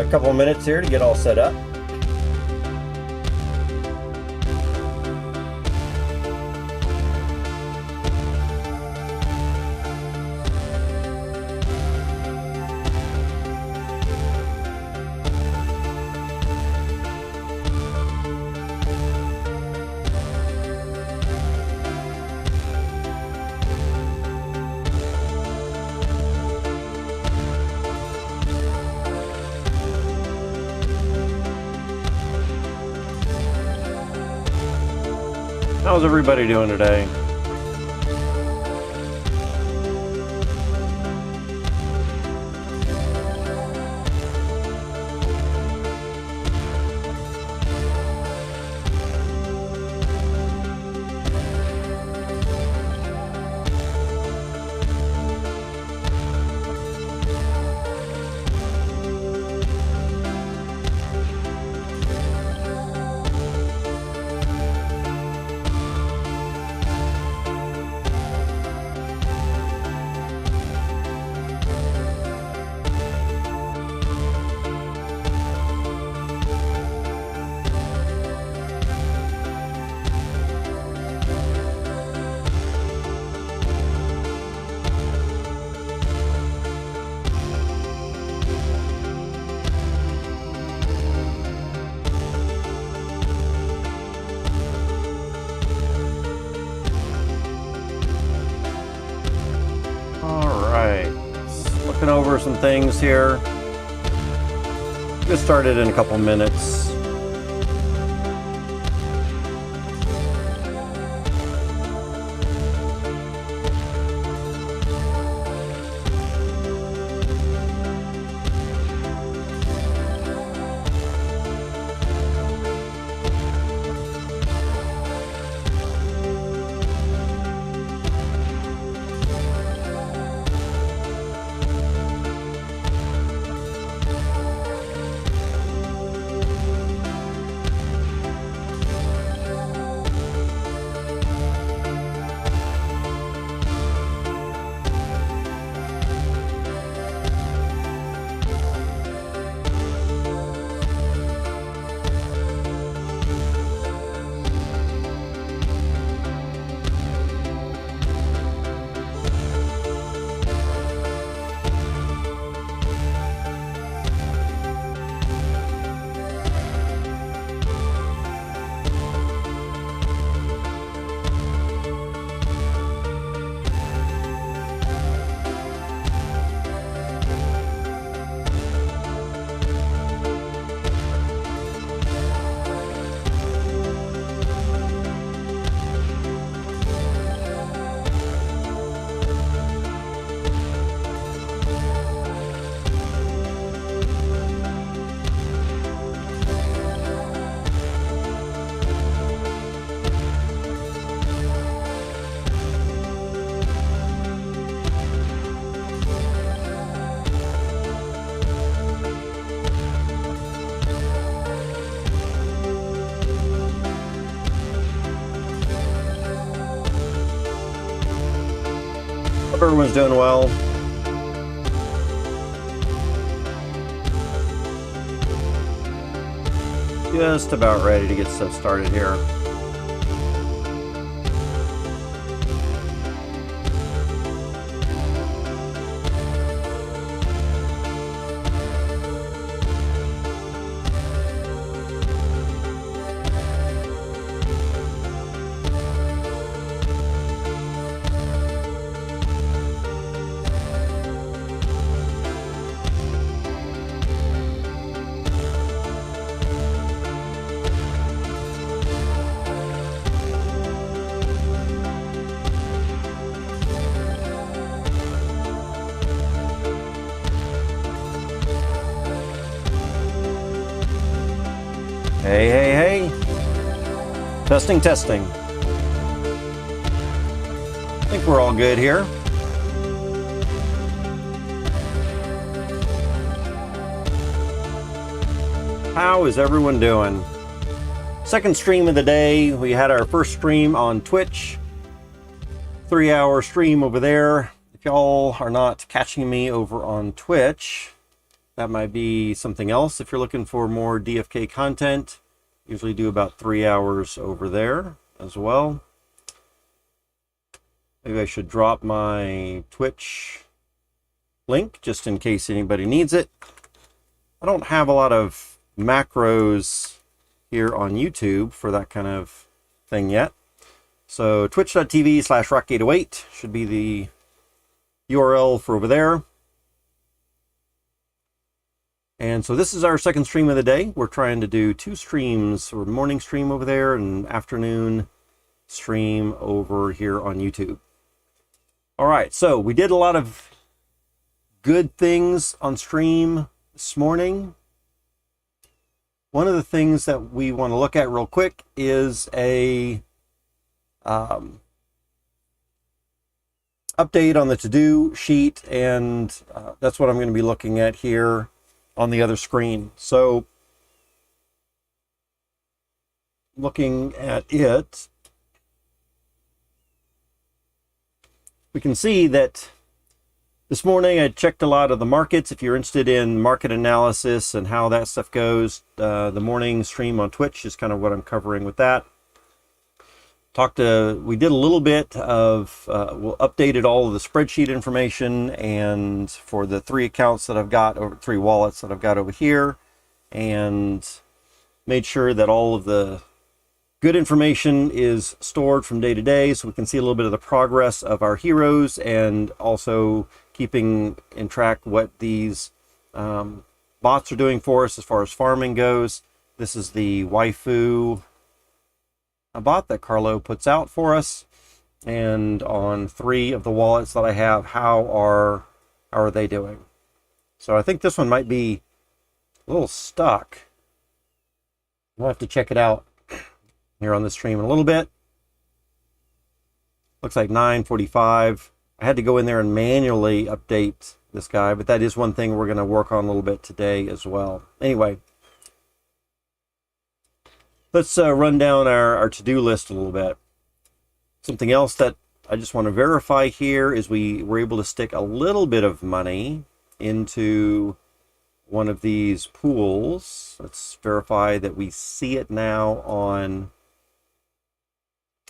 a couple of minutes here to get all set up. How's everybody doing today? Looking over some things here. We'll get started in a couple minutes. Hope everyone's doing well. Just about ready to get stuff started here. Hey, hey, hey. Testing, testing. I think we're all good here. How is everyone doing? Second stream of the day. We had our first stream on Twitch. 3-hour stream over there. If y'all are not catching me over on Twitch, That might be something else if you're looking for more DFK content. Usually do about 3 hours over there as well. Maybe I should drop my Twitch link just in case anybody needs it. I don't have a lot of macros here on YouTube for that kind of thing yet. So twitch.tv/rock808 should be the URL for over there. And so this is our second stream of the day. We're trying to do 2 streams, or morning stream over there and afternoon stream over here on YouTube. All right, so we did a lot of good things on stream this morning. One of the things that we want to look at real quick is a update on the to-do sheet, and that's what I'm going to be looking at here on the other screen. So looking at it, we can see that this morning I checked a lot of the markets. If you're interested in market analysis and how that stuff goes, the morning stream on Twitch is kind of what I'm covering with that. We did a little bit of, we'll updated all of the spreadsheet information, and for the 3 accounts that I've got, or 3 wallets that I've got over here, and made sure that all of the good information is stored from day to day, so we can see a little bit of the progress of our heroes, and also keeping in track what these bots are doing for us as far as farming goes. This is the waifu bot that Carlo puts out for us, and on 3 of the wallets that I have, how are they doing? So I think this one might be a little stuck. We'll have to check it out here on the stream in a little bit. Looks like 9:45. I had to go in there and manually update this guy, but that is one thing we're going to work on a little bit today as well. Anyway, let's run down our to-do list a little bit. Something else that I just want to verify here is we were able to stick a little bit of money into one of these pools. Let's verify that we see it now on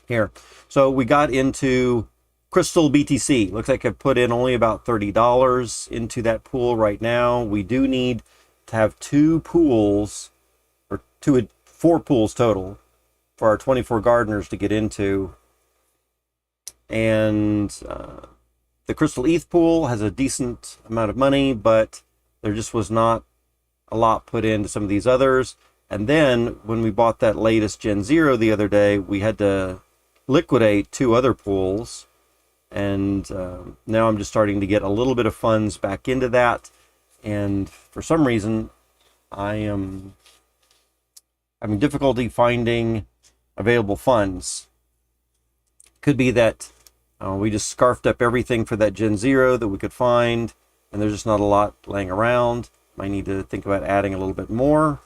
here. So we got into Crystal BTC. Looks like I put in only about $30 into that pool right now. We do need to have 2 pools, or 4 pools total for our 24 gardeners to get into. And the Crystal ETH pool has a decent amount of money, but there just was not a lot put into some of these others. And then when we bought that latest Gen0 the other day, we had to liquidate 2 other pools. And now I'm just starting to get a little bit of funds back into that. And for some reason, I am having difficulty finding available funds. Could be that we just scarfed up everything for that Gen0 that we could find, and there's just not a lot laying around. Might need to think about adding a little bit more.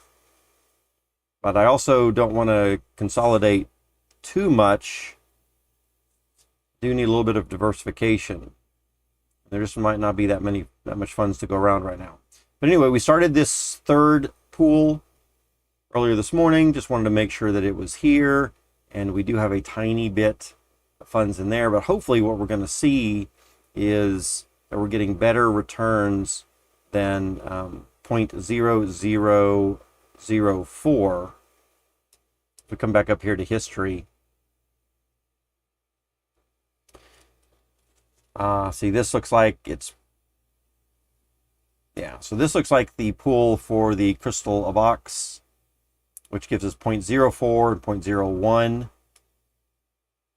But I also don't want to consolidate too much. Do need a little bit of diversification. There just might not be that much funds to go around right now. But anyway, we started this 3rd pool earlier this morning. Just wanted to make sure that it was here, and we do have a tiny bit of funds in there. But hopefully what we're going to see is that we're getting better returns than 0.0004. If we come back up here to history, see, this looks like it's, yeah, so this looks like the pool for the Crystal of Ox, which gives us 0.04 and 0.01.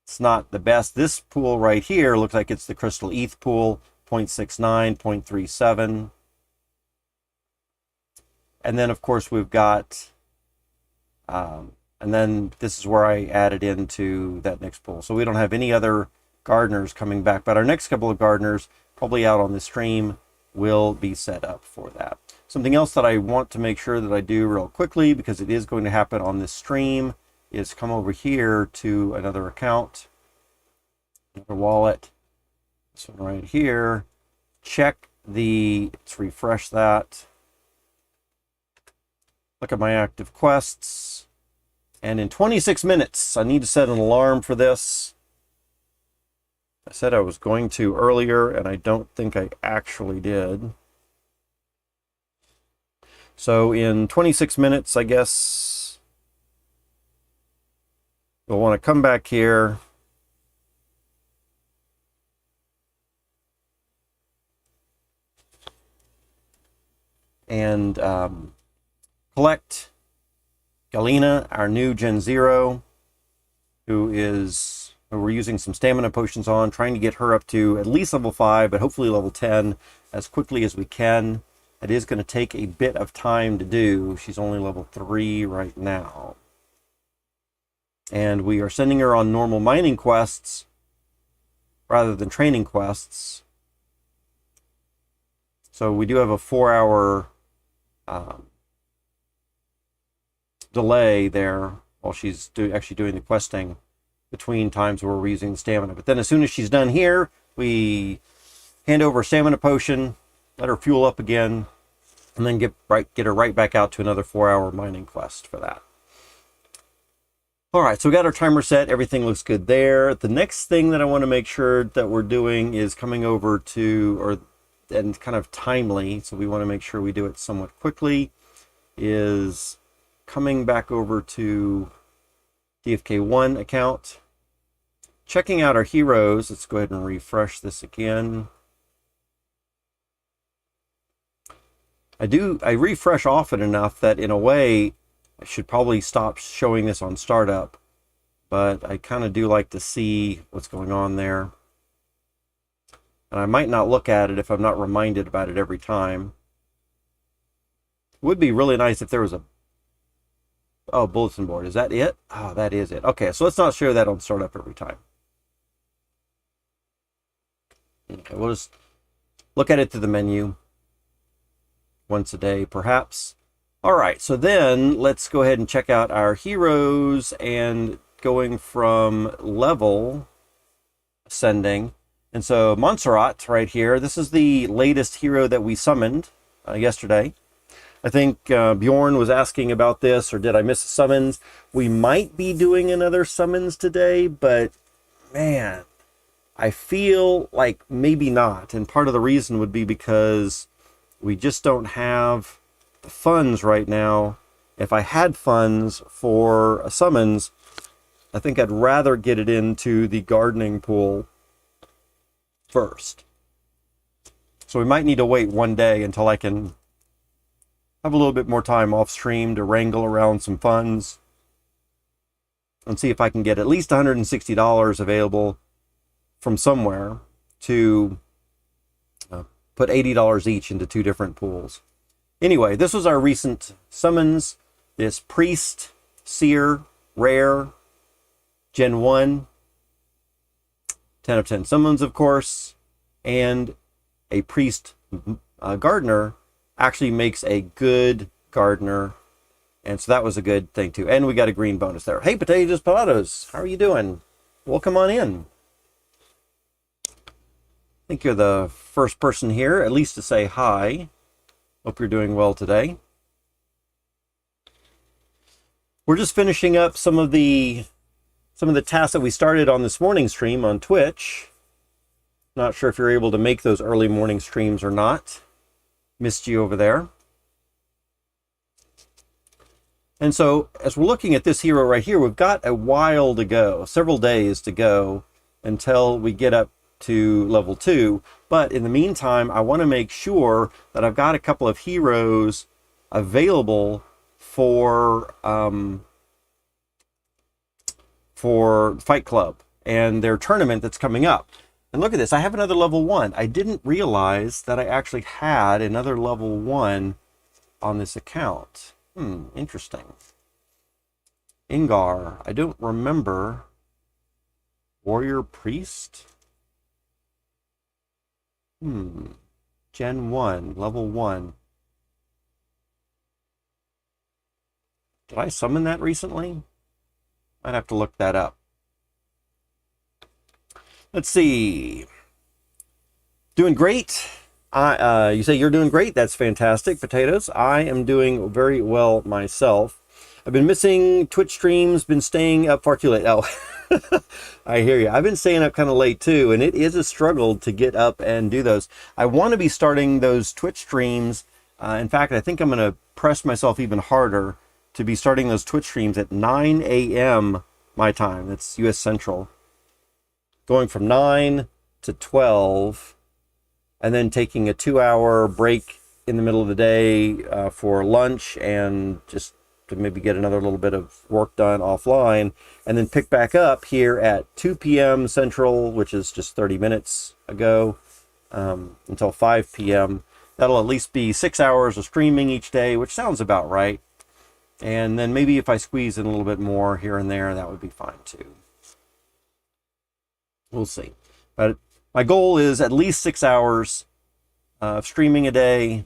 It's not the best. This pool right here looks like it's the Crystal ETH pool, 0.69, 0.37. And then, of course, we've got, and then this is where I added into that next pool. So we don't have any other gardeners coming back, but our next couple of gardeners, probably out on the stream, will be set up for that. Something else that I want to make sure that I do real quickly, because it is going to happen on this stream, is come over here to another account, another wallet, this one right here, check let's refresh that. look at my active quests. And in 26 minutes, I need to set an alarm for this. I said I was going to earlier, and I don't think I actually did. So in 26 minutes, I guess, we'll want to come back here. And collect Galena, our new Gen 0, who we're using some stamina potions on, trying to get her up to at least level 5, but hopefully level 10 as quickly as we can. It is going to take a bit of time to do. She's only level 3 right now. And we are sending her on normal mining quests rather than training quests. So we do have a 4-hour delay there while she's actually doing the questing between times where we're using the stamina. But then as soon as she's done here, we hand over a stamina potion, let her fuel up again, and then get her right back out to another 4-hour mining quest for that. All right, so we got our timer set. Everything looks good there. The next thing that I want to make sure that we're doing is coming over to, and kind of timely, so we want to make sure we do it somewhat quickly, is coming back over to DFK1 account, checking out our heroes. Let's go ahead and refresh this again. I refresh often enough that in a way I should probably stop showing this on startup, but I kind of do like to see what's going on there. And I might not look at it if I'm not reminded about it every time. It would be really nice if there was a bulletin board. Is that it? Oh, that is it. Okay, so let's not show that on startup every time. Okay, we'll just look at it through the menu once a day, perhaps. All right, so then let's go ahead and check out our heroes, and going from level ascending. And so Montserrat right here, this is the latest hero that we summoned yesterday. I think Bjorn was asking about this, or did I miss a summons? We might be doing another summons today, but man, I feel like maybe not. And part of the reason would be because we just don't have the funds right now. If I had funds for a summons, I think I'd rather get it into the gardening pool first. So we might need to wait one day until I can have a little bit more time off stream to wrangle around some funds and see if I can get at least $160 available from somewhere to put $80 each into 2 different pools. Anyway, this was our recent summons. This Priest, Seer, Rare, Gen 1, 10 of 10 summons, of course, and a Priest Gardener actually makes a good gardener, and so that was a good thing too. And we got a green bonus there. Hey, potatoes, how are you doing? Welcome on in. I think you're the first person here, at least to say hi. Hope you're doing well today. We're just finishing up some of the tasks that we started on this morning stream on Twitch. Not sure if you're able to make those early morning streams or not. Missed you over there. And so as we're looking at this hero right here, we've got a while to go, several days to go until we get up to level 2. But in the meantime, I want to make sure that I've got a couple of heroes available for Fight Club and their tournament that's coming up. And look at this, I have another level 1. I didn't realize that I actually had another level 1 on this account. Interesting. Ingar, I don't remember. Warrior Priest? Gen 1, level 1. Did I summon that recently? I'd have to look that up. Let's see. Doing great. You say you're doing great. That's fantastic, Potatoes. I am doing very well myself. I've been missing Twitch streams, been staying up far too late. Oh, I hear you. I've been staying up kind of late too, and it is a struggle to get up and do those. I want to be starting those Twitch streams. In fact, I think I'm going to press myself even harder to be starting those Twitch streams at 9 a.m. my time. That's U.S. Central. Going from 9 to 12, and then taking a 2-hour break in the middle of the day for lunch and just to maybe get another little bit of work done offline, and then pick back up here at 2 p.m. Central, which is just 30 minutes ago, until 5 p.m. That'll at least be 6 hours of streaming each day, which sounds about right. And then maybe if I squeeze in a little bit more here and there, that would be fine too. We'll see. But my goal is at least 6 hours of streaming a day,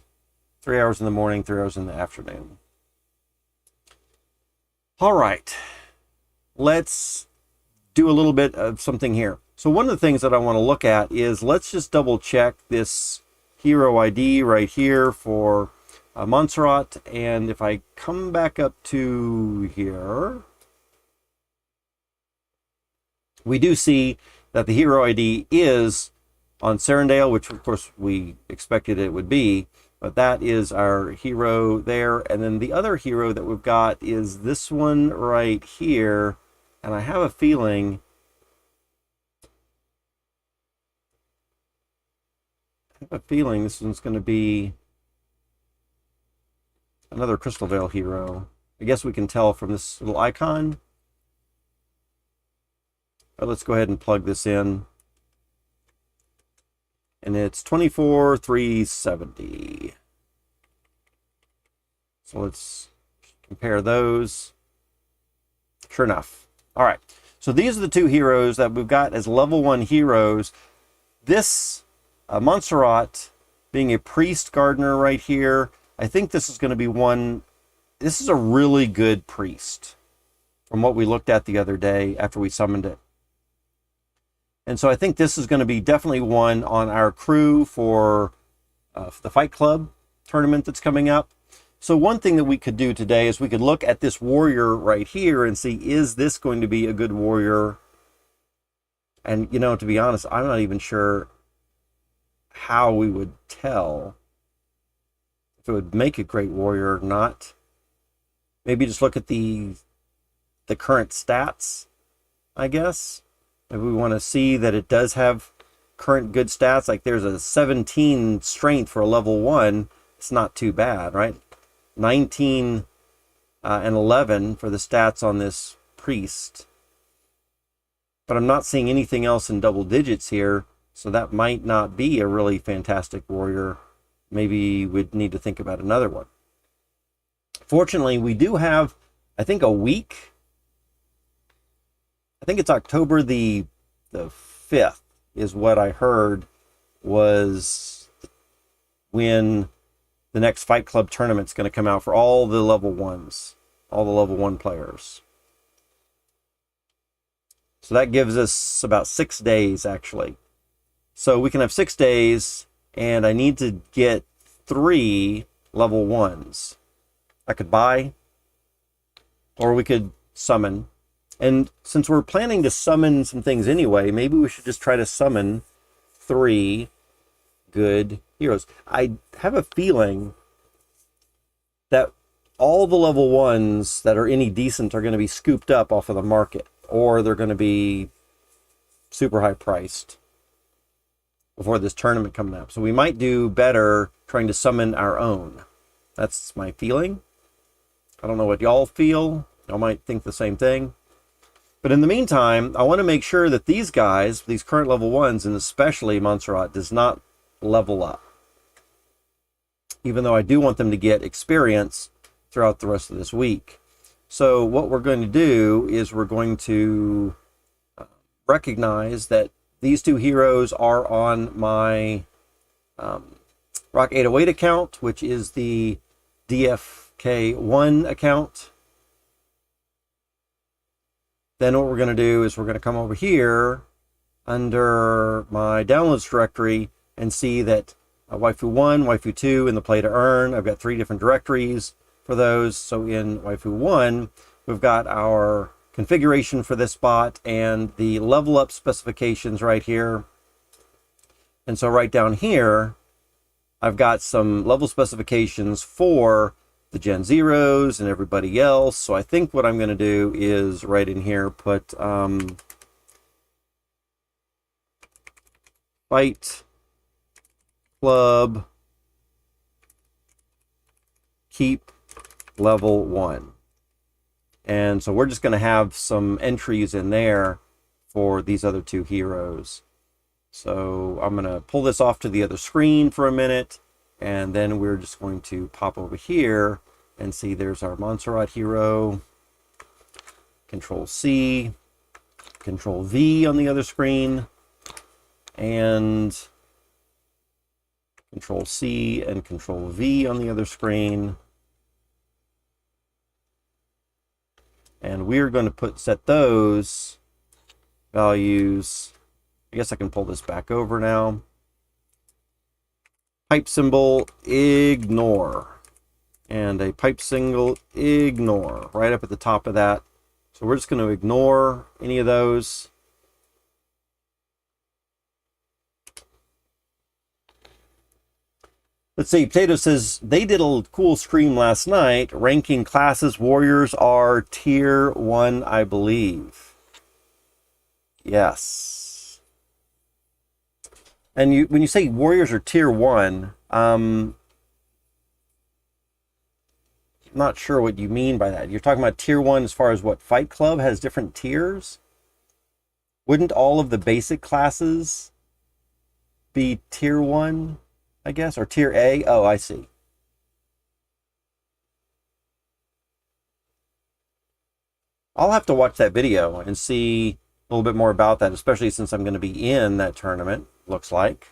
3 hours in the morning, 3 hours in the afternoon. All right, let's do a little bit of something here. So one of the things that I want to look at is, let's just double check this hero ID right here for Montserrat. And if I come back up to here, we do see that the hero ID is on Serendale, which of course we expected it would be, but that is our hero there. And then the other hero that we've got is this one right here. And I have a feeling this one's going to be another Crystal Veil hero. I guess we can tell from this little icon. But let's go ahead and plug this in. And it's 24,370. So let's compare those. Sure enough. All right. So these are the two heroes that we've got as level 1 heroes. This Montserrat being a priest gardener right here. I think this is going to be one. This is a really good priest from what we looked at the other day after we summoned it. And so I think this is going to be definitely one on our crew for the Fight Club tournament that's coming up. So one thing that we could do today is we could look at this warrior right here and see, is this going to be a good warrior? And, you know, to be honest, I'm not even sure how we would tell if it would make a great warrior or not. Maybe just look at the current stats, I guess. If we want to see that it does have current good stats, like there's a 17 strength for a level 1, it's not too bad, right? 19 and 11 for the stats on this priest. But I'm not seeing anything else in double digits here, so that might not be a really fantastic warrior. Maybe we'd need to think about another one. Fortunately, we do have, I think, a week. I think it's October the 5th is what I heard was when the next Fight Club tournament's going to come out for all the level 1s, all the level 1 players. So that gives us about 6 days, actually. So we can have 6 days, and I need to get 3 level 1s. I could buy, or we could summon. And since we're planning to summon some things anyway, maybe we should just try to summon 3 good heroes. I have a feeling that all the level 1s that are any decent are going to be scooped up off of the market, or they're going to be super high priced before this tournament coming up. So we might do better trying to summon our own. That's my feeling. I don't know what y'all feel. Y'all might think the same thing. But in the meantime, I want to make sure that these guys, these current level 1s, and especially Montserrat, does not level up. Even though I do want them to get experience throughout the rest of this week. So what we're going to do is we're going to recognize that these 2 heroes are on my Rock 808 account, which is the DFK account. Then what we're going to do is we're going to come over here under my downloads directory and see that waifu 1, waifu 2, and the play to earn. I've got 3 different directories for those. So in waifu 1, we've got our configuration for this bot and the level up specifications right here. And so right down here, I've got some level specifications for the Gen0s and everybody else. So I think what I'm going to do is right in here put Fight Club Keep Level 1. And so we're just going to have some entries in there for these other 2 heroes. So I'm going to pull this off to the other screen for a minute, and then we're just going to pop over here and see there's our Montserrat hero. Control C, Control V on the other screen, and Control C and Control V on the other screen. And we're going to set those values. I guess I can pull this back over now. Pipe symbol, ignore. And a pipe symbol, ignore, right up at the top of that. So we're just going to ignore any of those. Let's see, Potato says, they did a cool stream last night, ranking classes. Warriors are tier 1, I believe. Yes. And when you say warriors are tier 1, I'm not sure what you mean by that. You're talking about tier 1 as far as what? Fight Club has different tiers? Wouldn't all of the basic classes be tier 1, I guess? Or tier A? Oh, I see. I'll have to watch that video and see a little bit more about that, especially since I'm going to be in that tournament, looks like.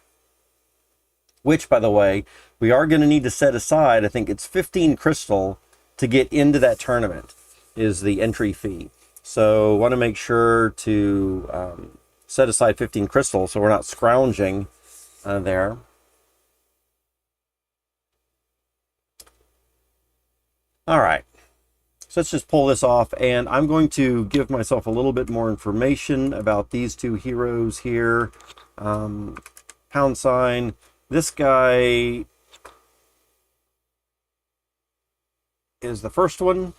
Which, by the way, we are going to need to set aside, I think it's 15 crystal to get into that tournament is the entry fee. So want to make sure to set aside 15 crystal so we're not scrounging there. All right. So let's just pull this off, and I'm going to give myself a little bit more information about these 2 heroes here. Pound sign. This guy is the first one.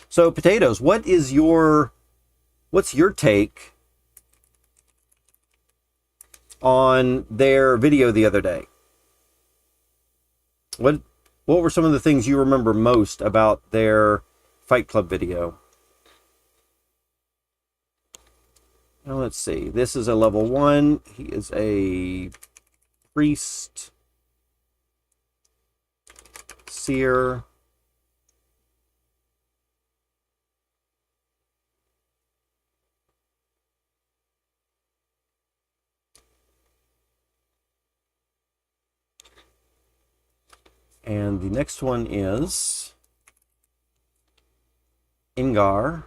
So Potatoes, what's your take on their video the other day? What were some of the things you remember most about their Fight Club video? Now let's see. This is a level 1. He is a priest, seer. And the next one is Ingar.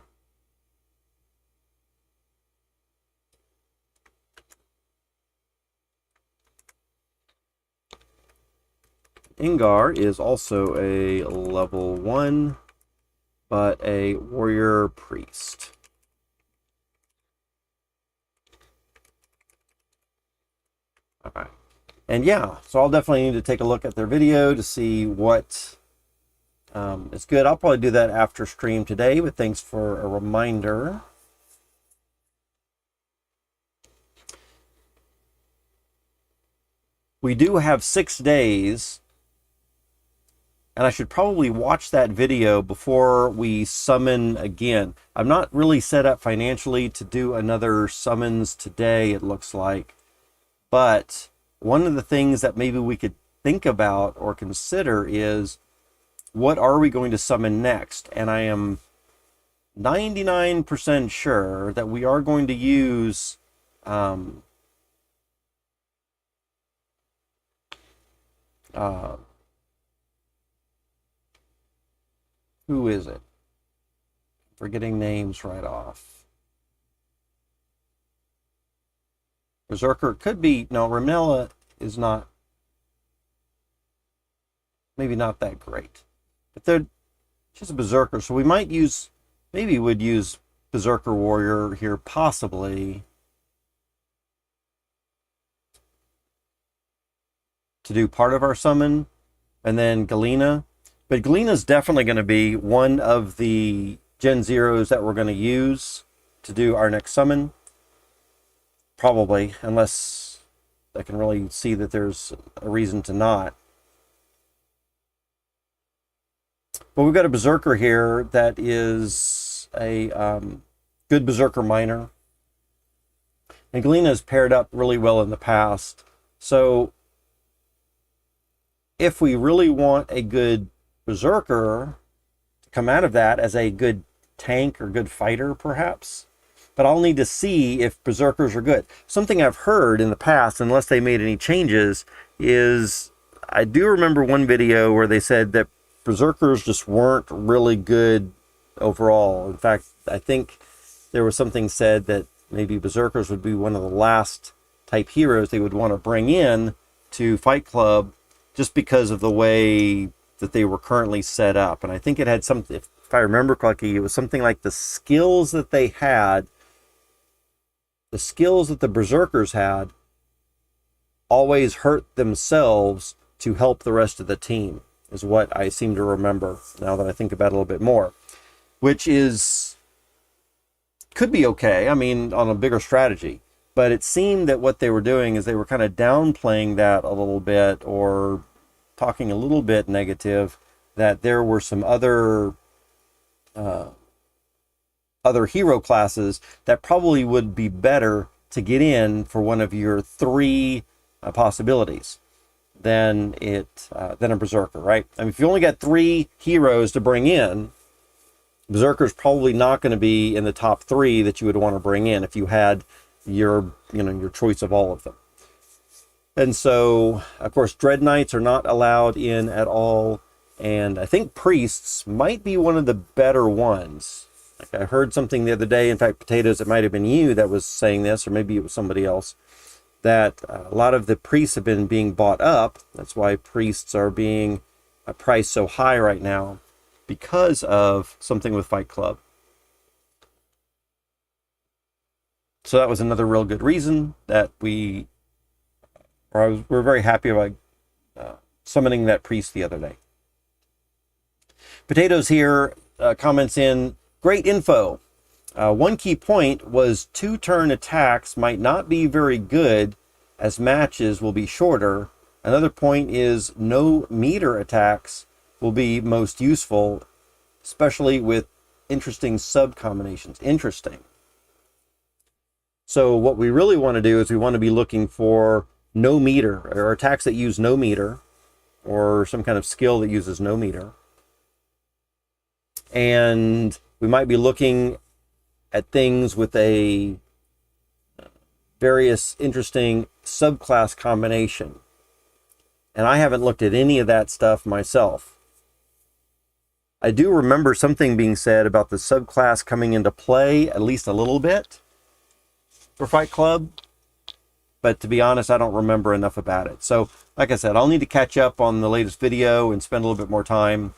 Ingar is also a level 1, but a warrior priest. Okay. And yeah, so I'll definitely need to take a look at their video to see what is good. I'll probably do that after stream today, but thanks for a reminder. We do have 6 days, and I should probably watch that video before we summon again. I'm not really set up financially to do another summons today, it looks like. But one of the things that maybe we could think about or consider is, what are we going to summon next? And I am 99% sure that we are going to use who is it? Forgetting names right off. Berserker could be, no, Ramella is not, maybe not that great. But they're just a Berserker, so we might use, maybe would use Berserker Warrior here, possibly, to do part of our summon, and then Galena. But Galena's definitely going to be one of the Gen Zeros that we're going to use to do our next summon. Probably, unless I can really see that there's a reason to not. But we've got a Berserker here that is a good Berserker miner. And Galena has paired up really well in the past. So if we really want a good Berserker to come out of that as a good tank or good fighter, perhaps, but I'll need to see if Berserkers are good. Something I've heard in the past, unless they made any changes, is I do remember one video where they said that Berserkers just weren't really good overall. In fact, I think there was something said that maybe Berserkers would be one of the last type heroes they would want to bring in to Fight Club just because of the way that they were currently set up. And I think it had something, if I remember correctly, it was something like the skills that they had, the skills that the Berserkers had always hurt themselves to help the rest of the team, is what I seem to remember now that I think about it a little bit more, which is, could be okay, I mean, on a bigger strategy. But it seemed that what they were doing is they were kind of downplaying that a little bit, or talking a little bit negative, that there were some other hero classes that probably would be better to get in for one of your three possibilities than a Berserker, right? I mean, if you only got three heroes to bring in, Berserker's probably not going to be in the top three that you would want to bring in if you had your choice of all of them. And so, of course, Dread Knights are not allowed in at all, and I think Priests might be one of the better ones. Like, I heard something the other day, in fact, Potatoes, it might have been you that was saying this, or maybe it was somebody else, that a lot of the Priests have been being bought up. That's why Priests are being priced so high right now, because of something with Fight Club. So that was another real good reason that we're very happy about summoning that priest the other day. Potatoes here comments in, great info. One key point was 2-turn attacks might not be very good as matches will be shorter. Another point is no meter attacks will be most useful, especially with interesting sub combinations. Interesting. So what we really want to do is we want to be looking for no meter, or attacks that use no meter, or some kind of skill that uses no meter. And we might be looking at things with a various interesting subclass combination. And I haven't looked at any of that stuff myself. I do remember something being said about the subclass coming into play at least a little bit for Fight Club, but to be honest, I don't remember enough about it. So, like I said, I'll need to catch up on the latest video and spend a little bit more time.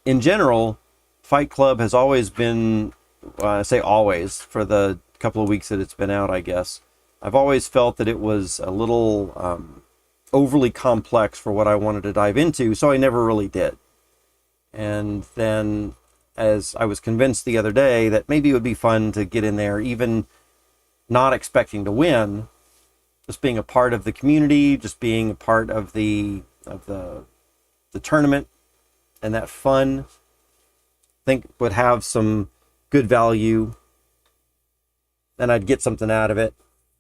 In general, Fight Club has always been, I say always, for the couple of weeks that it's been out, I guess, I've always felt that it was a little overly complex for what I wanted to dive into, so I never really did. And then, as I was convinced the other day that maybe it would be fun to get in there, even not expecting to win, just being a part of the community, just being a part of the tournament, and that fun, I think would have some good value, and I'd get something out of it.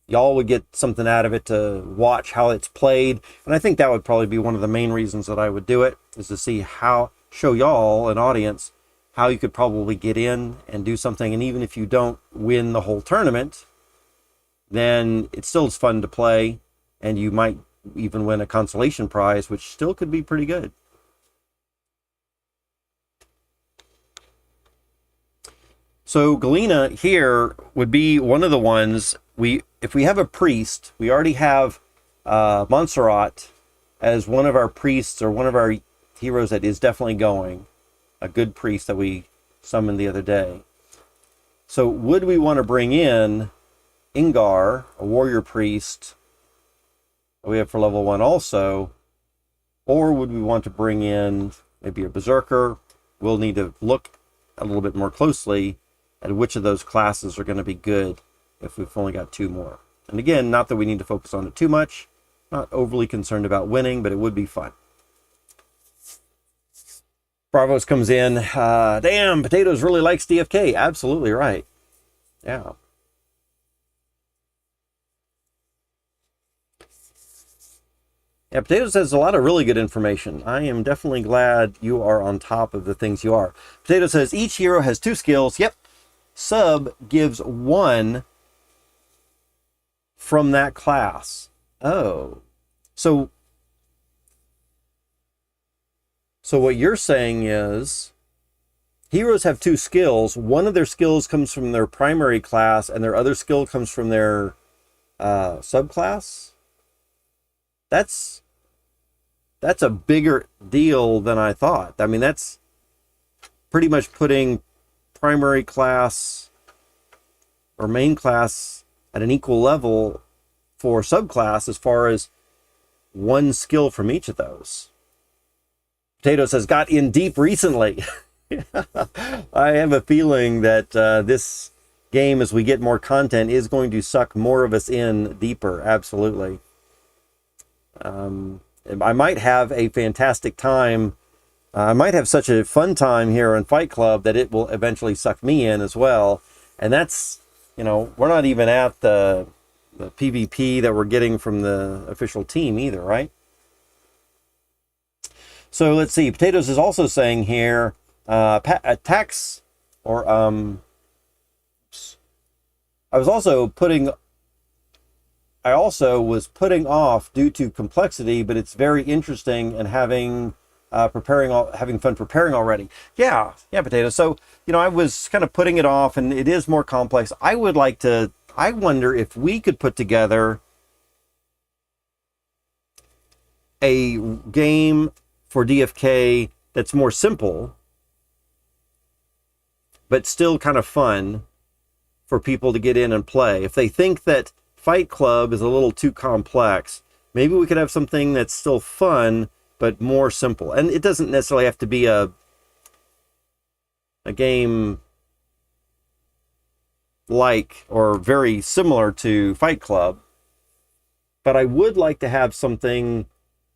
Y'all would get something out of it to watch how it's played, and I think that would probably be one of the main reasons that I would do it, is to see how, show y'all, an audience, how you could probably get in and do something. And even if you don't win the whole tournament, then it still is fun to play, and you might even win a consolation prize, which still could be pretty good. So Galena here would be one of the ones if we have a priest, we already have Montserrat as one of our priests or one of our heroes that is definitely going, a good priest that we summoned the other day. So would we want to bring in Ingar, a warrior priest that we have for level 1 also, or would we want to bring in maybe a berserker? We'll need to look a little bit more closely at which of those classes are going to be good if we've only got 2 more. And again, not that we need to focus on it too much, not overly concerned about winning, but it would be fun. Bravos comes in, damn, Potatoes really likes DFK. Absolutely right. Yeah. Yeah, Potatoes has a lot of really good information. I am definitely glad you are on top of the things you are. Potato says, each hero has 2 skills. Yep. Sub gives 1 from that class. Oh. So what you're saying is heroes have 2 skills. One of their skills comes from their primary class and their other skill comes from their subclass? That's a bigger deal than I thought. I mean, that's pretty much putting primary class or main class at an equal level for subclass as far as 1 skill from each of those. Potato says, got in deep recently. I have a feeling that this game, as we get more content, is going to suck more of us in deeper. Absolutely. I might have a fantastic time. I might have such a fun time here on Fight Club that it will eventually suck me in as well. And that's, you know, we're not even at the PvP that we're getting from the official team either, right? So let's see. Potatoes is also saying here, attacks or I was putting off due to complexity, but it's very interesting and having fun preparing already. Yeah, Potatoes. So, you know, I was kind of putting it off, and it is more complex. I wonder if we could put together a game for DFK that's more simple, but still kind of fun for people to get in and play. If they think that Fight Club is a little too complex, maybe we could have something that's still fun, but more simple. And it doesn't necessarily have to be a game like or very similar to Fight Club, but I would like to have something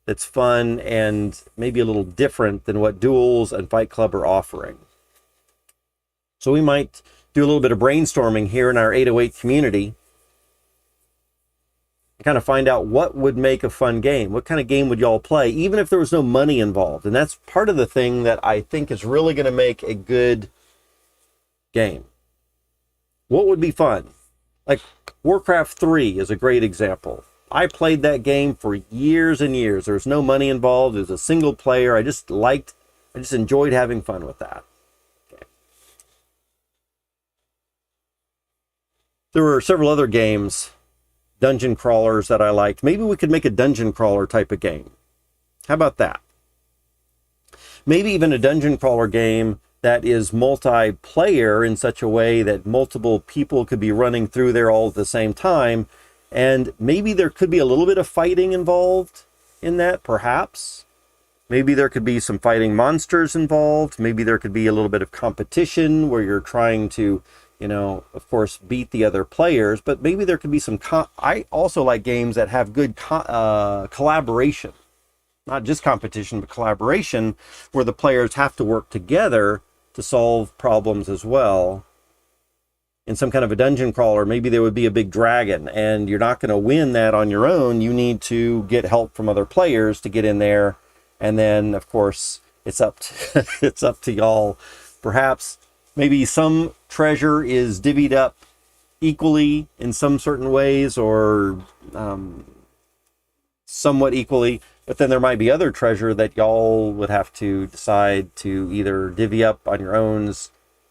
that's fun and maybe a little different than what Duels and Fight Club are offering. So we might do a little bit of brainstorming here in our 808 community and kind of find out what would make a fun game. What kind of game would y'all play, even if there was no money involved? And that's part of the thing that I think is really going to make a good game. What would be fun? Like Warcraft 3 is a great example. I played that game for years and years. There was no money involved. It was a single player. I just enjoyed having fun with that. Okay. There were several other games, dungeon crawlers, that I liked. Maybe we could make a dungeon crawler type of game. How about that? Maybe even a dungeon crawler game that is multiplayer in such a way that multiple people could be running through there all at the same time. And maybe there could be a little bit of fighting involved in that, perhaps. Maybe there could be some fighting monsters involved. Maybe there could be a little bit of competition where you're trying to, you know, of course, beat the other players. But maybe there could be some... I also like games that have good collaboration. Not just competition, but collaboration, where the players have to work together to solve problems as well. In some kind of a dungeon crawler, maybe there would be a big dragon, and you're not going to win that on your own. You need to get help from other players to get in there. And then, of course, it's up to, it's up to y'all. Perhaps maybe some treasure is divvied up equally in some certain ways, or somewhat equally. But then there might be other treasure that y'all would have to decide to either divvy up on your own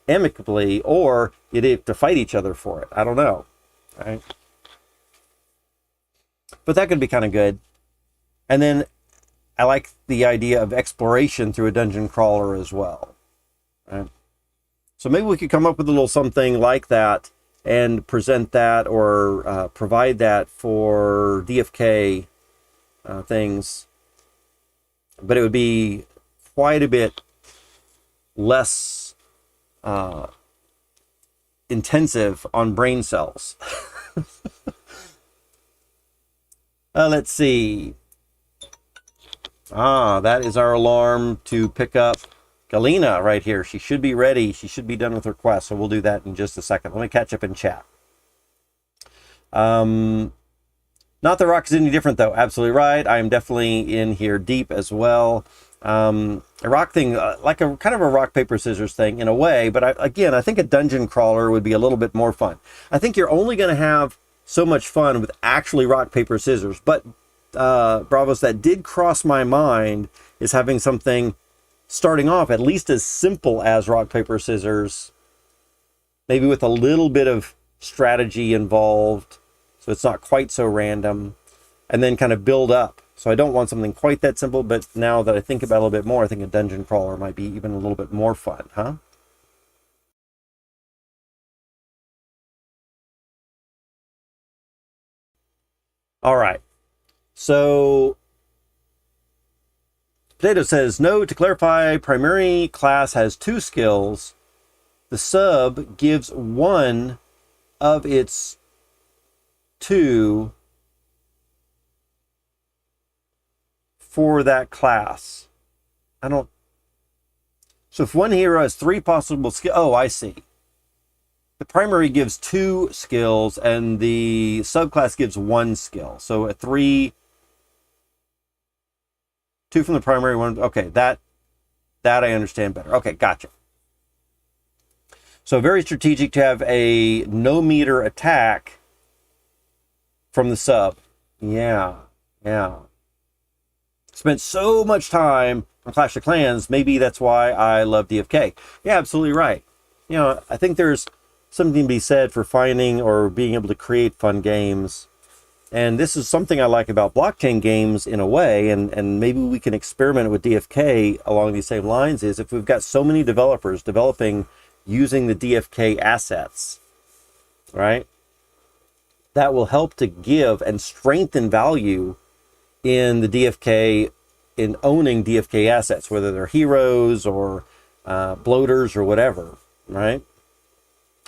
amicably, or you'd have to fight each other for it. I don't know, right? But that could be kind of good. And then I like the idea of exploration through a dungeon crawler as well, right? So maybe we could come up with a little something like that and present that, or provide that for DFK things. But it would be quite a bit less intensive on brain cells. Let's see. That is our alarm to pick up Galena right here. She should be ready. She should be done with her quest. So we'll do that in just a second. Let me catch up in chat. Not that rock is any different, though. Absolutely right. I am definitely in here deep as well. A rock thing, like a kind of a rock, paper, scissors thing in a way. But again, I think a dungeon crawler would be a little bit more fun. I think you're only going to have so much fun with actually rock, paper, scissors. But Bravos, that did cross my mind, is having something starting off at least as simple as rock, paper, scissors, maybe with a little bit of strategy involved, so it's not quite so random, and then kind of build up. So I don't want something quite that simple, but now that I think about it a little bit more, I think a dungeon crawler might be even a little bit more fun, huh? All right. So Potato says, no, to clarify, primary class has 2 skills. The sub gives one of its 2 for that class. So if one hero has 3 possible skills, oh, I see. The primary gives 2 skills and the subclass gives 1 skill. So a 3, 2 from the primary, 1. Okay, that I understand better. Okay, gotcha. So very strategic to have a no meter attack from the sub. Yeah. Spent so much time on Clash of Clans, maybe that's why I love DFK. Yeah, absolutely right. You know, I think there's something to be said for finding or being able to create fun games. And this is something I like about blockchain games in a way, and maybe we can experiment with DFK along these same lines, is if we've got so many developers developing using the DFK assets, right? That will help to give and strengthen value in the DFK, in owning DFK assets, whether they're heroes or bloaters or whatever, right?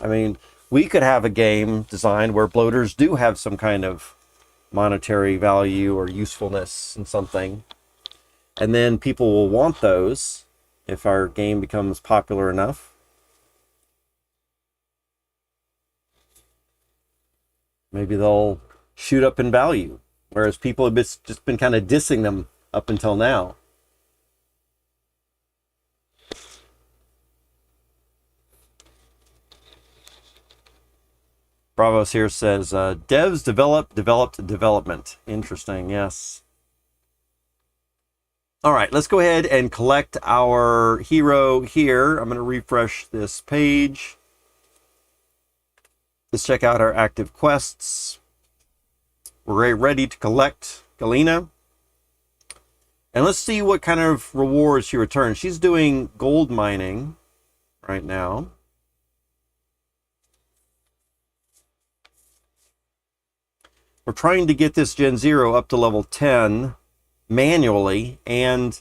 I mean, we could have a game designed where bloaters do have some kind of monetary value or usefulness in something, and then people will want those if our game becomes popular enough. Maybe they'll shoot up in value, whereas people have just been kind of dissing them up until now. Bravos here says, devs developed development. Interesting, yes. All right, let's go ahead and collect our hero here. I'm going to refresh this page. Let's check out our active quests. We're ready to collect Galena. And let's see what kind of rewards she returns. She's doing gold mining right now. We're trying to get this Gen0 up to level 10 manually and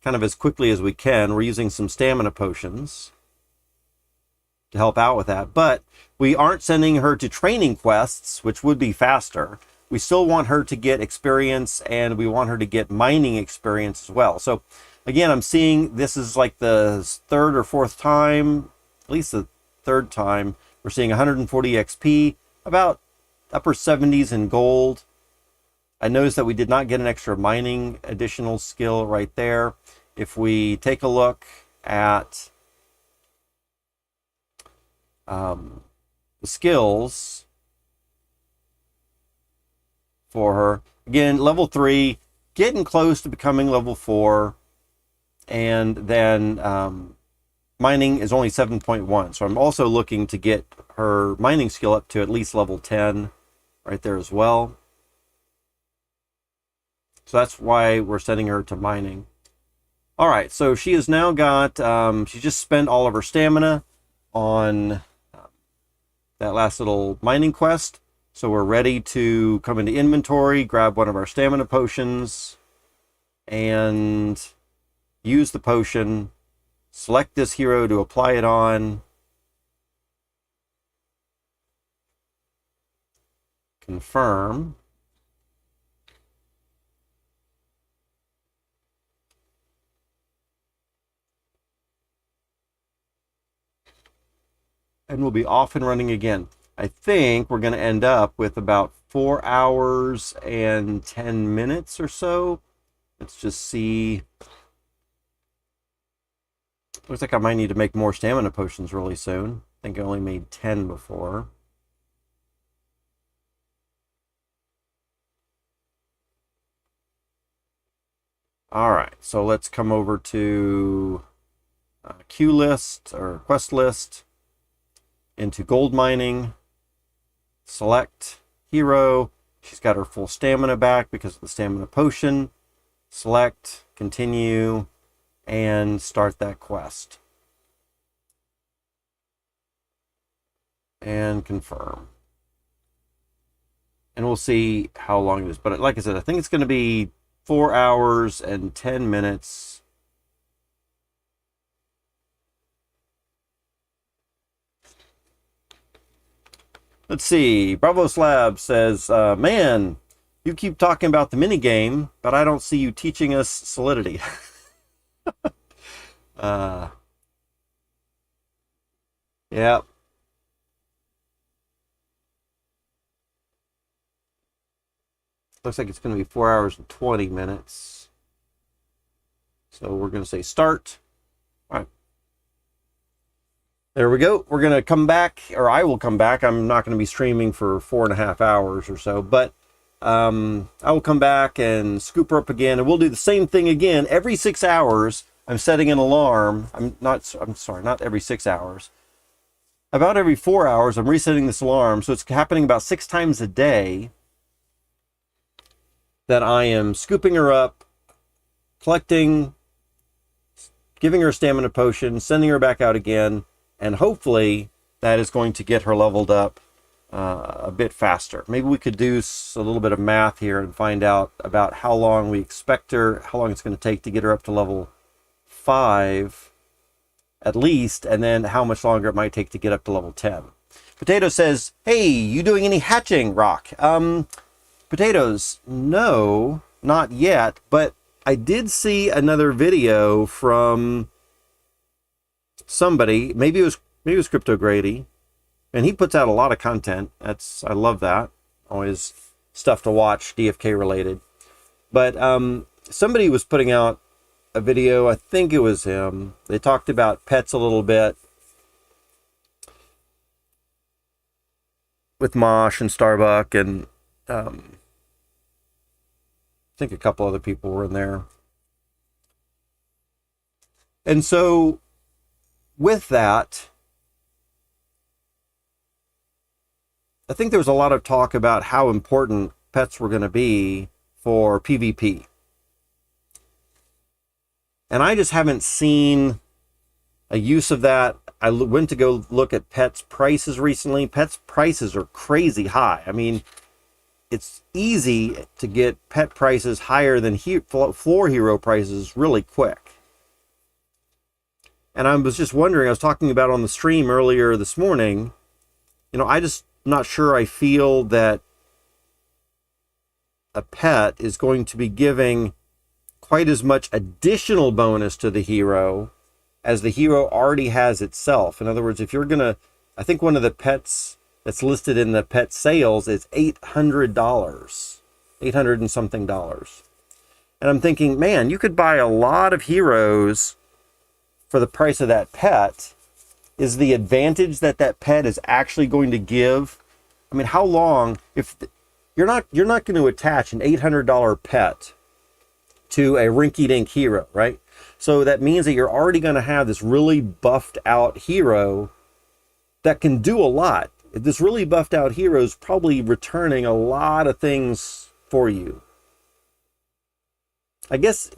kind of as quickly as we can. We're using some stamina potions to help out with that. But we aren't sending her to training quests, which would be faster. We still want her to get experience, and we want her to get mining experience as well. So again, I'm seeing this is like the 3rd or 4th time, at least the 3rd time, we're seeing 140 XP, about upper 70s in gold. I noticed that we did not get an extra mining additional skill right there. If we take a look at the skills for her, again, level 3, getting close to becoming level 4, and then mining is only 7.1. So I'm also looking to get her mining skill up to at least level 10 right there as well. So that's why we're sending her to mining. All right, so she has now got, she just spent all of her stamina on that last little mining quest. So we're ready to come into inventory, grab one of our stamina potions, and use the potion, select this hero to apply it on, confirm, and we'll be off and running again. I think we're going to end up with about 4 hours and 10 minutes or so. Let's just see. Looks like I might need to make more stamina potions really soon. I think I only made 10 before. All right, so let's come over to queue list or quest list, into gold mining, select hero. She's got her full stamina back because of the stamina potion. Select, continue, and start that quest. And confirm. And we'll see how long it is. But like I said, I think it's going to be 4 hours and 10 minutes. Let's see. Bravo Slab says, man, you keep talking about the minigame, but I don't see you teaching us Solidity. Yeah. Looks like it's going to be 4 hours and 20 minutes. So we're going to say start. All right. There we go. We're going to come back, or I will come back. I'm not going to be streaming for 4.5 hours or so, but I will come back and scoop her up again, and we'll do the same thing again. Every 6 hours, I'm setting an alarm. I'm sorry, not every 6 hours. About every 4 hours, I'm resetting this alarm. So it's happening about 6 times a day that I am scooping her up, collecting, giving her a stamina potion, sending her back out again, and hopefully that is going to get her leveled up a bit faster. Maybe we could do a little bit of math here and find out about how long we expect her, how long it's going to take to get her up to level 5 at least, and then how much longer it might take to get up to level 10. Potato says, hey, you doing any hatching, Rock? Potatoes, no, not yet, but I did see another video from somebody, maybe it was Crypto Grady, and he puts out a lot of content. I love that. Always stuff to watch, DFK related. But somebody was putting out a video, I think it was him. They talked about pets a little bit with Mosh and Starbuck, and I think a couple other people were in there. And so with that, I think there was a lot of talk about how important pets were going to be for PvP. And I just haven't seen a use of that. I went to go look at pets prices recently. Pets prices are crazy high. I mean, it's easy to get pet prices higher than floor hero prices really quick. And I was just wondering, I was talking about on the stream earlier this morning, I just not sure I feel that a pet is going to be giving quite as much additional bonus to the hero as the hero already has itself. In other words, if you're gonna, I think one of the pets that's listed in the pet sales is $800, $800 and something dollars. And I'm thinking, man, you could buy a lot of heroes for the price of that pet. Is the advantage that pet is actually going to give? I mean, how long, if you're not going to attach an $800 pet to a rinky-dink hero, right? So that means that you're already going to have this really buffed out hero that can do a lot. This really buffed out hero is probably returning a lot of things for you. I guess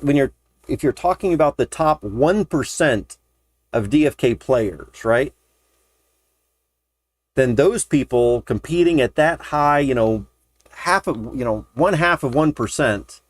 if you're talking about the top 1% of DFK players, right? Then those people competing at that high, one half of 1%,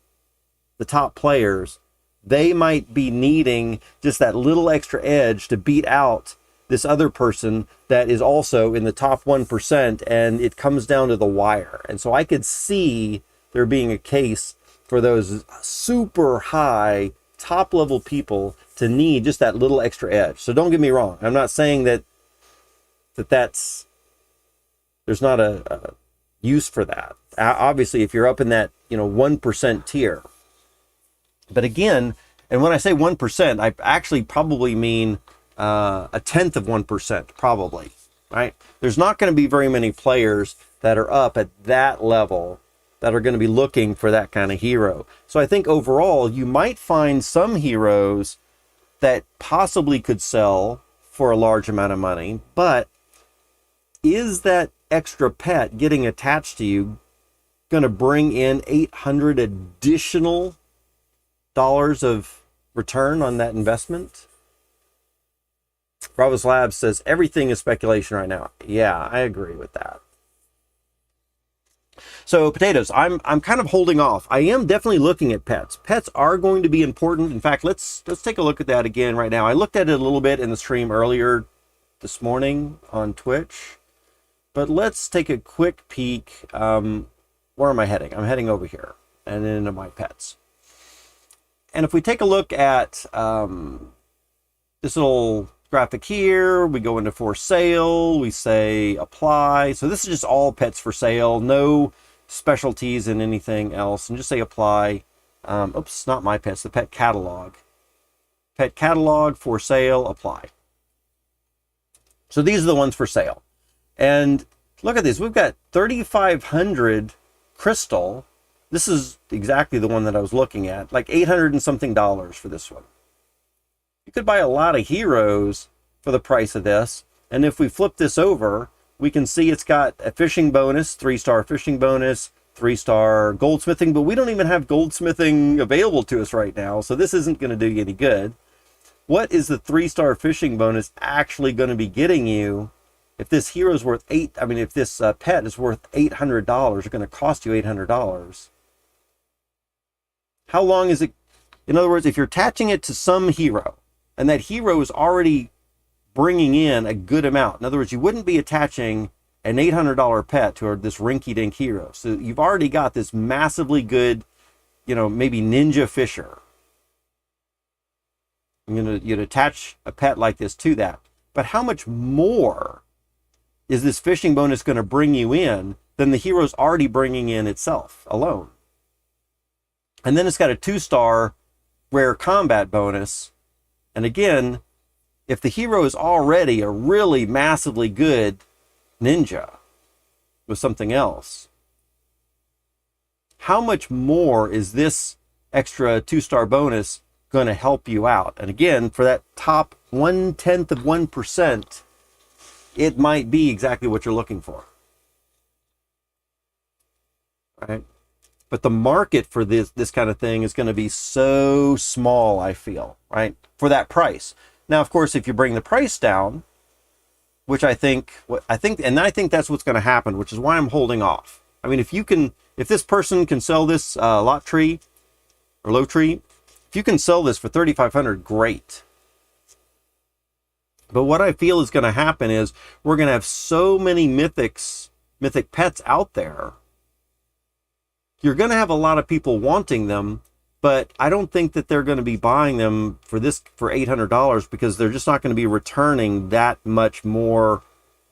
the top players, they might be needing just that little extra edge to beat out this other person that is also in the top 1%, and it comes down to the wire. And so I could see there being a case for those super high top level people to need just that little extra edge. So don't get me wrong. I'm not saying that's there's not a use for that. Obviously, if you're up in that 1% tier. But again, and when I say 1%, I actually probably mean a tenth of 1%, probably, right? There's not going to be very many players that are up at that level that are going to be looking for that kind of hero. So I think overall, you might find some heroes that possibly could sell for a large amount of money, but is that extra pet getting attached to you going to bring in 800 additional dollars of return on that investment? Bravos Labs says everything is speculation right now. Yeah, I agree with that. So potatoes, I'm kind of holding off. I am definitely looking at pets. Pets are going to be important. In fact, let's take a look at that again right now. I looked at it a little bit in the stream earlier this morning on Twitch, but let's take a quick peek. Where am I heading? I'm heading over here and into my pets. And if we take a look at this little graphic here, we go into for sale, we say apply. So this is just all pets for sale, no specialties in anything else, and just say apply. Oops, not my pets, the pet catalog. Pet catalog for sale, apply. So these are the ones for sale. And look at this, we've got 3,500 crystal. This is exactly the one that I was looking at, like 800 and something dollars for this one. You could buy a lot of heroes for the price of this. And if we flip this over, we can see it's got a fishing bonus, 3-star fishing bonus, 3-star goldsmithing, but we don't even have goldsmithing available to us right now. So this isn't going to do you any good. What is the 3-star fishing bonus actually going to be getting you if this hero is worth if this pet is worth $800, it's going to cost you $800. How long is it? In other words, if you're attaching it to some hero and that hero is already bringing in a good amount, in other words, you wouldn't be attaching an $800 pet to this rinky-dink hero. So you've already got this massively good, maybe ninja fisher. You'd attach a pet like this to that. But how much more is this fishing bonus going to bring you in than the hero's already bringing in itself alone? And then it's got a 2-star rare combat bonus. And again, if the hero is already a really massively good ninja with something else, how much more is this extra 2-star bonus going to help you out? And again, for that top 1/10 of 1%, it might be exactly what you're looking for. Right? But the market for this kind of thing is going to be so small, I feel, right? For that price. Now, of course, if you bring the price down, which I think that's what's going to happen, which is why I'm holding off. I mean, if this person can sell this lot tree or low tree, if you can sell this for 3,500, great. But what I feel is going to happen is we're going to have so many mythic pets out there. You're going to have a lot of people wanting them, but I don't think that they're going to be buying them for $800 because they're just not going to be returning that much more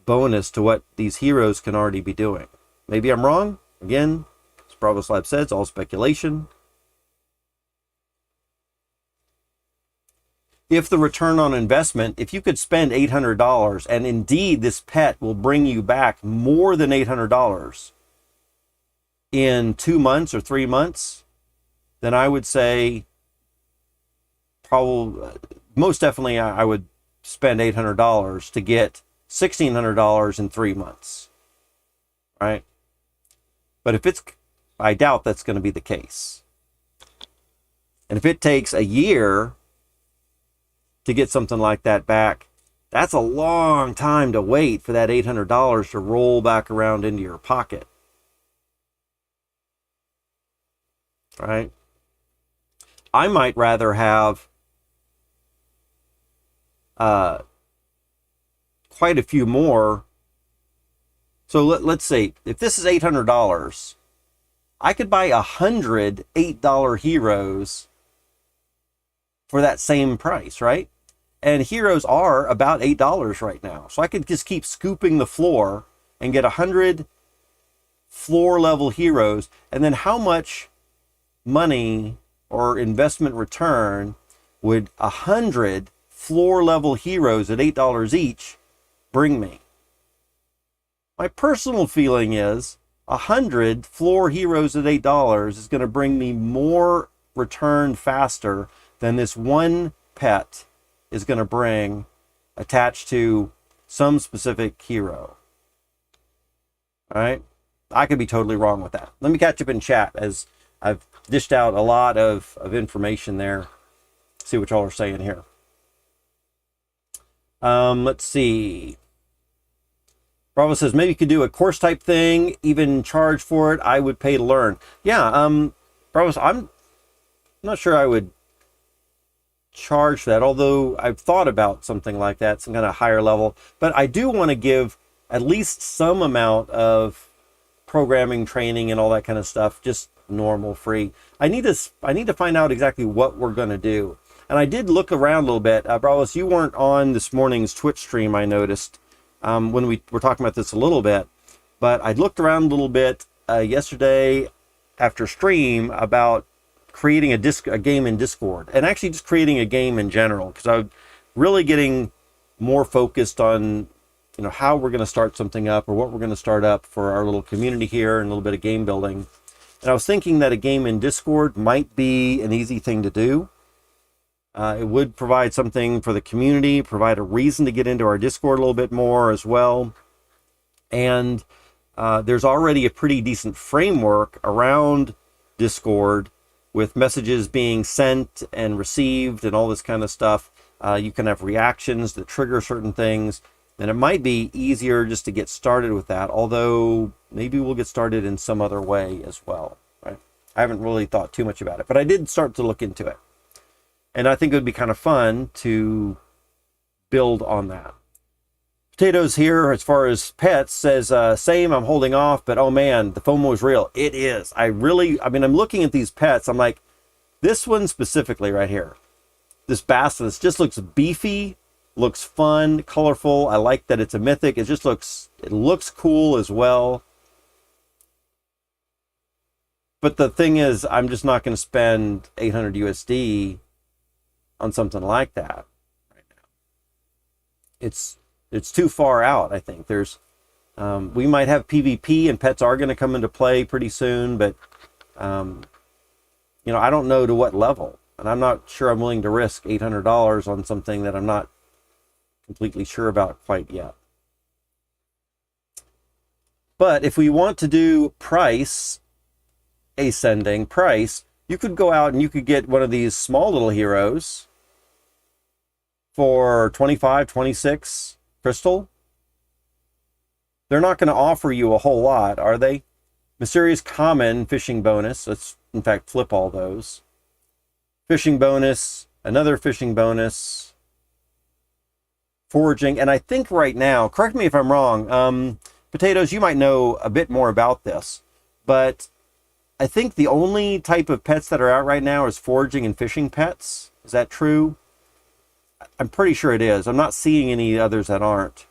bonus to what these heroes can already be doing. Maybe I'm wrong. Again, as Bravos Lab said, it's all speculation. If the return on investment, if you could spend $800 and indeed this pet will bring you back more than $800 in 2 months or 3 months, then I would say probably, most definitely, I would spend $800 to get $1,600 in 3 months, right? But if it's, I doubt that's going to be the case. And if it takes a year to get something like that back, that's a long time to wait for that $800 to roll back around into your pocket, right? I might rather have quite a few more. So let's say if this is $800, I could buy 100 $8 heroes for that same price, right? And heroes are about $8 right now. So I could just keep scooping the floor and get 100 floor level heroes. And then how much money or investment return would 100 floor level heroes at $8 each bring me? My personal feeling is 100 floor heroes at $8 is going to bring me more return faster than this one pet is going to bring attached to some specific hero. All right? I could be totally wrong with that. Let me catch up in chat as I've dished out a lot of information there. See what y'all are saying here. Let's see. Bravo says, maybe you could do a course type thing, even charge for it. I would pay to learn. Yeah, Bravo, I'm not sure I would charge that, although I've thought about something like that, some kind of higher level. But I do want to give at least some amount of programming training and all that kind of stuff, just normal, free. I need to find out exactly what we're going to do. And I did look around a little bit. Bravos, you weren't on this morning's Twitch stream, I noticed, when we were talking about this a little bit. But I looked around a little bit yesterday after stream about creating a game in Discord, and actually just creating a game in general, because I'm really getting more focused on, you know, how we're going to start something up or what we're going to start up for our little community here and a little bit of game building. And I was thinking that a game in Discord might be an easy thing to do. It would provide something for the community, provide a reason to get into our Discord a little bit more as well. And there's already a pretty decent framework around Discord with messages being sent and received and all this kind of stuff. You can have reactions that trigger certain things. And it might be easier just to get started with that, although maybe we'll get started in some other way as well, right? I haven't really thought too much about it, but I did start to look into it. And I think it would be kind of fun to build on that. Potatoes here, as far as pets, says, same, I'm holding off, but oh man, the FOMO is real. It is. I mean, I'm looking at these pets. I'm like, this one specifically right here, this basilisk just looks beefy, looks fun, colorful. I like that it's a mythic. It looks cool as well. But the thing is, I'm just not going to spend 800 USD on something like that right now. It's too far out, I think. There's we might have PvP and pets are going to come into play pretty soon, but you know, I don't know to what level, and I'm not sure I'm willing to risk $800 on something that I'm not completely sure about quite yet. But if we want to do price ascending price, you could go out and you could get one of these small little heroes for 25, 26 crystal. They're not going to offer you a whole lot, are they? Mysterious common fishing bonus. Let's in fact flip all those. Fishing bonus, another fishing bonus, foraging, and I think right now, correct me if I'm wrong, Potatoes, you might know a bit more about this, but I think the only type of pets that are out right now is foraging and fishing pets. Is that true? I'm pretty sure it is. I'm not seeing any others that aren't.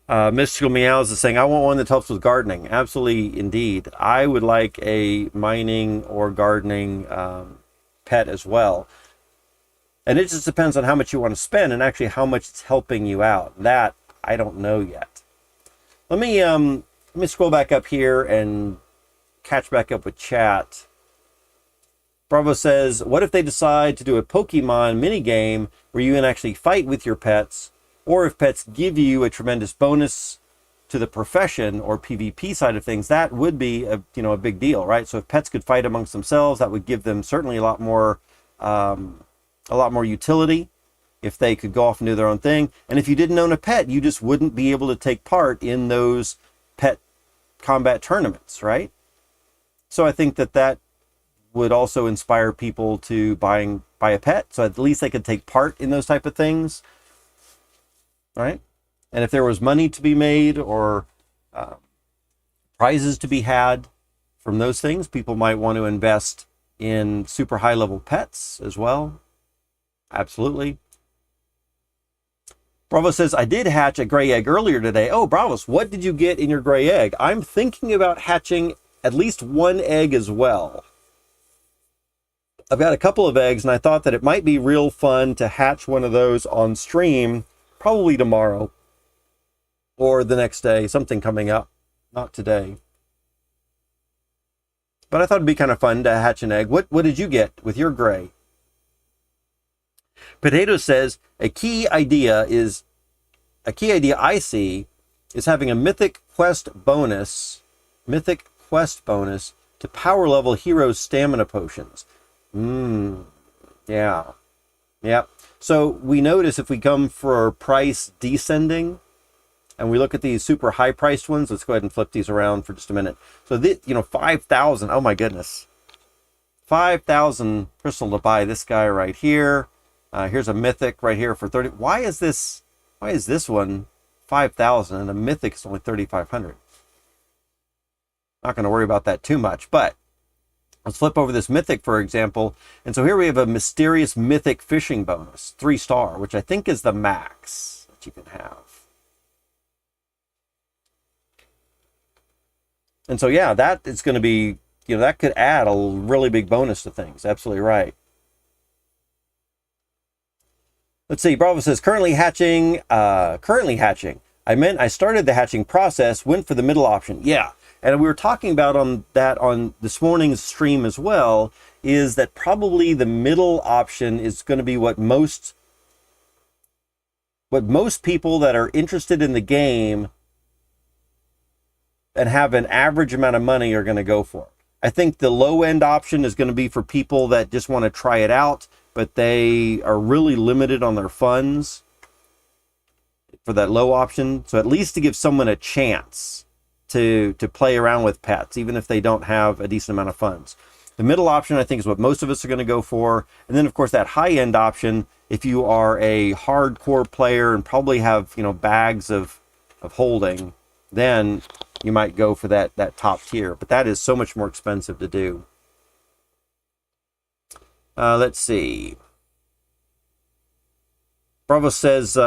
Mystical Meows is saying, I want one that helps with gardening. Absolutely, indeed. I would like a mining or gardening pet as well. And it just depends on how much you want to spend and actually how much it's helping you out. That, I don't know yet. Let me scroll back up here and catch back up with chat. Bravo says, what if they decide to do a Pokemon minigame where you can actually fight with your pets, or if pets give you a tremendous bonus to the profession or PvP side of things? That would be a big deal, right? So if pets could fight amongst themselves, that would give them certainly a lot more utility if they could go off and do their own thing. And if you didn't own a pet, you just wouldn't be able to take part in those pet combat tournaments, right? So I think that would also inspire people to buy a pet, so at least they could take part in those type of things, right? And if there was money to be made or prizes to be had from those things, people might want to invest in super high level pets as well. Absolutely. Bravo says, I did hatch a gray egg earlier today. Oh, Bravos, what did you get in your gray egg? I'm thinking about hatching at least one egg as well. I've got a couple of eggs, and I thought that it might be real fun to hatch one of those on stream, probably tomorrow or the next day, something coming up, not today. But I thought it'd be kind of fun to hatch an egg. What did you get with your gray? Potato says, a key idea I see is having a mythic quest bonus to power level heroes' stamina potions. Yeah. So we notice if we come for price descending and we look at these super high priced ones, let's go ahead and flip these around for just a minute. So this, 5,000, oh my goodness. 5,000 crystal to buy this guy right here. Here's a mythic right here for 30. Why is this one 5,000 and a mythic is only 3,500? Not going to worry about that too much, but let's flip over this mythic, for example. And so here we have a mysterious mythic fishing bonus, 3-star, which I think is the max that you can have. And so, yeah, that is going to be, that could add a really big bonus to things. Absolutely right. Let's see. Bravo says, currently hatching. I meant I started the hatching process, went for the middle option. Yeah. And we were talking about on this morning's stream as well, is that probably the middle option is going to be what most people that are interested in the game and have an average amount of money are going to go for. I think the low end option is going to be for people that just want to try it out, but they are really limited on their funds for that low option. So at least to give someone a chance to play around with pets, even if they don't have a decent amount of funds. The middle option, I think, is what most of us are going to go for. And then, of course, that high-end option, if you are a hardcore player and probably have, bags of holding, then you might go for that top tier. But that is so much more expensive to do. Let's see. Bravo says,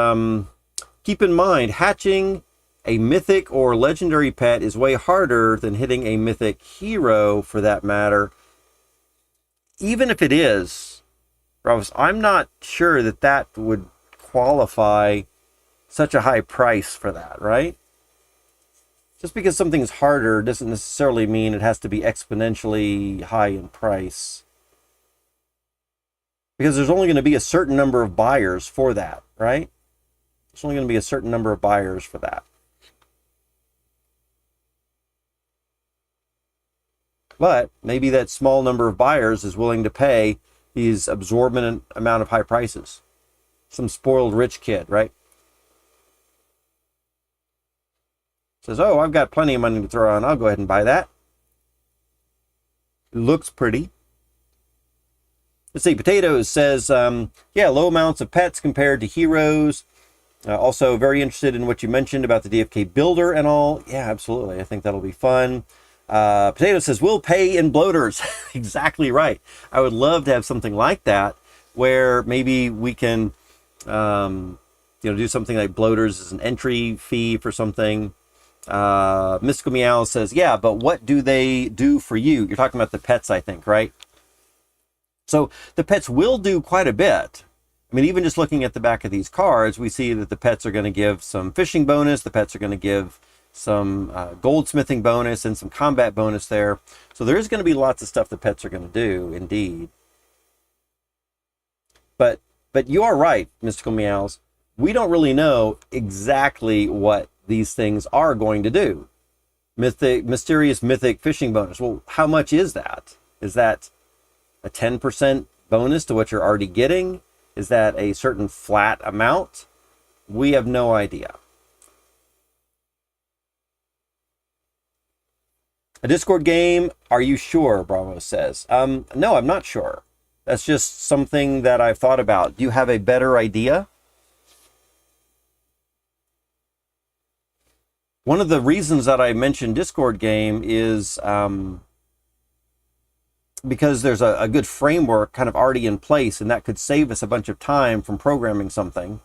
keep in mind, hatching a mythic or legendary pet is way harder than hitting a mythic hero, for that matter. Even if it is, I'm not sure that would qualify such a high price for that, right? Just because something's harder doesn't necessarily mean it has to be exponentially high in price. Because there's only going to be a certain number of buyers for that, right? There's only going to be a certain number of buyers for that. But maybe that small number of buyers is willing to pay these absorbent amount of high prices. Some spoiled rich kid, right? Says, oh, I've got plenty of money to throw on. I'll go ahead and buy that. It looks pretty. Let's see, Potatoes says, yeah, low amounts of pets compared to heroes. Also very interested in what you mentioned about the DFK builder and all. Yeah, absolutely. I think that'll be fun. Potato says, we'll pay in bloaters. Exactly right. I would love to have something like that where maybe we can, do something like bloaters as an entry fee for something. Mystical Meow says, yeah, but what do they do for you? You're talking about the pets, I think, right? So the pets will do quite a bit. I mean, even just looking at the back of these cards, we see that the pets are going to give some fishing bonus. The pets are going to give some goldsmithing bonus and some combat bonus there. So there is going to be lots of stuff the pets are going to do, indeed. But you are right, Mystical Meows. We don't really know exactly what these things are going to do. Mysterious mythic fishing bonus. Well, how much is that? Is that a 10% bonus to what you're already getting? Is that a certain flat amount? We have no idea. A Discord game, are you sure? Bravo says. No, I'm not sure. That's just something that I've thought about. Do you have a better idea? One of the reasons that I mentioned Discord game is because there's a good framework kind of already in place, and that could save us a bunch of time from programming something.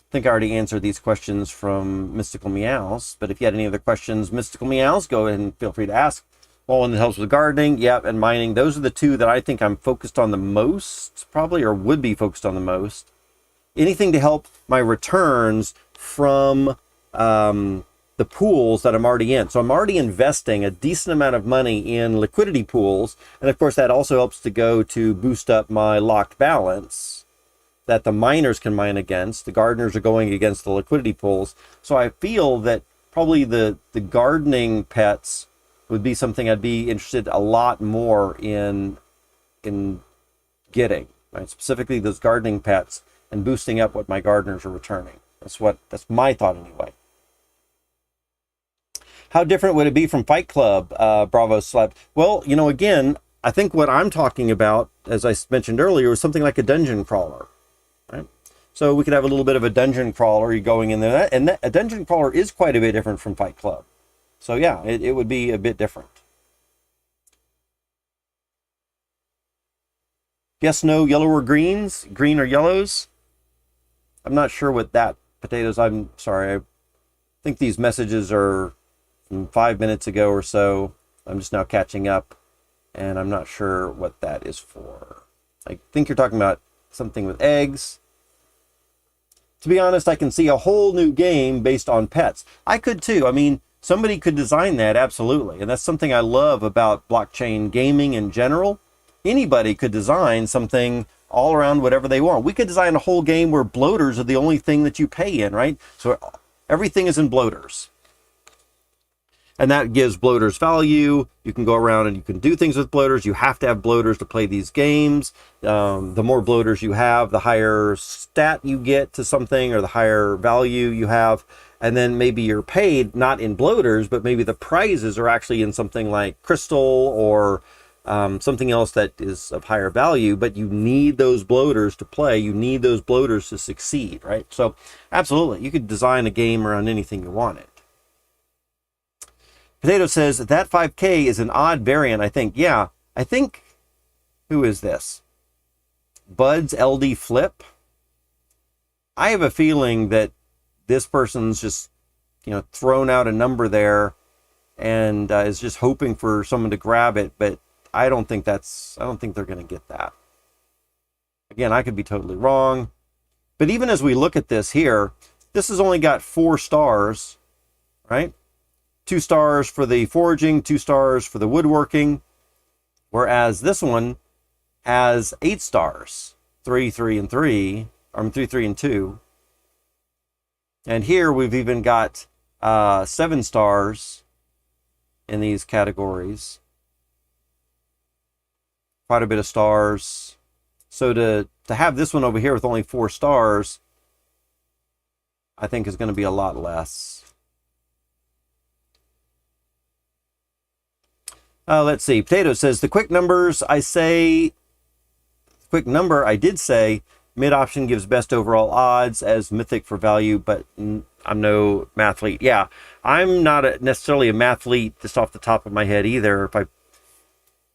I think I already answered these questions from Mystical Meows, but if you had any other questions, Mystical Meows, go ahead and feel free to ask. Well, one that helps with gardening, yep, and mining. Those are the two that I think I'm focused on the most, probably, or would be focused on the most. Anything to help my returns from the pools that I'm already in. So I'm already investing a decent amount of money in liquidity pools, and of course that also helps to go to boost up my locked balance that the miners can mine against. The gardeners are going against the liquidity pools. So I feel that probably the gardening pets would be something I'd be interested a lot more in getting, right? Specifically those gardening pets and boosting up what my gardeners are returning. That's my thought anyway. How different would it be from Fight Club? Bravo slept. Well, you know, again, I think what I'm talking about, as I mentioned earlier, was something like a dungeon crawler, right? So we could have a little bit of a dungeon crawler. You're going in there, and a dungeon crawler is quite a bit different from Fight Club. So yeah, it would be a bit different. Yes, no, yellow or greens, green or yellows. I'm not sure what that potatoes. I'm sorry. I think these messages are from 5 minutes ago or so. I'm just now catching up, and I'm not sure what that is for. I think you're talking about something with eggs. To be honest, I can see a whole new game based on pets. I could too. I mean, somebody could design that, absolutely. And that's something I love about blockchain gaming in general. Anybody could design something all around whatever they want. We could design a whole game where bloaters are the only thing that you pay in, right? So everything is in bloaters. And that gives bloaters value. You can go around and you can do things with bloaters. You have to have bloaters to play these games. The more bloaters you have, the higher stat you get to something, or the higher value you have. And then maybe you're paid not in bloaters, but maybe the prizes are actually in something like crystal or something else that is of higher value, but you need those bloaters to play. You need those bloaters to succeed, right? So absolutely, you could design a game around anything you wanted. Potato says that 5K is an odd variant, I think. Yeah, I think, who is this? Bud's LD Flip. I have a feeling that this person's just, you know, thrown out a number there and is just hoping for someone to grab it, but I don't think they're going to get that. Again, I could be totally wrong. But even as we look at this here, this has only got 4 stars, right? 2 stars for the foraging, 2 stars for the woodworking, whereas this one has 8 stars, 3, 3, and 3, or 3, 3, and 2. And here we've even got 7 stars in these categories. Quite a bit of stars. So to have this one over here with only 4 stars, I think is going to be a lot less. Let's see. Potato says, the quick numbers, I did say mid option gives best overall odds as mythic for value, but I'm no mathlete. Yeah, I'm not necessarily a mathlete just off the top of my head either. If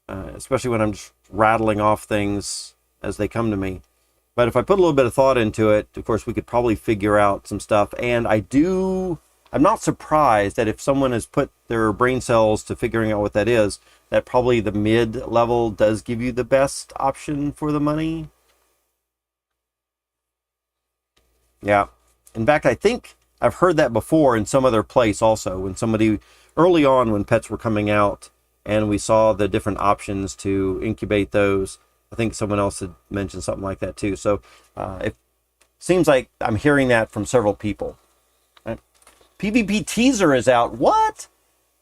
especially when I'm just rattling off things as they come to me. But if I put a little bit of thought into it, of course, we could probably figure out some stuff. And I'm not surprised that if someone has put their brain cells to figuring out what that is, that probably the mid level does give you the best option for the money. Yeah. In fact, I think I've heard that before in some other place also, when somebody early on when pets were coming out and we saw the different options to incubate those. I think someone else had mentioned something like that too. So it seems like I'm hearing that from several people. Right? PvP teaser is out. What?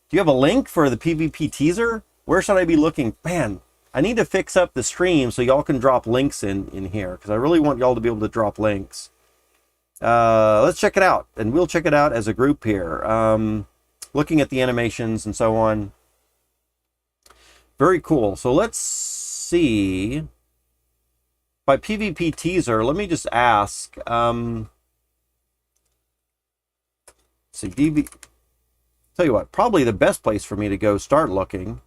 Do you have a link for the PvP teaser? Where should I be looking? Man, I need to fix up the stream so y'all can drop links in here, because I really want y'all to be able to drop links. Let's check it out, and we'll check it out as a group here. Looking at the animations and so on. Very cool. So let's see. By PvP teaser, let me just ask. See, tell you what, probably the best place for me to go start looking,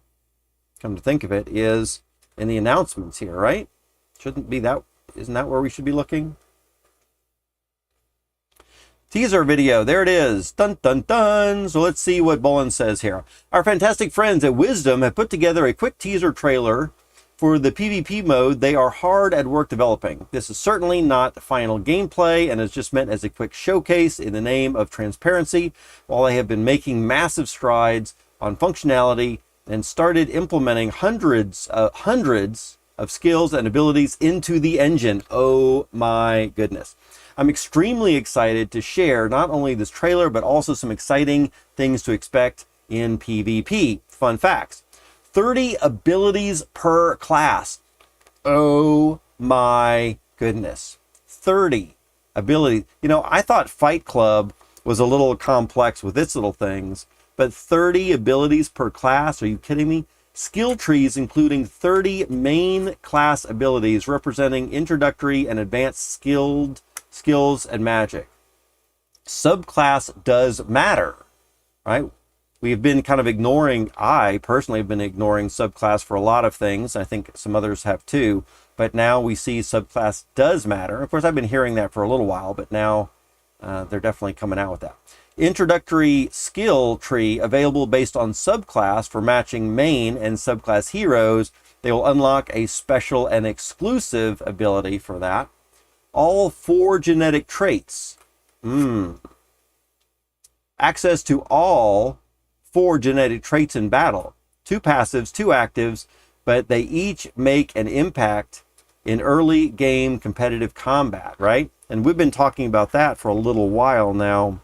come to think of it, is in the announcements here, right? Shouldn't be that, isn't that where we should be looking? Teaser video, there it is. Dun, dun, dun. So let's see what Bullen says here. Our fantastic friends at Wisdom have put together a quick teaser trailer for the PvP mode they are hard at work developing. This is certainly not final gameplay and is just meant as a quick showcase in the name of transparency, while they have been making massive strides on functionality and started implementing hundreds of skills and abilities into the engine. Oh my goodness. I'm extremely excited to share not only this trailer, but also some exciting things to expect in PvP. Fun facts. 30 abilities per class. Oh my goodness. 30 abilities. You know, I thought Fight Club was a little complex with its little things, but 30 abilities per class? Are you kidding me? Skill trees including 30 main class abilities representing introductory and advanced skills and magic. Subclass does matter, right? We've been kind of ignoring, I personally have been ignoring subclass for a lot of things. I think some others have too, but now we see subclass does matter. Of course, I've been hearing that for a little while, but now they're definitely coming out with that. Introductory skill tree available based on subclass for matching main and subclass heroes. They will unlock a special and exclusive ability for that. All 4 genetic traits. Access to all 4 genetic traits in battle. 2 passives, 2 actives, but they each make an impact in early game competitive combat, right? And we've been talking about that for a little while now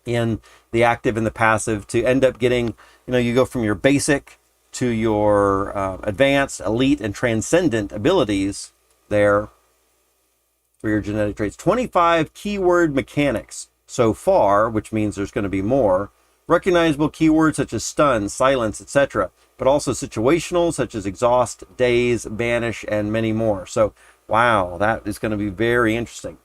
in the active and the passive to end up getting, you know, you go from your basic to your advanced, elite, and transcendent abilities there for your genetic traits. 25 keyword mechanics so far, which means there's going to be more. Recognizable keywords such as stun, silence, etc., but also situational such as exhaust, daze, banish, and many more. So, wow, that is going to be very interesting.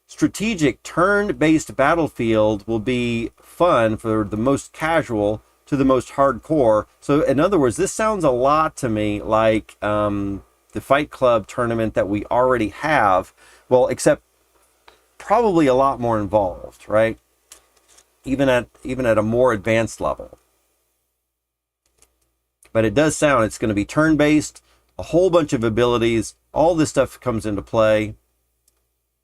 Strategic turn-based battlefield will be fun for the most casual to the most hardcore. So, in other words, this sounds a lot to me like the Fight Club tournament that we already have. Well, except probably a lot more involved, right? Even at a more advanced level. But it does sound it's going to be turn-based, a whole bunch of abilities, all this stuff comes into play.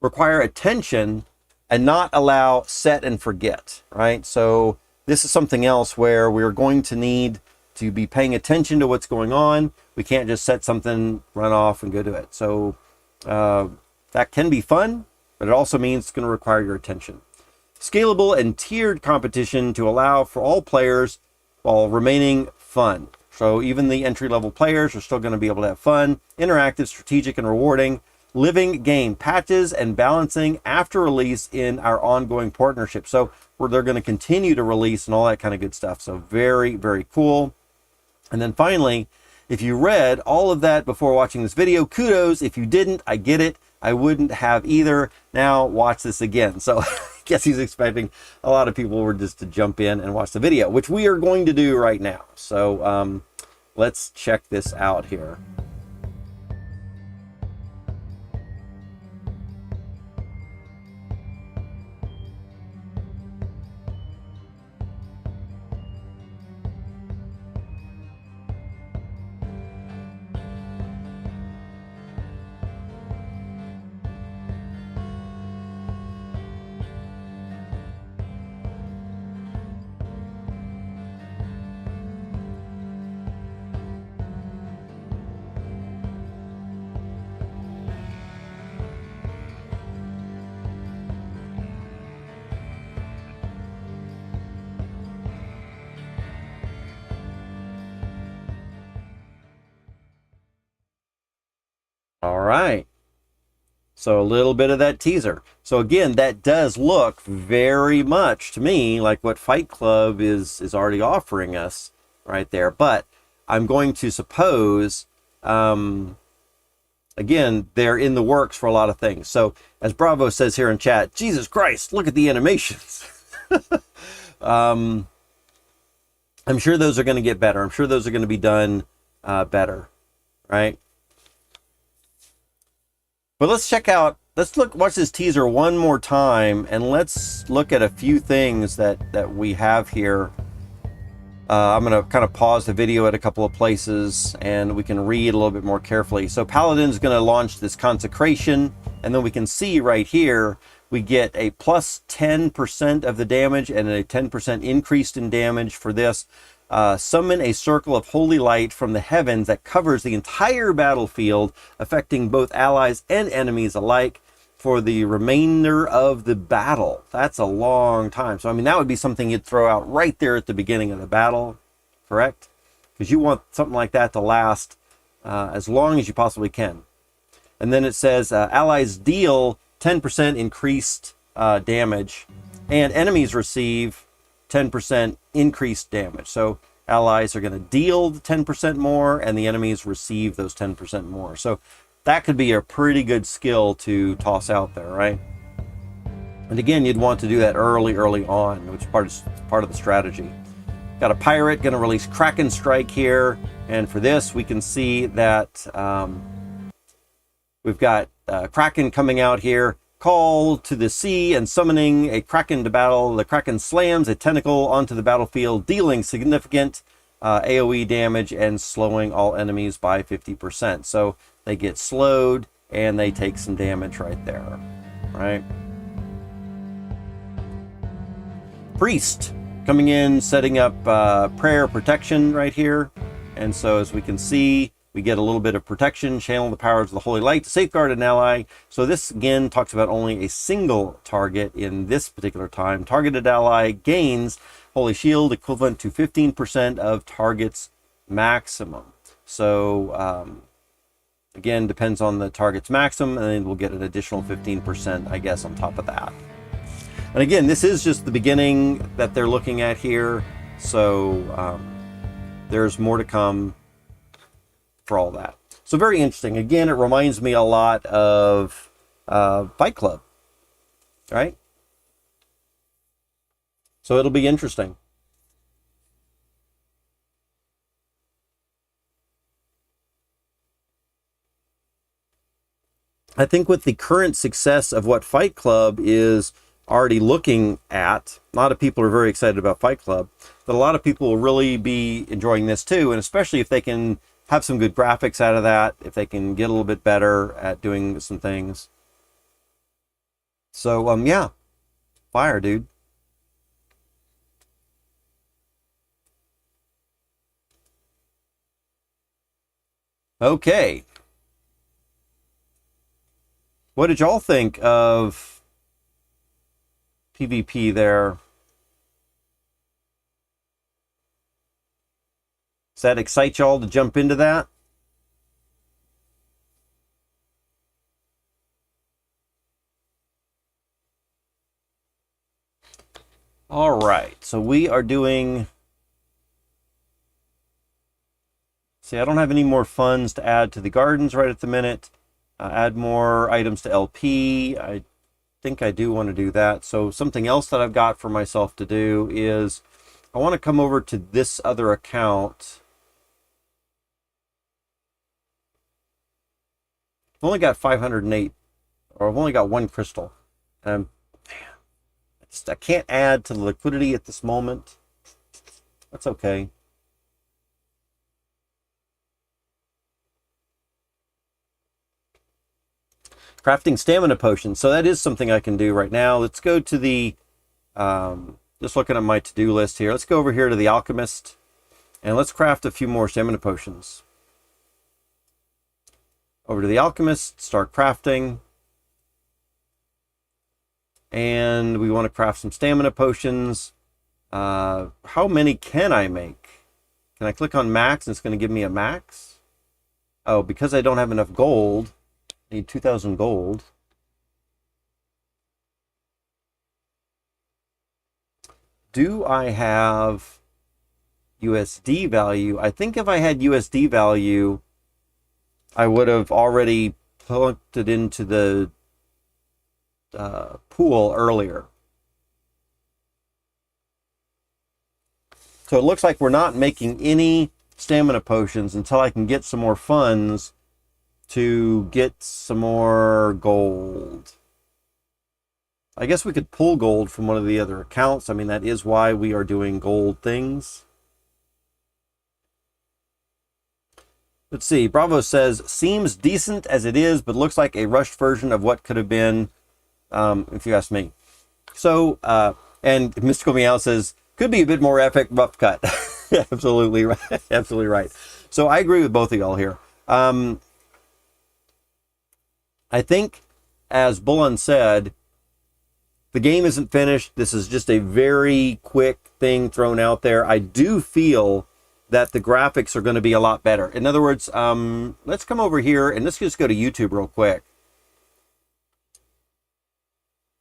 Require attention and not allow set and forget, right? So this is something else where we're going to need to be paying attention to what's going on. We can't just set something, run off, and go to it. So that can be fun, but it also means it's going to require your attention. Scalable and tiered competition to allow for all players while remaining fun. So even the entry-level players are still going to be able to have fun, interactive, strategic, and rewarding. Living game patches and balancing after release in our ongoing partnership. So they're going to continue to release and all that kind of good stuff. So very, very cool. And then finally, if you read all of that before watching this video, kudos. If you didn't, I get it. I wouldn't have either. Now watch this again. So I guess he's expecting a lot of people were just to jump in and watch the video, which we are going to do right now. So let's check this out here. All right. So a little bit of that teaser. So again, that does look very much to me like what Fight Club is already offering us right there. But I'm going to suppose, again, they're in the works for a lot of things. So as Bravo says here in chat, Jesus Christ, look at the animations. I'm sure those are going to get better. I'm sure those are going to be done better, right? But let's check out, watch this teaser one more time, and let's look at a few things that we have here. I'm going to kind of pause the video at a couple of places, and we can read a little bit more carefully. So Paladin's going to launch this consecration, and then we can see right here, we get a plus 10% of the damage and a 10% increase in damage for this. Summon a circle of holy light from the heavens that covers the entire battlefield, affecting both allies and enemies alike for the remainder of the battle. That's a long time. So, I mean, that would be something you'd throw out right there at the beginning of the battle, correct? Because you want something like that to last as long as you possibly can. And then it says, allies deal 10% increased damage, and enemies receive 10% increased damage. So allies are going to deal 10% more, and the enemies receive those 10% more. So that could be a pretty good skill to toss out there, right? And again, you'd want to do that early on, which is part of the strategy. Got a pirate going to release Kraken Strike here, and for this we can see that we've got Kraken coming out here. Call to the sea and summoning a Kraken to battle. The Kraken slams a tentacle onto the battlefield, dealing significant AoE damage and slowing all enemies by 50%. So they get slowed and they take some damage right there, right? Priest coming in, setting up prayer protection right here. And so as we can see, we get a little bit of protection, channel the powers of the Holy Light to safeguard an ally. So this again talks about only a single target in this particular time. Targeted ally gains Holy Shield equivalent to 15% of target's maximum. So again, depends on the target's maximum, and then we'll get an additional 15%, I guess, on top of that. And again, this is just the beginning that they're looking at here. So there's more to come for all that. So very interesting. Again, it reminds me a lot of Fight Club, right? So it'll be interesting. I think with the current success of what Fight Club is already looking at, a lot of people are very excited about Fight Club, but a lot of people will really be enjoying this too, and especially if they can have some good graphics out of that, if they can get a little bit better at doing some things. So, yeah, fire, dude. Okay. What did y'all think of PvP there? Does that excite y'all to jump into that? All right, so we are doing... See, I don't have any more funds to add to the gardens right at the minute. Add more items to LP. I think I do want to do that. So something else that I've got for myself to do is I want to come over to this other account. I've only got 508, or I've only got one crystal. Man, I can't add to the liquidity at this moment. That's okay. Crafting stamina potions. So that is something I can do right now. Let's go to the, just looking at my to-do list here. Let's go over here to the alchemist and let's craft a few more stamina potions. Over to the alchemist, start crafting. And we want to craft some stamina potions. How many can I make? Can I click on max and it's going to give me a max? Oh, because I don't have enough gold, Need 2,000 gold. Do I have USD value? I think if I had USD value, I would have already plugged it into the pool earlier. So it looks like we're not making any stamina potions until I can get some more funds to get some more gold. I guess we could pull gold from one of the other accounts. I mean, that is why we are doing gold things. Let's see. Bravo says, seems decent as it is, but looks like a rushed version of what could have been, if you ask me. So, and Mystical Meow says, could be a bit more epic, rough cut. Absolutely right. Absolutely right. So I agree with both of y'all here. I think, as Bullen said, the game isn't finished. This is just a very quick thing thrown out there. I do feel that the graphics are going to be a lot better. In other words, let's come over here and let's just go to YouTube real quick.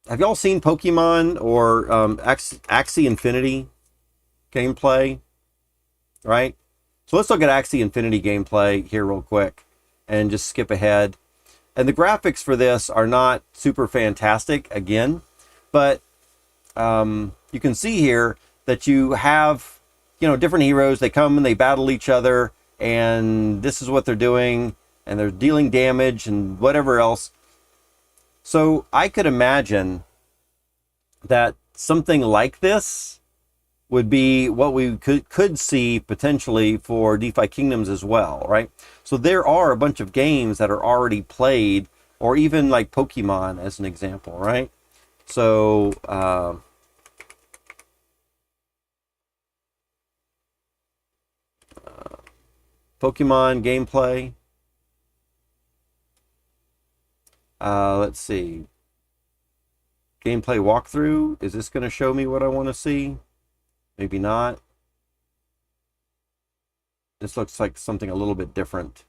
Have y'all seen Pokemon or Axie Infinity gameplay? Right? So let's look at Axie Infinity gameplay here real quick and just skip ahead. And the graphics for this are not super fantastic again, but you can see here that you have, you know, different heroes. They come and they battle each other, and this is what they're doing, and they're dealing damage and whatever else. So I could imagine that something like this would be what we could see potentially for DeFi Kingdoms as well, right? So there are a bunch of games that are already played, or even like Pokemon as an example, right? So Pokemon gameplay. Let's see. Gameplay walkthrough. Is this going to show me what I want to see? Maybe not. This looks like something a little bit different.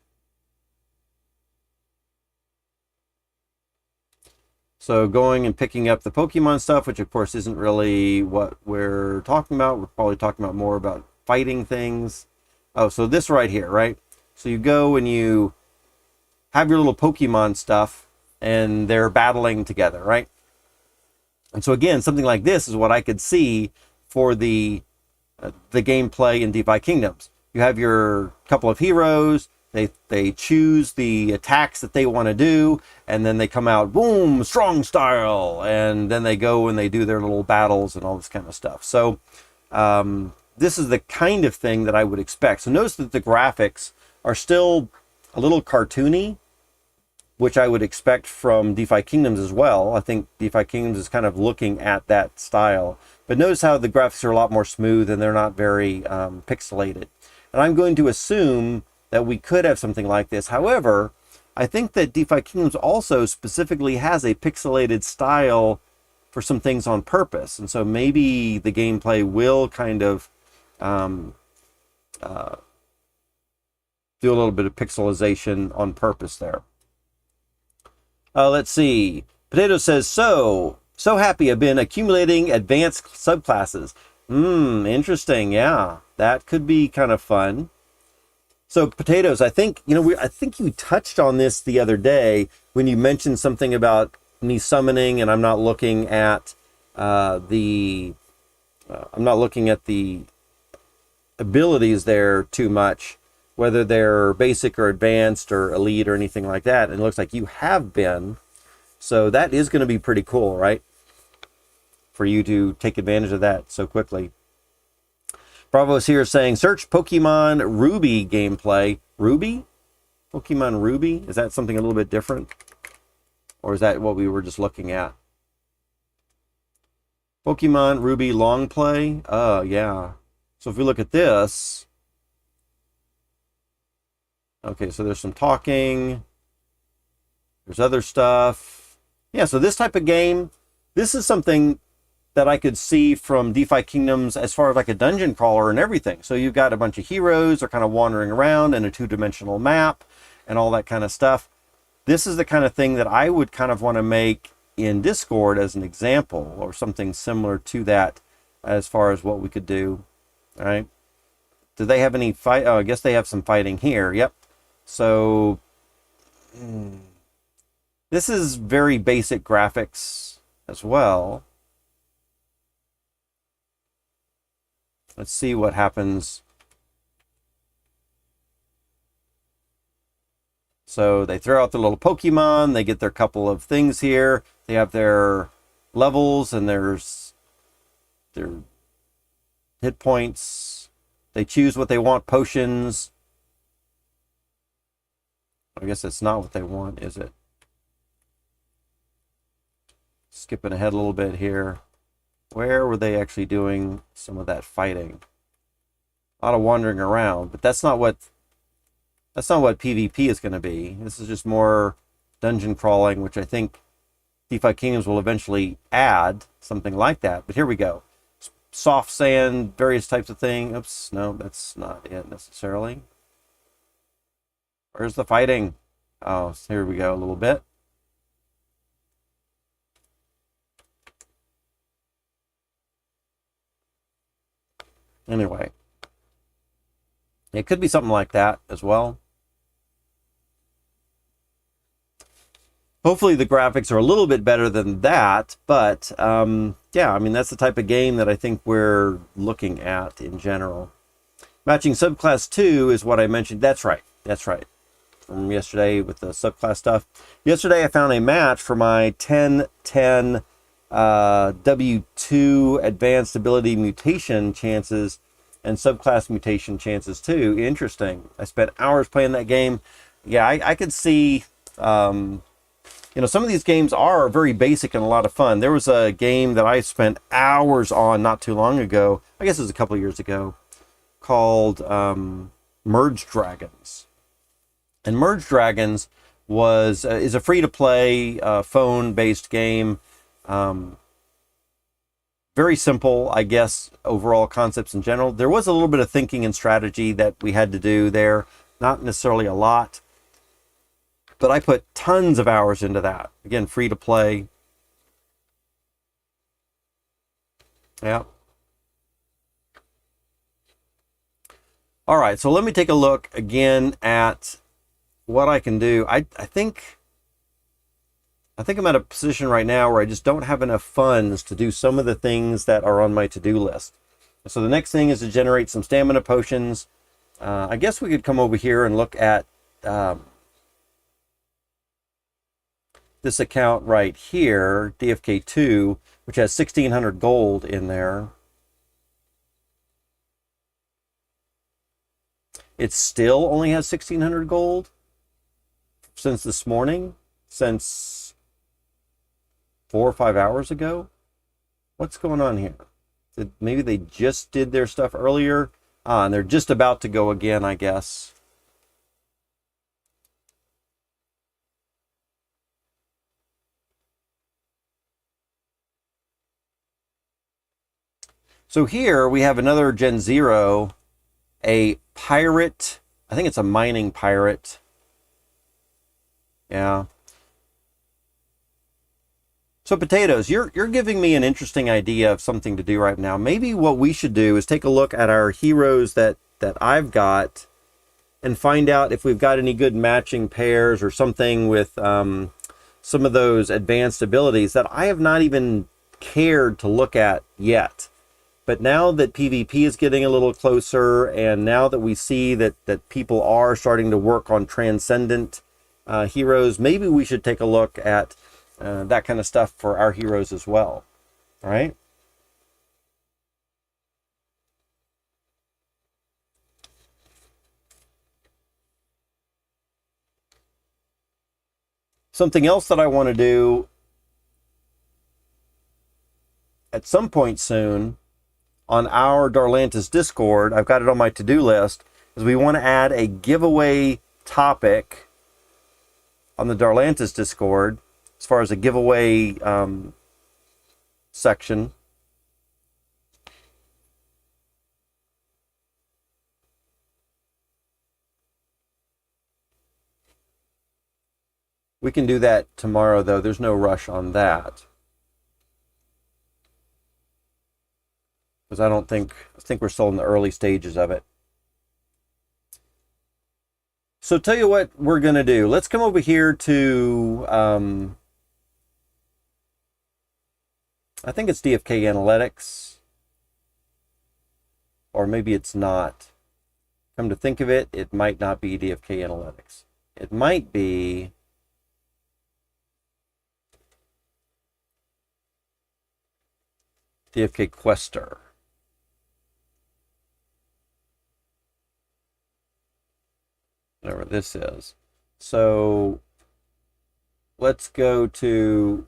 So going and picking up the Pokemon stuff, which of course isn't really what we're talking about. We're probably talking about more about fighting things. Oh, so this right here, right? So you go and you have your little Pokemon stuff and they're battling together, right? And so again, something like this is what I could see for the gameplay in DeFi Kingdoms. You have your couple of heroes, they choose the attacks that they want to do, and then they come out, boom, strong style, and then they go and they do their little battles and all this kind of stuff. So this is the kind of thing that I would expect. So notice that the graphics are still a little cartoony, which I would expect from DeFi Kingdoms as well. I think DeFi Kingdoms is kind of looking at that style. But notice how the graphics are a lot more smooth and they're not very pixelated. And I'm going to assume that we could have something like this. However, I think that DeFi Kingdoms also specifically has a pixelated style for some things on purpose. And so maybe the gameplay will kind of do a little bit of pixelization on purpose there. Let's see. Potato says, so happy I've been accumulating advanced subclasses. Interesting. Yeah, that could be kind of fun. So Potatoes, I think, you know, I think you touched on this the other day when you mentioned something about me summoning, and I'm not looking at the abilities there too much, whether they're basic or advanced or elite or anything like that. And it looks like you have been. So that is going to be pretty cool, right? For you to take advantage of that so quickly. Bravo's here saying, search Pokemon Ruby gameplay. Ruby? Pokemon Ruby? Is that something a little bit different? Or is that what we were just looking at? Pokemon Ruby long play? Yeah. So if we look at this, okay, so there's some talking. There's other stuff. Yeah, so this type of game, this is something that I could see from DeFi Kingdoms as far as like a dungeon crawler and everything. So you've got a bunch of heroes, they're kind of wandering around in a two-dimensional map and all that kind of stuff. This is the kind of thing that I would kind of want to make in Discord as an example, or something similar to that as far as what we could do. All right. Do they have any fight? Oh, I guess they have some fighting here. Yep. So this is very basic graphics as well. Let's see what happens. So they throw out their little Pokemon. They get their couple of things here. They have their levels and there's their hit points. They choose what they want, potions. I guess that's not what they want, is it? Skipping ahead a little bit here. Where were they actually doing some of that fighting? A lot of wandering around, but that's not what PvP is going to be. This is just more dungeon crawling, which I think DeFi Kingdoms will eventually add something like that. But here we go. Soft sand, various types of thing. Oops, no, that's not it necessarily. Where's the fighting? Oh, so here we go a little bit. Anyway, it could be something like that as well. Hopefully the graphics are a little bit better than that, but yeah, I mean, that's the type of game that I think we're looking at in general. Matching subclass 2 is what I mentioned. That's right. That's right. From yesterday with the subclass stuff. Yesterday I found a match for my 1010 W2 advanced ability mutation chances and subclass mutation chances too. Interesting. I spent hours playing that game. Yeah, I could see, you know, some of these games are very basic and a lot of fun. There was a game that I spent hours on not too long ago. I guess it was a couple of years ago, called Merge Dragons. And Merge Dragons is a free-to-play phone-based game. Very simple, I guess, overall concepts in general. There was a little bit of thinking and strategy that we had to do there. Not necessarily a lot. But I put tons of hours into that. Again, free-to-play. Yeah. All right, so let me take a look again at what I can do. I think I'm at a position right now where I just don't have enough funds to do some of the things that are on my to-do list. So the next thing is to generate some stamina potions. I guess we could come over here and look at this account right here, DFK2, which has 1,600 gold in there. It still only has 1,600 gold since this morning, since 4 or 5 hours ago. What's going on here? Maybe they just did their stuff earlier, and they're just about to go again, I guess. So here we have another Gen0, a pirate. I think it's a mining pirate. Yeah. So potatoes, you're giving me an interesting idea of something to do right now. Maybe what we should do is take a look at our heroes that I've got and find out if we've got any good matching pairs or something with some of those advanced abilities that I have not even cared to look at yet. But now that PvP is getting a little closer, and now that we see that people are starting to work on transcendent heroes, maybe we should take a look at that kind of stuff for our heroes as well. All right. Something else that I want to do at some point soon on our Darlantis Discord, I've got it on my to-do list, is we want to add a giveaway topic on the Darlantis Discord as far as a giveaway section. We can do that tomorrow, though. There's no rush on that. Because I think we're still in the early stages of it. So tell you what we're going to do. Let's come over here to, I think it's DFK Analytics. Or maybe it's not. Come to think of it, it might not be DFK Analytics. It might be DFK Quester. Whatever this is. So let's go to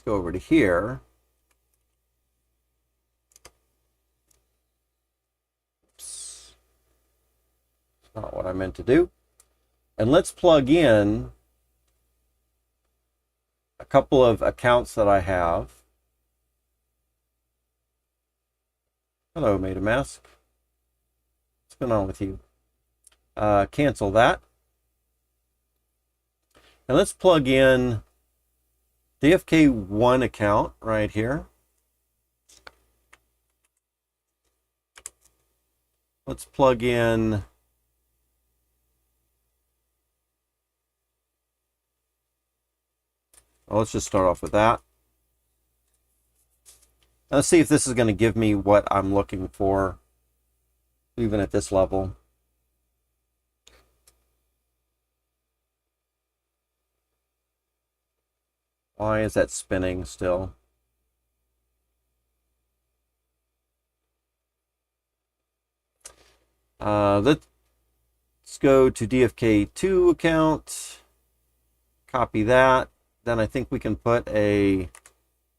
over to here. Oops. That's not what I meant to do. And let's plug in a couple of accounts that I have. Hello, MetaMask. What's going on with you? Cancel that. And let's plug in DFK1 account right here. Let's plug in let's just start off with that. Let's see if this is going to give me what I'm looking for, even at this level. Why is that spinning still? Let's go to DFK2 account, copy that. Then I think we can put a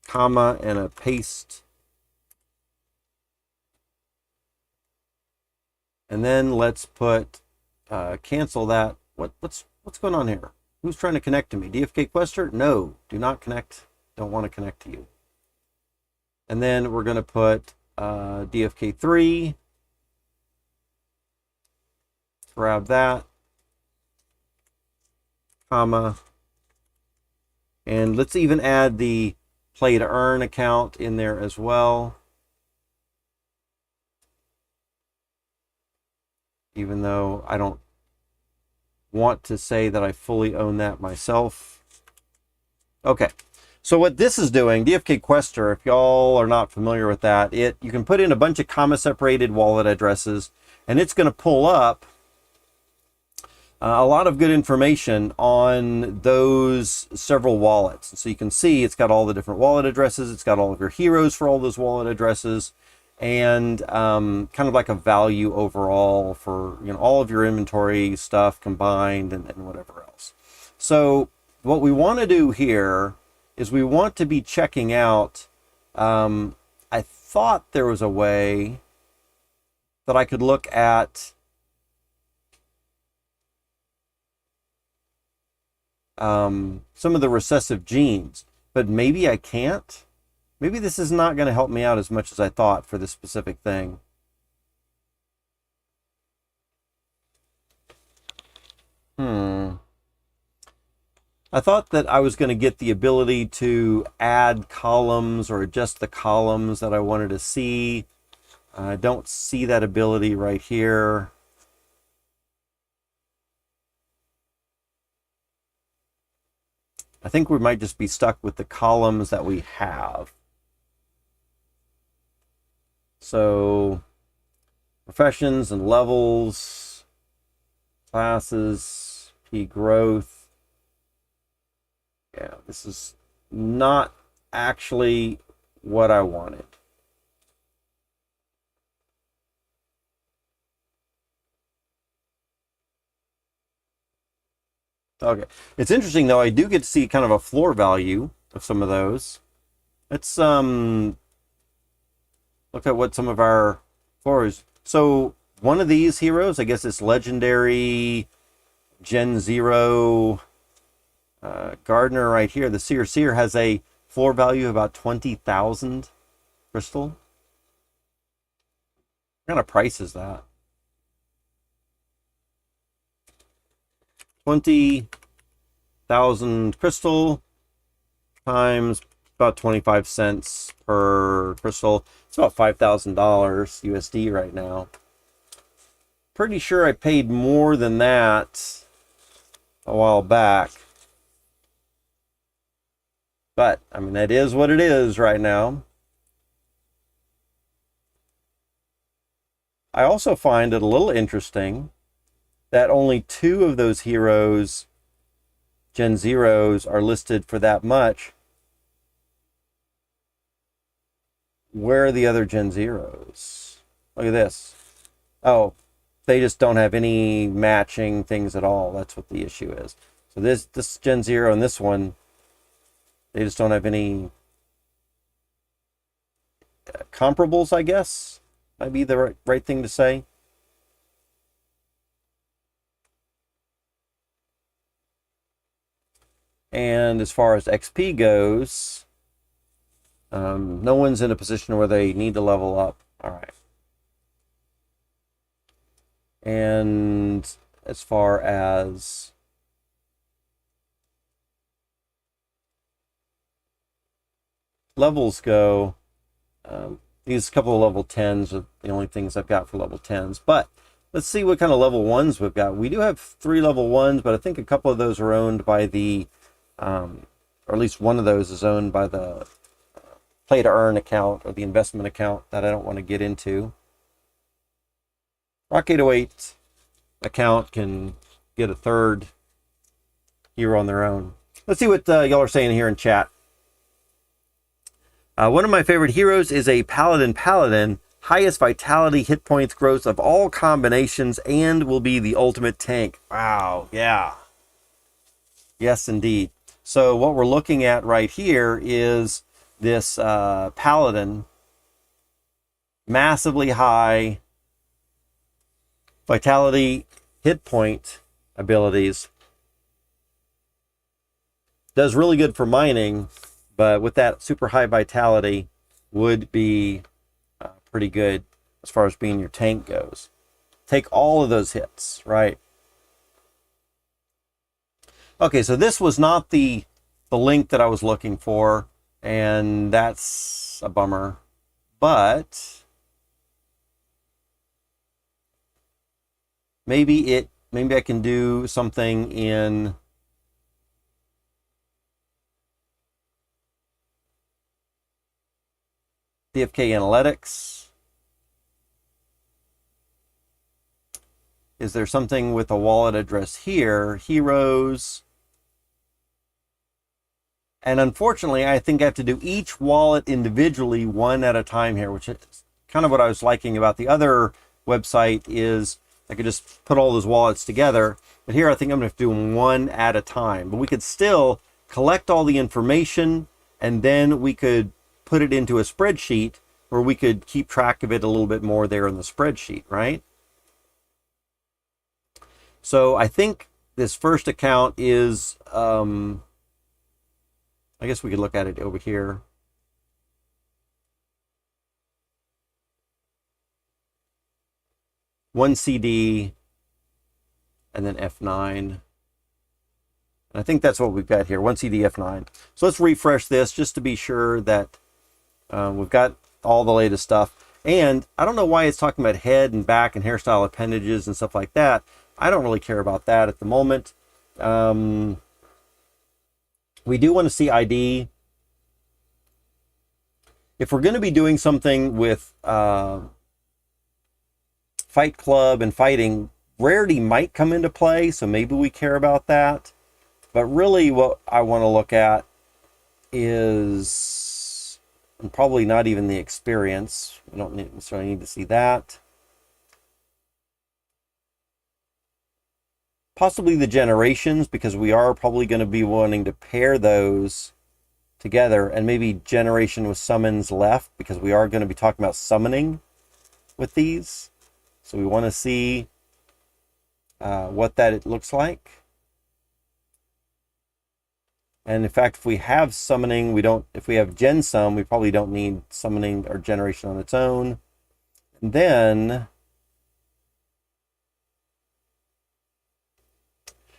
comma and a paste. And then let's put, cancel that. What's going on here? Who's trying to connect to me? DFK Quester? No, do not connect. Don't want to connect to you. And then we're going to put DFK3. Grab that. Comma. And let's even add the play to earn account in there as well. Even though I don't want to say that I fully own that myself. Okay, so what this is doing, DFK Quester, if y'all are not familiar with that, you can put in a bunch of comma-separated wallet addresses, and it's going to pull up a lot of good information on those several wallets. So you can see it's got all the different wallet addresses, it's got all of your heroes for all those wallet addresses, and kind of like a value overall for all of your inventory stuff combined and whatever else. So what we want to do here is we want to be checking out, I thought there was a way that I could look at some of the recessive genes, but maybe I can't. Maybe this is not going to help me out as much as I thought for this specific thing. I thought that I was going to get the ability to add columns or adjust the columns that I wanted to see. I don't see that ability right here. I think we might just be stuck with the columns that we have. So professions and levels, classes, P growth. Yeah, this is not actually what I wanted. Okay, it's interesting though, I do get to see kind of a floor value of some of those. Let's look at what some of our floors. So one of these heroes, I guess it's legendary Gen0 Gardener right here. The Seer has a floor value of about 20,000 crystal. What kind of price is that? 20,000 crystal times about 25 cents per crystal. It's about $5,000 USD right now. Pretty sure I paid more than that a while back. But, I mean, that is what it is right now. I also find it a little interesting that only 2 of those heroes, Gen 0s, are listed for that much. Where are the other Gen 0s? Look at this. Oh, they just don't have any matching things at all. That's what the issue is. So this Gen 0 and this one, they just don't have any comparables, I guess. Might be the right thing to say. And as far as XP goes, no one's in a position where they need to level up. All right. And as far as levels go, these couple of level 10s are the only things I've got for level 10s. But let's see what kind of level 1s we've got. We do have 3 level 1s, but I think a couple of those are owned by the, or at least one of those is owned by the play to earn account or the investment account that I don't want to get into. Rock 808 account can get a 3rd hero on their own. Let's see what y'all are saying here in chat. One of my favorite heroes is a Paladin. Highest vitality, hit points, growth of all combinations, and will be the ultimate tank. Wow, yeah. Yes, indeed. So what we're looking at right here is this Paladin. Massively high vitality, hit point abilities. Does really good for mining, but with that super high vitality would be pretty good as far as being your tank goes. Take all of those hits, right? Okay, so this was not the link that I was looking for, and that's a bummer. But maybe I can do something in DFK Analytics. Is there something with a wallet address here? Heroes. And unfortunately, I think I have to do each wallet individually, one at a time here, which is kind of what I was liking about the other website is I could just put all those wallets together. But here I think I'm going to have to do them one at a time. But we could still collect all the information and then we could put it into a spreadsheet where we could keep track of it a little bit more there in the spreadsheet, right? So I think this first account is, I guess we could look at it over here. One CD and then F9. And I think that's what we've got here, one CD F9. So let's refresh this just to be sure that we've got all the latest stuff. And I don't know why it's talking about head and back and hairstyle appendages and stuff like that. I don't really care about that at the moment. We do want to see ID. If we're going to be doing something with Fight Club and fighting, rarity might come into play, so maybe we care about that. But really what I want to look at is probably not even the experience. We don't necessarily need to see that. Possibly the generations, because we are probably going to be wanting to pair those together, and maybe generation with summons left, because we are going to be talking about summoning with these. So we want to see what that it looks like. And in fact, if we have summoning, if we have Gen Sum, we probably don't need summoning or generation on its own. And then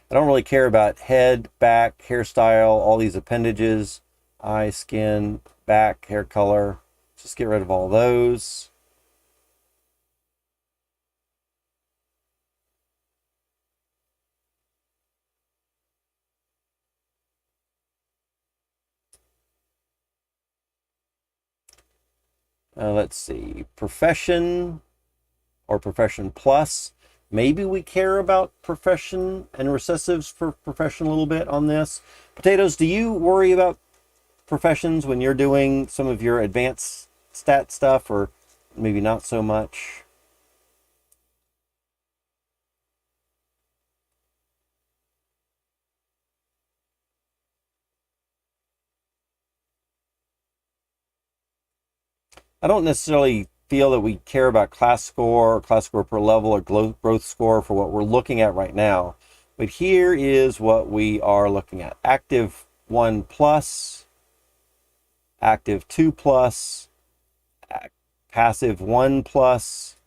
I don't really care about head, back, hairstyle, all these appendages, eye, skin, back, hair color. Just get rid of all those. Let's see, profession or profession plus. Maybe we care about profession and recessives for profession a little bit on this. Potatoes, do you worry about professions when you're doing some of your advanced stat stuff, or maybe not so much? I don't necessarily feel that we care about class score or class score per level or growth score for what we're looking at right now. But here is what we are looking at. Active 1 plus, active 2 plus, passive 1 plus,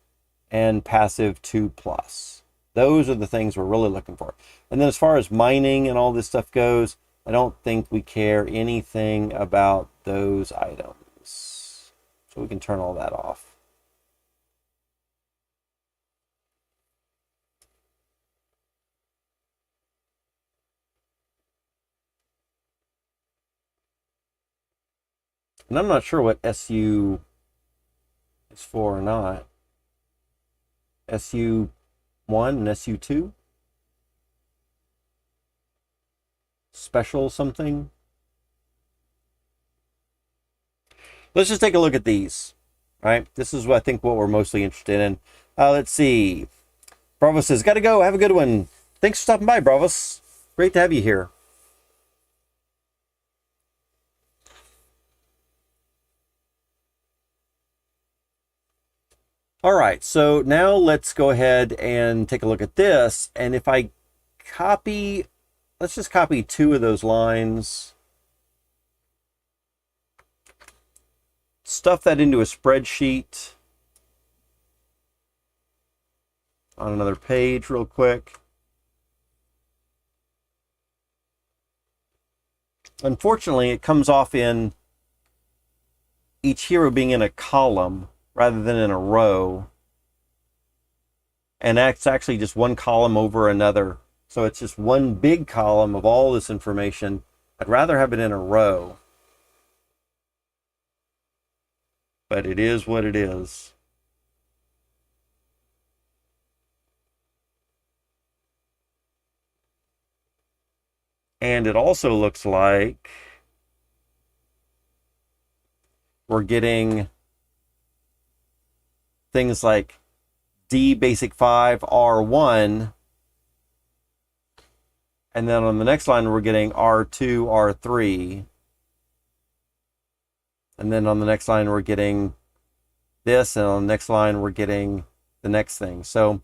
and passive 2 plus. Those are the things we're really looking for. And then as far as mining and all this stuff goes, I don't think we care anything about those items. So we can turn all that off. And I'm not sure what SU is for or not. SU1 and SU2? Special something? Let's just take a look at these, right? This is what I think what we're mostly interested in. Let's see. Bravo says, gotta go. Have a good one. Thanks for stopping by, Bravos. Great to have you here. All right, so now let's go ahead and take a look at this. And if I copy, let's just copy 2 of those lines, stuff that into a spreadsheet on another page real quick. Unfortunately, it comes off in each hero being in a column rather than in a row. And that's actually just one column over another. So it's just one big column of all this information. I'd rather have it in a row. But it is what it is. And it also looks like we're getting things like D basic 5 R1, and then on the next line we're getting R2 R3, and then on the next line we're getting this, and on the next line we're getting the next thing. So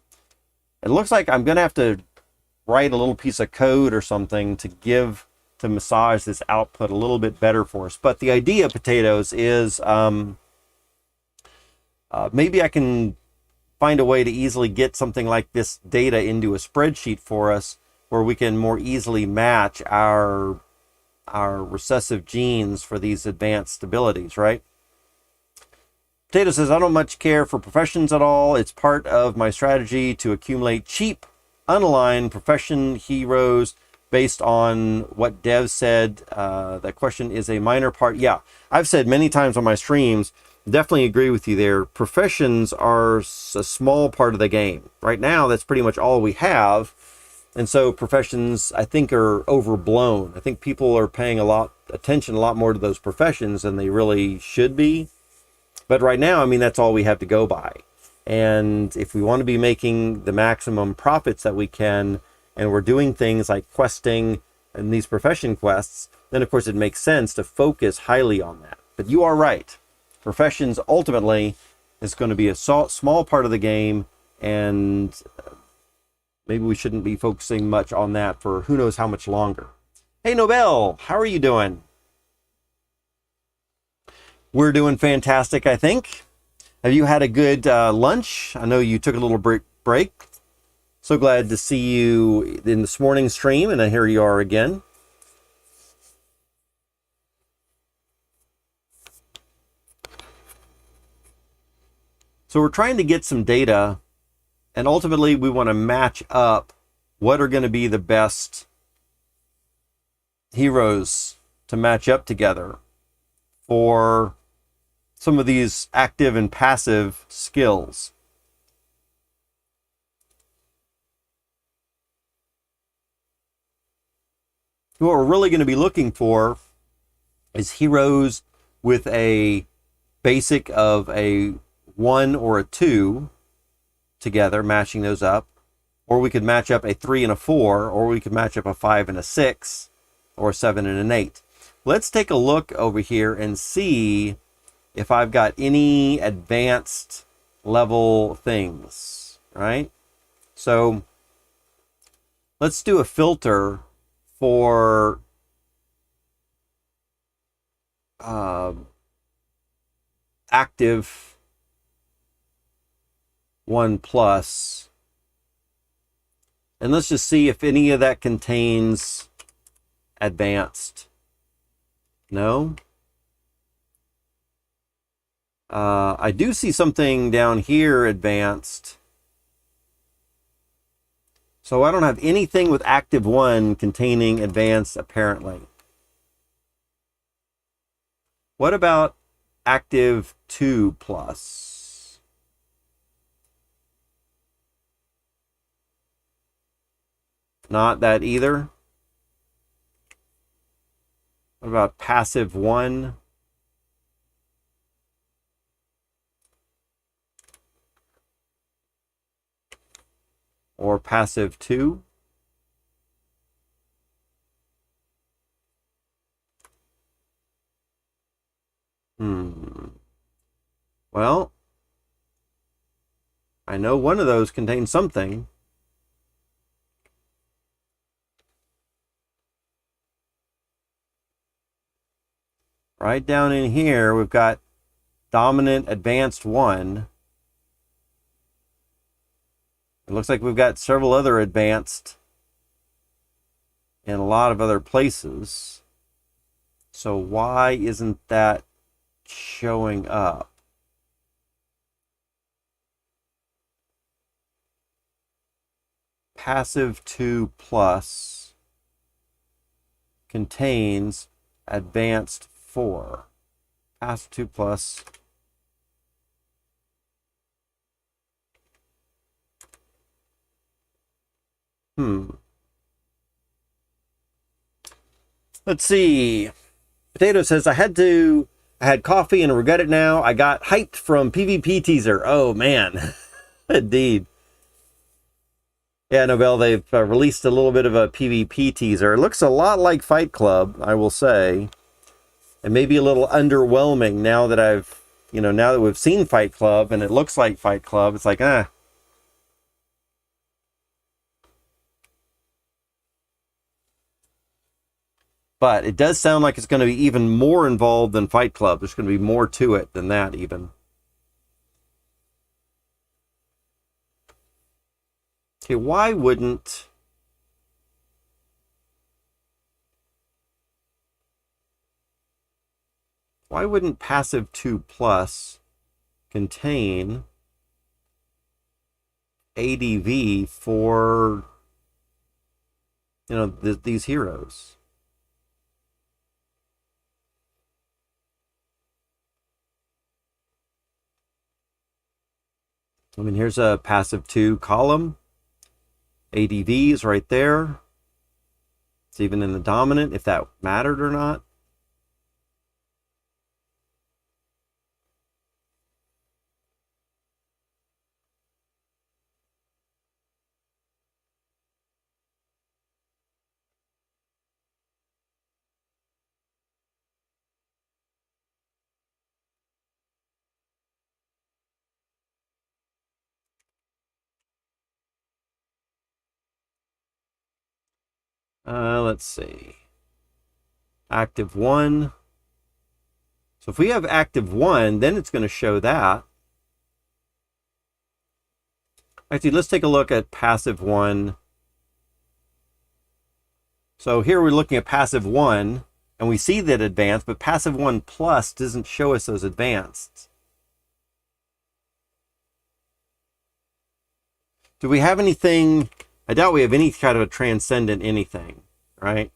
it looks like I'm gonna have to write a little piece of code or something to massage this output a little bit better for us. But the idea, Potatoes, is maybe I can find a way to easily get something like this data into a spreadsheet for us where we can more easily match our recessive genes for these advanced abilities, right? Potato says, I don't much care for professions at all. It's part of my strategy to accumulate cheap, unaligned profession heroes based on what Dev said. That question is a minor part. Yeah, I've said many times on my streams, definitely agree with you there. Professions are a small part of the game. Right now, that's pretty much all we have. And so professions, I think, are overblown. I think people are paying a lot more to those professions than they really should be. But right now, I mean, that's all we have to go by. And if we want to be making the maximum profits that we can, and we're doing things like questing and these profession quests, then of course it makes sense to focus highly on that. But you are right. Professions ultimately is going to be a small part of the game, and maybe we shouldn't be focusing much on that for who knows how much longer. Hey, Nobel, how are you doing? We're doing fantastic, I think. Have you had a good lunch? I know you took a little break. So glad to see you in this morning's stream, and here you are again. So we're trying to get some data, and ultimately we want to match up what are going to be the best heroes to match up together for some of these active and passive skills. What we're really going to be looking for is heroes with a basic of a 1 or a 2 together, matching those up. Or we could match up a 3 and a 4, or we could match up a 5 and a 6, or a 7 and an 8. Let's take a look over here and see if I've got any advanced level things, right? So let's do a filter for active 1+, and let's just see if any of that contains advanced. No. I do see something down here advanced. So I don't have anything with active 1 containing advanced apparently. What about active 2+? Not that either. What about passive 1? Or passive 2? Well, I know one of those contains something. Right down in here, we've got dominant advanced 1. It looks like we've got several other advanced in a lot of other places. So why isn't that showing up? Passive 2+ contains advanced 4. Passive 2+. Let's see. Potato says, I had coffee and regret it now. I got hyped from PvP teaser. Oh, man. Indeed. Yeah, Nobel, they've released a little bit of a PvP teaser. It looks a lot like Fight Club, I will say. And maybe a little underwhelming now that now that we've seen Fight Club and it looks like Fight Club. It's like, But it does sound like it's going to be even more involved than Fight Club. There's going to be more to it than that even. Okay, why wouldn't passive 2+ contain ADV for these heroes? I mean, here's a passive 2 column. ADV is right there. It's even in the dominant, if that mattered or not. Let's see. Active 1. So if we have active 1, then it's going to show that. Actually, let's take a look at passive 1. So here we're looking at passive 1, and we see that advanced, but passive 1 plus doesn't show us those advanced. Do we have anything? I doubt we have any kind of a transcendent anything, right?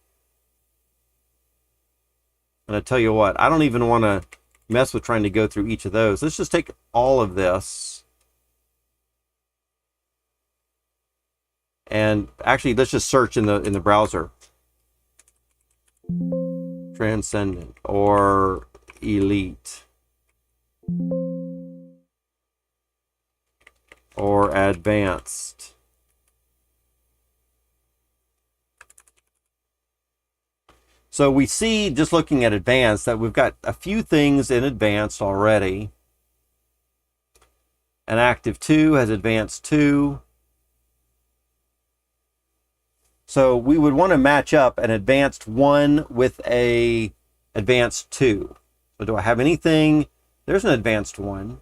And I tell you what, I don't even want to mess with trying to go through each of those. Let's just take all of this. And actually, let's just search in the browser. Transcendent or elite or advanced. So we see, just looking at advanced, that we've got a few things in advanced already. An active 2 has advanced 2. So we would want to match up an advanced 1 with a advanced 2. So do I have anything? There's an advanced 1.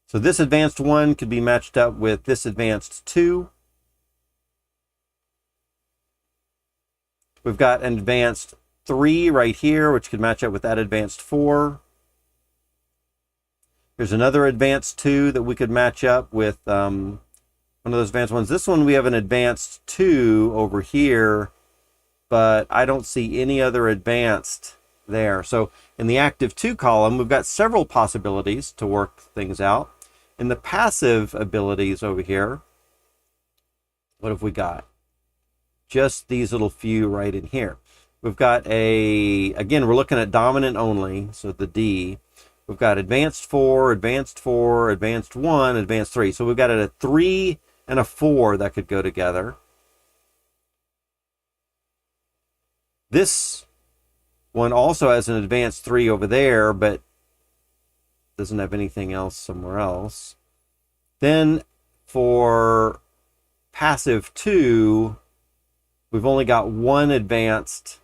So this advanced 1 could be matched up with this advanced 2. We've got an advanced 3 right here, which could match up with that advanced 4. There's another advanced 2 that we could match up with one of those advanced ones. This one we have an advanced 2 over here, but I don't see any other advanced there. So in the active 2 column, we've got several possibilities to work things out. In the passive abilities over here, what have we got? Just these little few right in here. We've got again, we're looking at dominant only, so the D. We've got advanced 4, advanced 4, advanced 1, advanced 3. So we've got a 3 and a 4 that could go together. This one also has an advanced 3 over there, but doesn't have anything else somewhere else. Then for passive 2, we've only got one advanced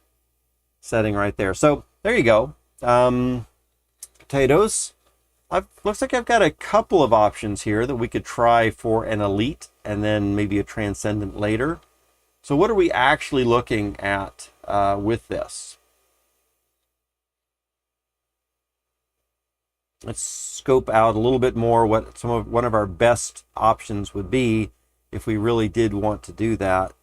setting right there. So there you go. Potatoes. Looks like I've got a couple of options here that we could try for an elite and then maybe a transcendent later. So what are we actually looking at with this? Let's scope out a little bit more what one of our best options would be if we really did want to do that.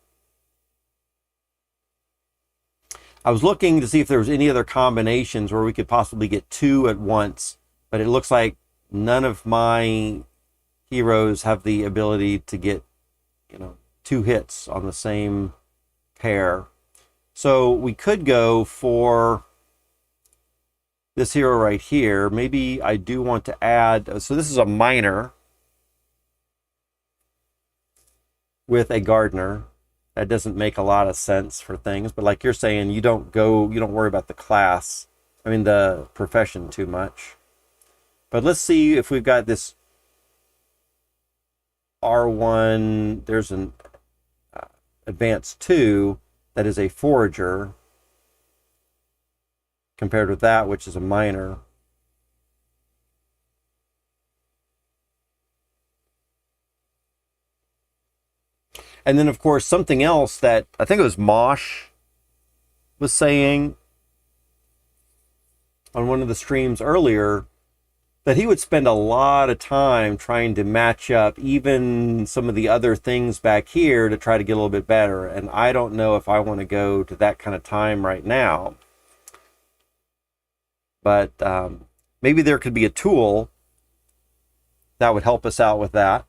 I was looking to see if there was any other combinations where we could possibly get 2 at once, but it looks like none of my heroes have the ability to get, 2 hits on the same pair. So we could go for this hero right here. Maybe I do want to add, so this is a miner with a gardener. That doesn't make a lot of sense for things, but like you're saying, you don't worry about the class, the profession too much. But let's see if we've got this R1, there's an advanced 2 that is a forager compared with that, which is a miner. And then, of course, something else that I think it was Mosh was saying on one of the streams earlier, that he would spend a lot of time trying to match up even some of the other things back here to try to get a little bit better. And I don't know if I want to go to that kind of time right now. But maybe there could be a tool that would help us out with that.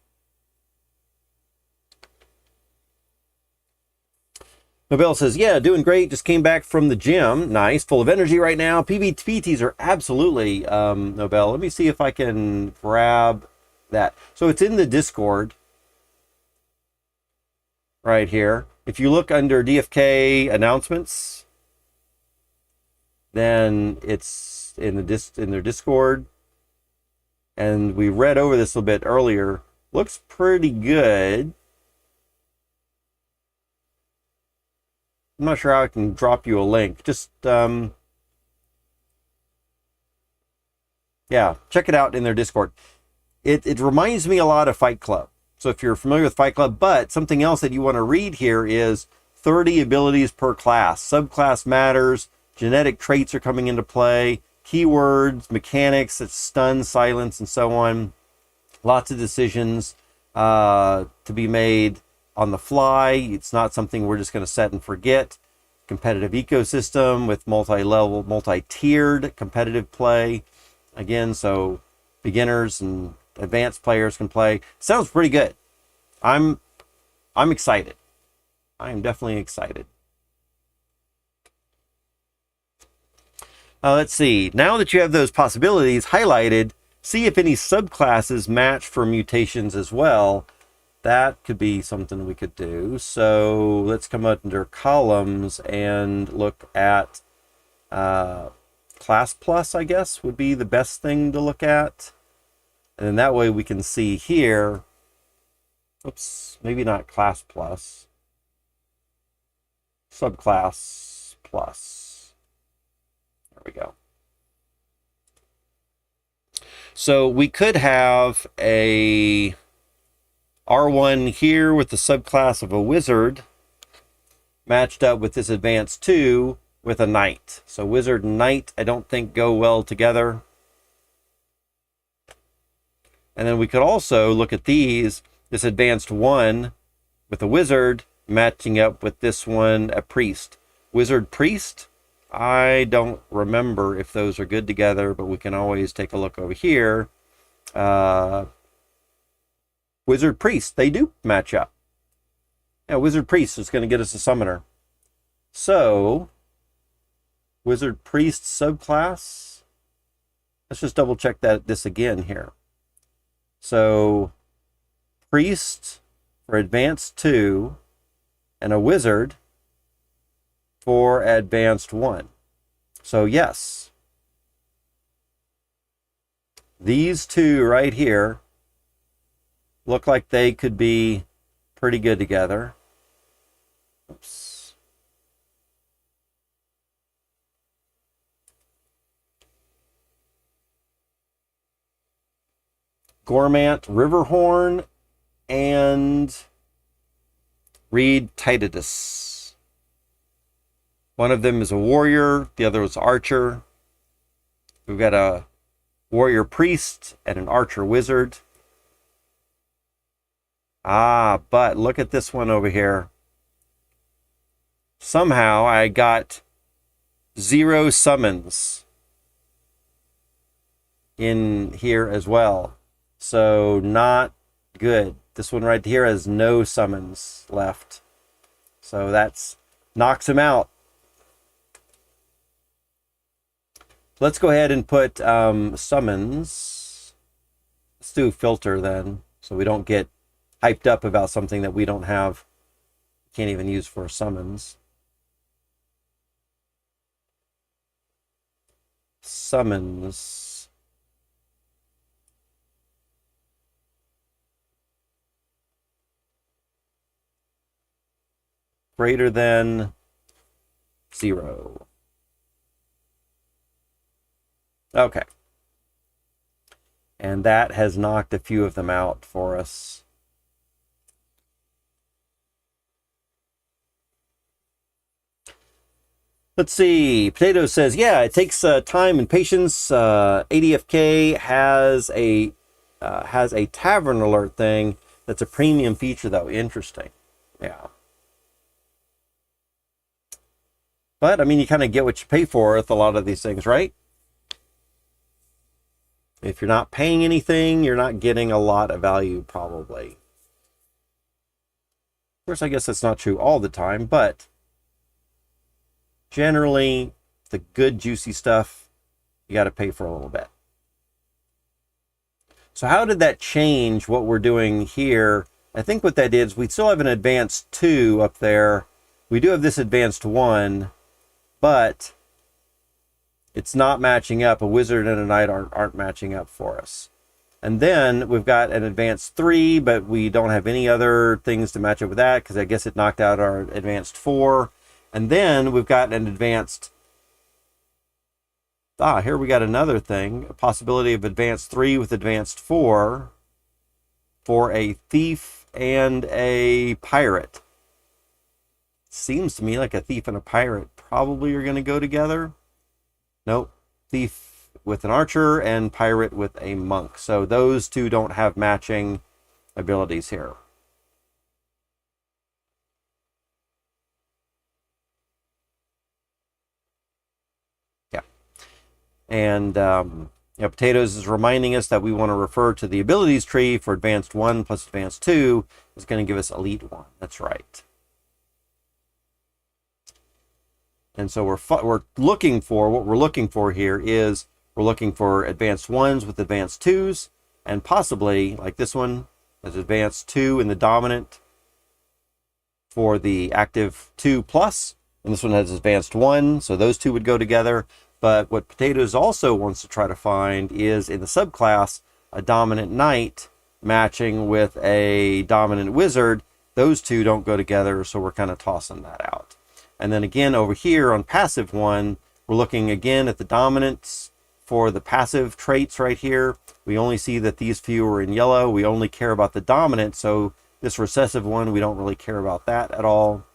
Nobel says, yeah, doing great. Just came back from the gym. Nice. Full of energy right now. PVPTs are absolutely, Nobel. Let me see if I can grab that. So it's in the Discord right here. If you look under DFK announcements, then it's in their Discord. And we read over this a little bit earlier. Looks pretty good. I'm not sure how I can drop you a link. Just, yeah, check it out in their Discord. It reminds me a lot of Fight Club. So if you're familiar with Fight Club, but something else that you want to read here is 30 abilities per class. Subclass matters, genetic traits are coming into play, keywords, mechanics, it's stun, silence, and so on. Lots of decisions to be made on the fly. It's not something we're just going to set and forget. Competitive ecosystem with multi-level, multi-tiered competitive play. Again, so beginners and advanced players can play. Sounds pretty good. I'm excited. I am definitely excited. Let's see. Now that you have those possibilities highlighted, see if any subclasses match for mutations as well. That could be something we could do. So let's come under columns and look at class plus, I guess, would be the best thing to look at. And then that way we can see here, oops, maybe not class plus, subclass plus. There we go. So we could have a R1 here with the subclass of a wizard matched up with this advanced 2 with a knight. So wizard and knight I don't think go well together. And then we could also look at these, this advanced 1 with a wizard matching up with this one, a priest. Wizard priest, I don't remember if those are good together, but we can always take a look over here. Wizard priest, they do match up. Yeah, wizard priest is going to get us a summoner. So, wizard priest subclass. Let's just double check this again here. So, priest for advanced 2 and a wizard for advanced 1. So yes, these two right here look like they could be pretty good together. Oops. Gormant Riverhorn and Reed Titidus. One of them is a warrior, the other is archer. We've got a warrior priest and an archer wizard. But look at this one over here. Somehow I got Gen0 Summons in here as well. So not good. This one right here has no summons left. So that's knocks him out. Let's go ahead and put summons. Let's do filter then, so we don't get hyped up about something that we don't have, can't even use for summons. Summons. Greater than 0. Okay. And that has knocked a few of them out for us. Let's see. Potato says, yeah, it takes time and patience. ADFK has a tavern alert thing that's a premium feature, though. Interesting. Yeah. But, I mean, you kind of get what you pay for with a lot of these things, right? If you're not paying anything, you're not getting a lot of value, probably. Of course, I guess that's not true all the time, but generally, the good, juicy stuff, you got to pay for a little bit. So how did that change what we're doing here? I think what that did is we still have an advanced 2 up there. We do have this advanced 1, but it's not matching up. A wizard and a knight aren't matching up for us. And then we've got an advanced 3, but we don't have any other things to match up with that because I guess it knocked out our advanced 4. And then we've got an advanced, here we got another thing, a possibility of advanced 3 with advanced 4. for a thief and a pirate. Seems to me like a thief and a pirate probably are going to go together. Nope. Thief with an archer and pirate with a monk. So those two don't have matching abilities here. Yeah. And Potatoes is reminding us that we want to refer to the abilities tree for advanced 1 plus advanced 2 is going to give us elite 1. That's right. And so we're looking for, what we're looking for here is we're looking for advanced 1s with advanced 2s, and possibly, like this one, as advanced 2 in the dominant for the active 2 plus, and this one has advanced 1, so those two would go together. But what Potatoes also wants to try to find is in the subclass a dominant knight matching with a dominant wizard. Those two don't go together, so we're kind of tossing that out. And then again over here on passive 1, we're looking again at the dominance for the passive traits right here. We only see that these few are in yellow. We only care about the dominant, so this recessive one, we don't really care about that at all.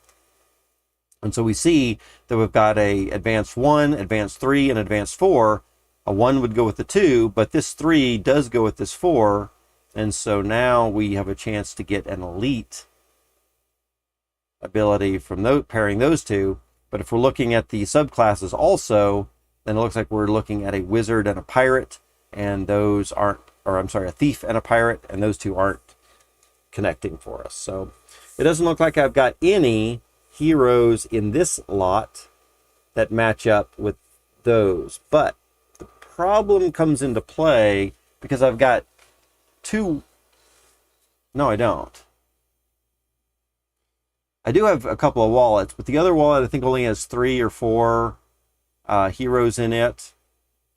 And so we see that we've got a advanced 1, advanced 3, and advanced 4. A 1 would go with the 2, but this 3 does go with this 4. And so now we have a chance to get an elite ability from pairing those two. But if we're looking at the subclasses also, then it looks like we're looking at a wizard and a pirate, and those aren't, or I'm sorry, a thief and a pirate, and those two aren't connecting for us. So it doesn't look like I've got any heroes in this lot that match up with those. But the problem comes into play because I've got two. No, I don't. I do have a couple of wallets, but the other wallet I think only has 3 or 4 heroes in it.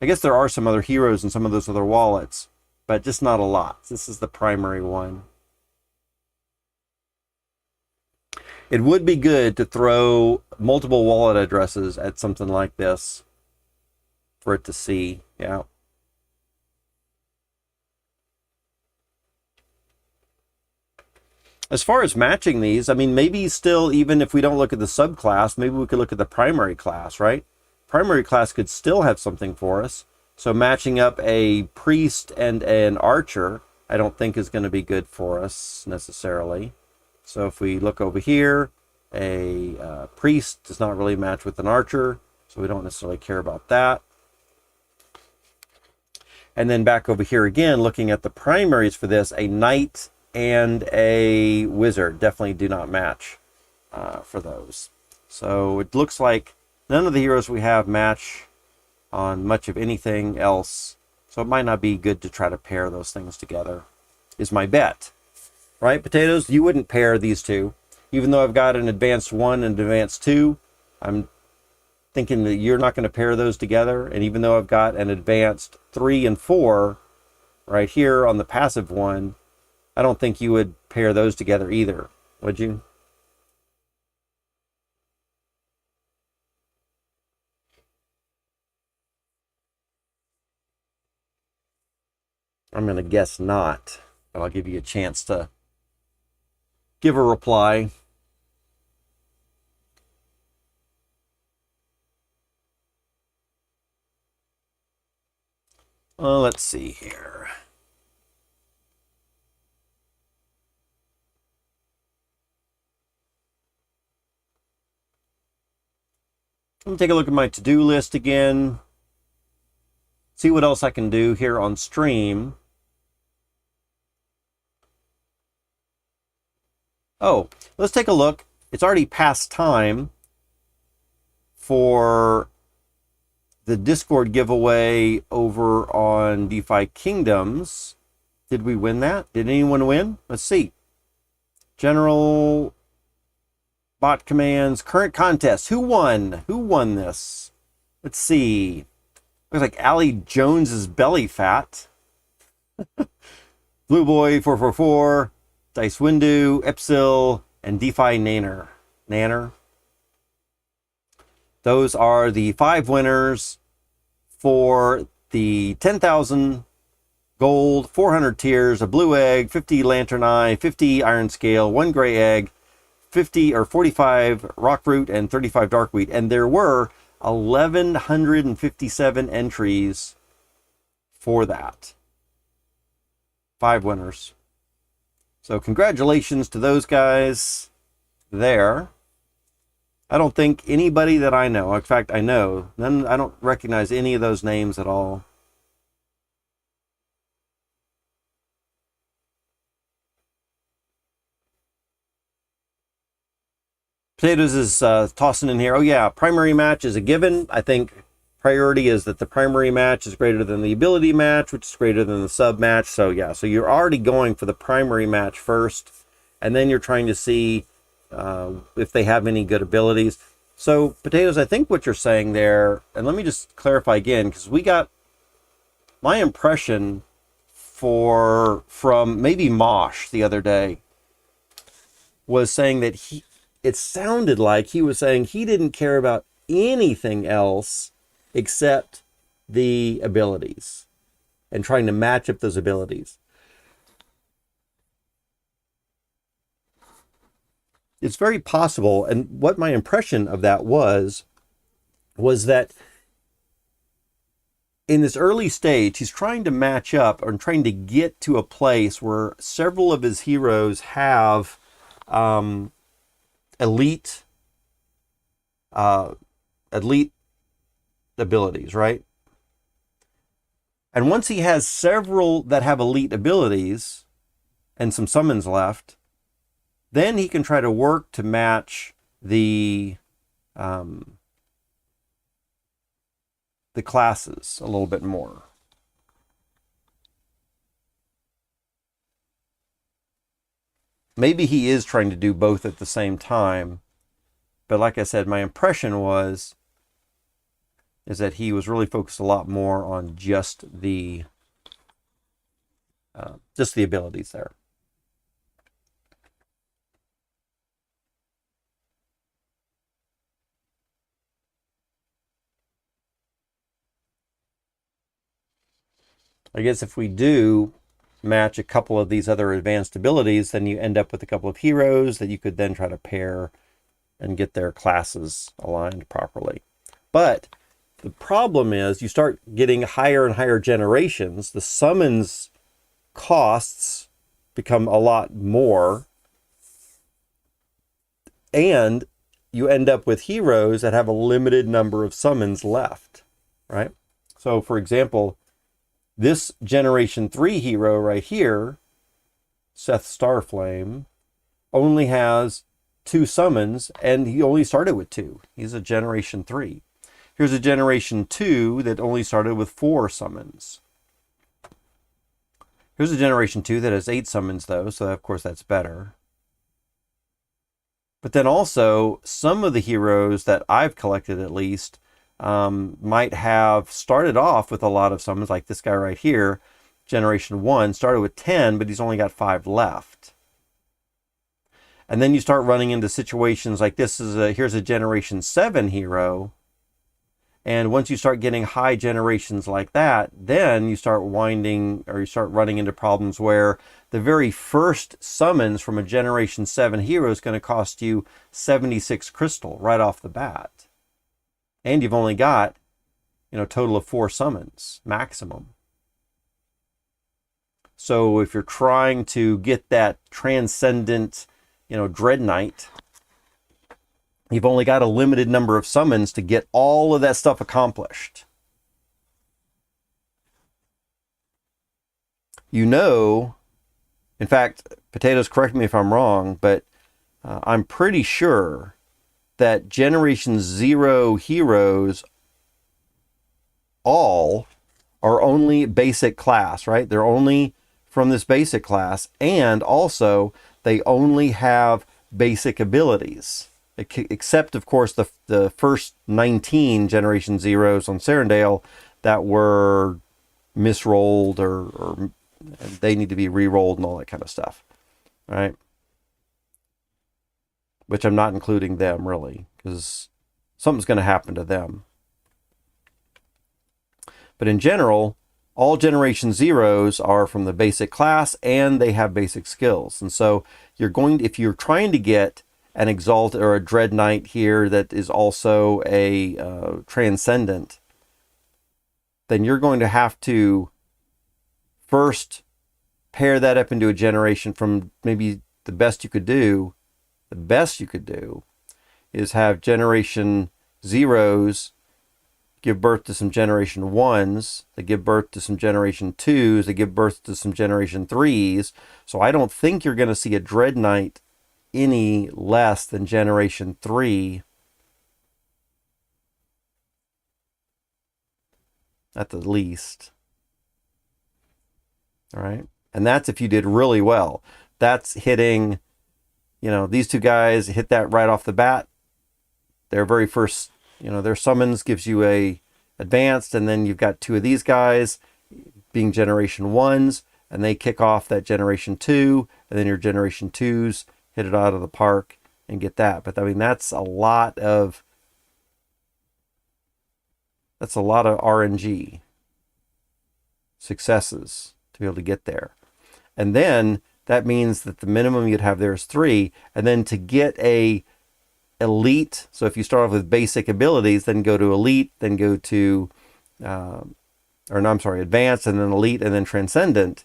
I guess there are some other heroes in some of those other wallets, but just not a lot. This is the primary one. It would be good to throw multiple wallet addresses at something like this for it to see. Yeah. As far as matching these, I mean, maybe still, even if we don't look at the subclass, maybe we could look at the primary class, right? Primary class could still have something for us. So matching up a priest and an archer, I don't think is going to be good for us necessarily. So if we look over here, a priest does not really match with an archer, so we don't necessarily care about that. And then back over here again, looking at the primaries for this, a knight and a wizard definitely do not match for those. So it looks like none of the heroes we have match on much of anything else. So it might not be good to try to pair those things together, is my bet. Right, Potatoes? You wouldn't pair these two. Even though I've got an advanced 1 and advanced 2, I'm thinking that you're not going to pair those together. And even though I've got an advanced 3 and 4 right here on the passive one, I don't think you would pair those together either, would you? I'm going to guess not, but I'll give you a chance to give a reply. Well, let's see here. Let me take a look at my to-do list again. See what else I can do here on stream. Oh, let's take a look. It's already past time for the Discord giveaway over on DeFi Kingdoms. Did we win that? Did anyone win? Let's see. General bot commands, current contest. Who won? Who won this? Let's see. Looks like Allie Jones's belly fat. Blue Boy 444. Dice Windu, Epsil, and DeFi Nanner. Those are the 5 winners for the 10,000 gold, 400 tears, a blue egg, 50 lantern eye, 50 iron scale, 1 gray egg, 50 or 45 rock root, and 35 dark wheat. And there were 1,157 entries for that. 5 winners. So congratulations to those guys there. I don't think anybody that I know, in fact, I don't recognize any of those names at all. Potatoes is tossing in here. Oh yeah, primary match is a given. I think priority is that the primary match is greater than the ability match, which is greater than the sub match. So yeah, so you're already going for the primary match first, and then you're trying to see if they have any good abilities. So Potatoes, I think what you're saying there, and let me just clarify again, because we got my impression from maybe Mosh the other day was saying that it sounded like he was saying he didn't care about anything else except the abilities and trying to match up those abilities. It's very possible, and what my impression of that was that in this early stage, he's trying to match up or trying to get to a place where several of his heroes have elite abilities, right? And once he has several that have elite abilities and some summons left, then he can try to work to match the classes a little bit more. Maybe he is trying to do both at the same time, but like I said, my impression is that he was really focused a lot more on just the abilities there. I guess if we do match a couple of these other advanced abilities, then you end up with a couple of heroes that you could then try to pair and get their classes aligned properly. But the problem is you start getting higher and higher generations, the summons costs become a lot more, and you end up with heroes that have a limited number of summons left, right? So for example, this Generation 3 hero right here, Seth Starflame, only has 2 summons, and he only started with 2. He's a Generation 3. Here's a Generation 2 that only started with 4 summons. Here's a Generation 2 that has 8 summons, though, so of course that's better. But then also, some of the heroes that I've collected at least might have started off with a lot of summons, like this guy right here, Generation 1, started with 10, but he's only got 5 left. And then you start running into situations like this here's a Generation 7 hero, and once you start getting high generations like that, then you start running into problems where the very first summons from a Generation 7 hero is going to cost you 76 crystal right off the bat. And you've only got, a total of 4 summons maximum. So if you're trying to get that transcendent, Dread Knight, you've only got a limited number of summons to get all of that stuff accomplished. In fact, Potatoes, correct me if I'm wrong, but I'm pretty sure that Generation 0 heroes all are only basic class, right? They're only from this basic class, and also they only have basic abilities, except of course the first 19 Generation 0s on Serendale that were misrolled or they need to be re-rolled and all that kind of stuff, right? Which I'm not including them really, because something's going to happen to them. But in general, all generation zeros are from the basic class and they have basic skills. And so if you're trying to get an Exalt or a Dread Knight here that is also a Transcendent, then you're going to have to first pair that up into a generation from maybe the best you could do. The best you could do is have generation zeros give birth to some generation ones, they give birth to some generation twos, they give birth to some generation threes. So I don't think you're going to see a Dread Knight any less than generation 3 at the least. All right. And that's if you did really well. That's hitting, these two guys hit that right off the bat. Their very first, their summons gives you a advanced, and then you've got two of these guys being generation 1s, and they kick off that generation 2, and then your generation 2s hit it out of the park and get that. But I mean, that's a lot of RNG successes to be able to get there. And then that means that the minimum you'd have there is 3, and then to get a elite, so if you start off with basic abilities, then go to elite, then go to advanced, and then elite, and then transcendent,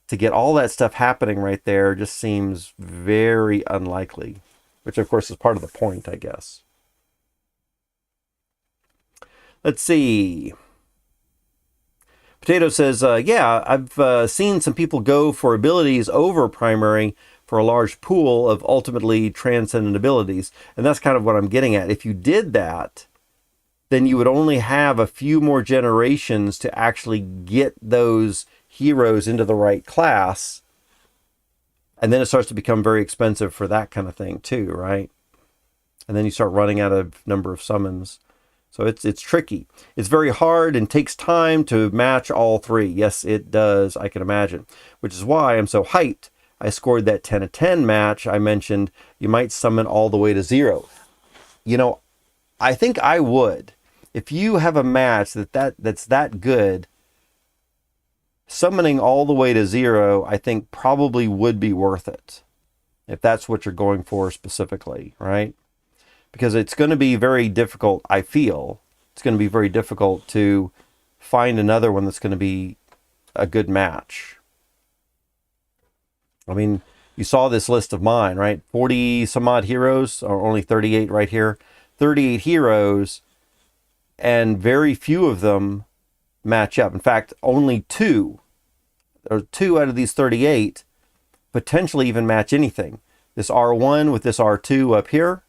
to get all that stuff happening right there just seems very unlikely, which of course is part of the point, I guess. Let's see. Potato says, yeah, I've seen some people go for abilities over primary for a large pool of ultimately transcendent abilities. And that's kind of what I'm getting at. If you did that, then you would only have a few more generations to actually get those heroes into the right class. And then it starts to become very expensive for that kind of thing too, right? And then you start running out of number of summons. So it's tricky. It's very hard and takes time to match all 3. Yes, it does, I can imagine. Which is why I'm so hyped. I scored that 10 of 10 match. I mentioned you might summon all the way to 0. I think I would. If you have a match that's that good, summoning all the way to 0, I think probably would be worth it. If that's what you're going for specifically, right? Because it's going to be very difficult, I feel. It's going to be very difficult to find another one that's going to be a good match. I mean, you saw this list of mine, right? 40 some odd heroes, or only 38 right here. 38 heroes, and very few of them match up. In fact, only 2 out of these 38 potentially even match anything. This R1 with this R2 up here,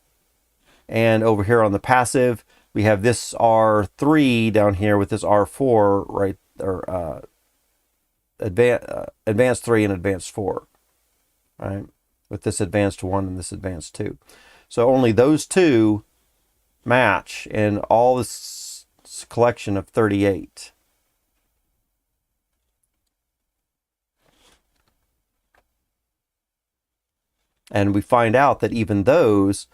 and over here on the passive, we have this R3 down here with this R4, right, or advanced 3 and advanced 4. Right, with this advanced 1 and this advanced 2. So only those 2 match in all this collection of 38. And we find out that even those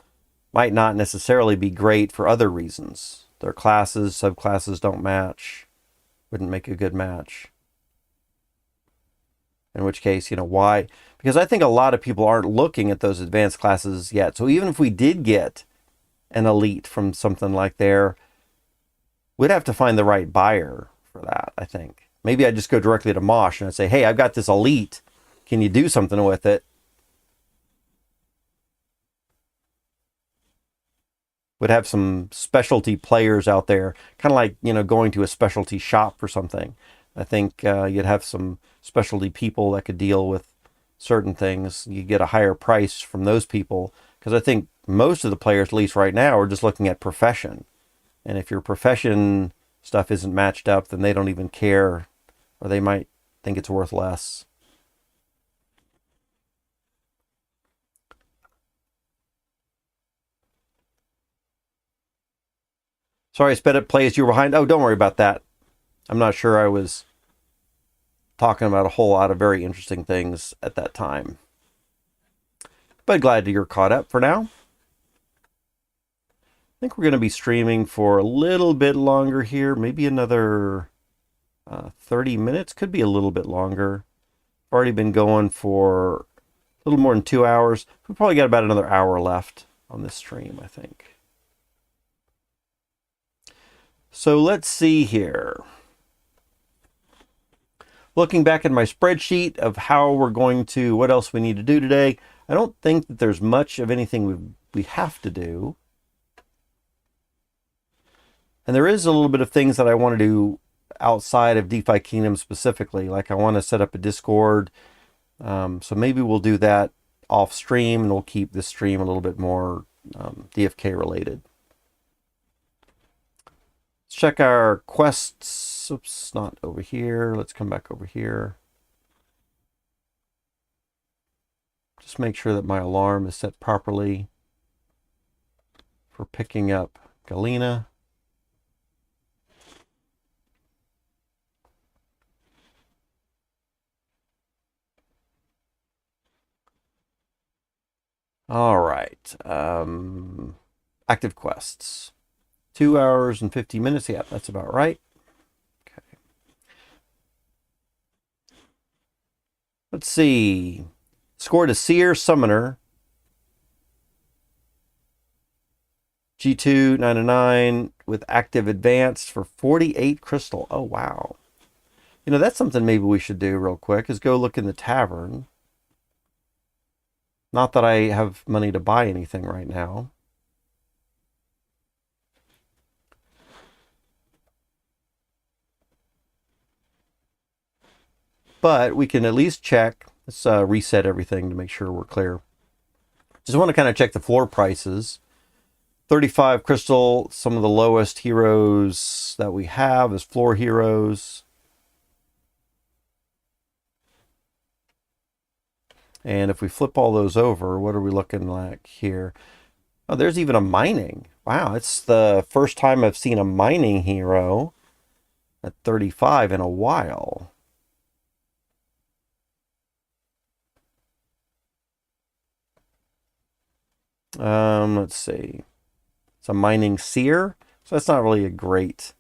might not necessarily be great for other reasons. Their classes, subclasses don't match, wouldn't make a good match. In which case, why? Because I think a lot of people aren't looking at those advanced classes yet. So even if we did get an elite from something like there, we'd have to find the right buyer for that, I think. Maybe I'd just go directly to Mosh and I'd say, hey, I've got this elite. Can you do something with it? Would have some specialty players out there, kind of like, going to a specialty shop for something. I think you'd have some specialty people that could deal with certain things. You get a higher price from those people, because I think most of the players, at least right now, are just looking at profession. And if your profession stuff isn't matched up, then they don't even care, or they might think it's worth less. Sorry, sped up plays you were behind. Oh, don't worry about that. I'm not sure I was talking about a whole lot of very interesting things at that time. But glad you're caught up for now. I think we're going to be streaming for a little bit longer here. Maybe another 30 minutes, could be a little bit longer. I've already been going for a little more than 2 hours. We've probably got about another hour left on this stream, I think. So let's see here. Looking back at my spreadsheet of how we're going to, what else we need to do today, I don't think that there's much of anything we have to do. And there is a little bit of things that I want to do outside of DeFi Kingdoms specifically. Like I want to set up a Discord. So maybe we'll do that off stream, and we'll keep this stream a little bit more DFK related. Let's check our quests. Oops, not over here. Let's come back over here. Just make sure that my alarm is set properly for picking up Galena. All right. Active quests. 2 hours and 50 minutes. Yeah, that's about right. Okay. Let's see. Scored a Seer Summoner. G2 909 with active advanced for 48 crystal. Oh, wow. You know, that's something maybe we should do real quick, is go look in the tavern. Not that I have money to buy anything right now. But we can at least check. Let's reset everything to make sure we're clear. Just want to kind of check the floor prices. 35 crystal, some of the lowest heroes that we have as floor heroes. And if we flip all those over, what are we looking like here? Oh, there's even a mining. Wow, it's the first time I've seen a mining hero at 35 in a while. Let's see. It's a mining seer, so that's not really a great...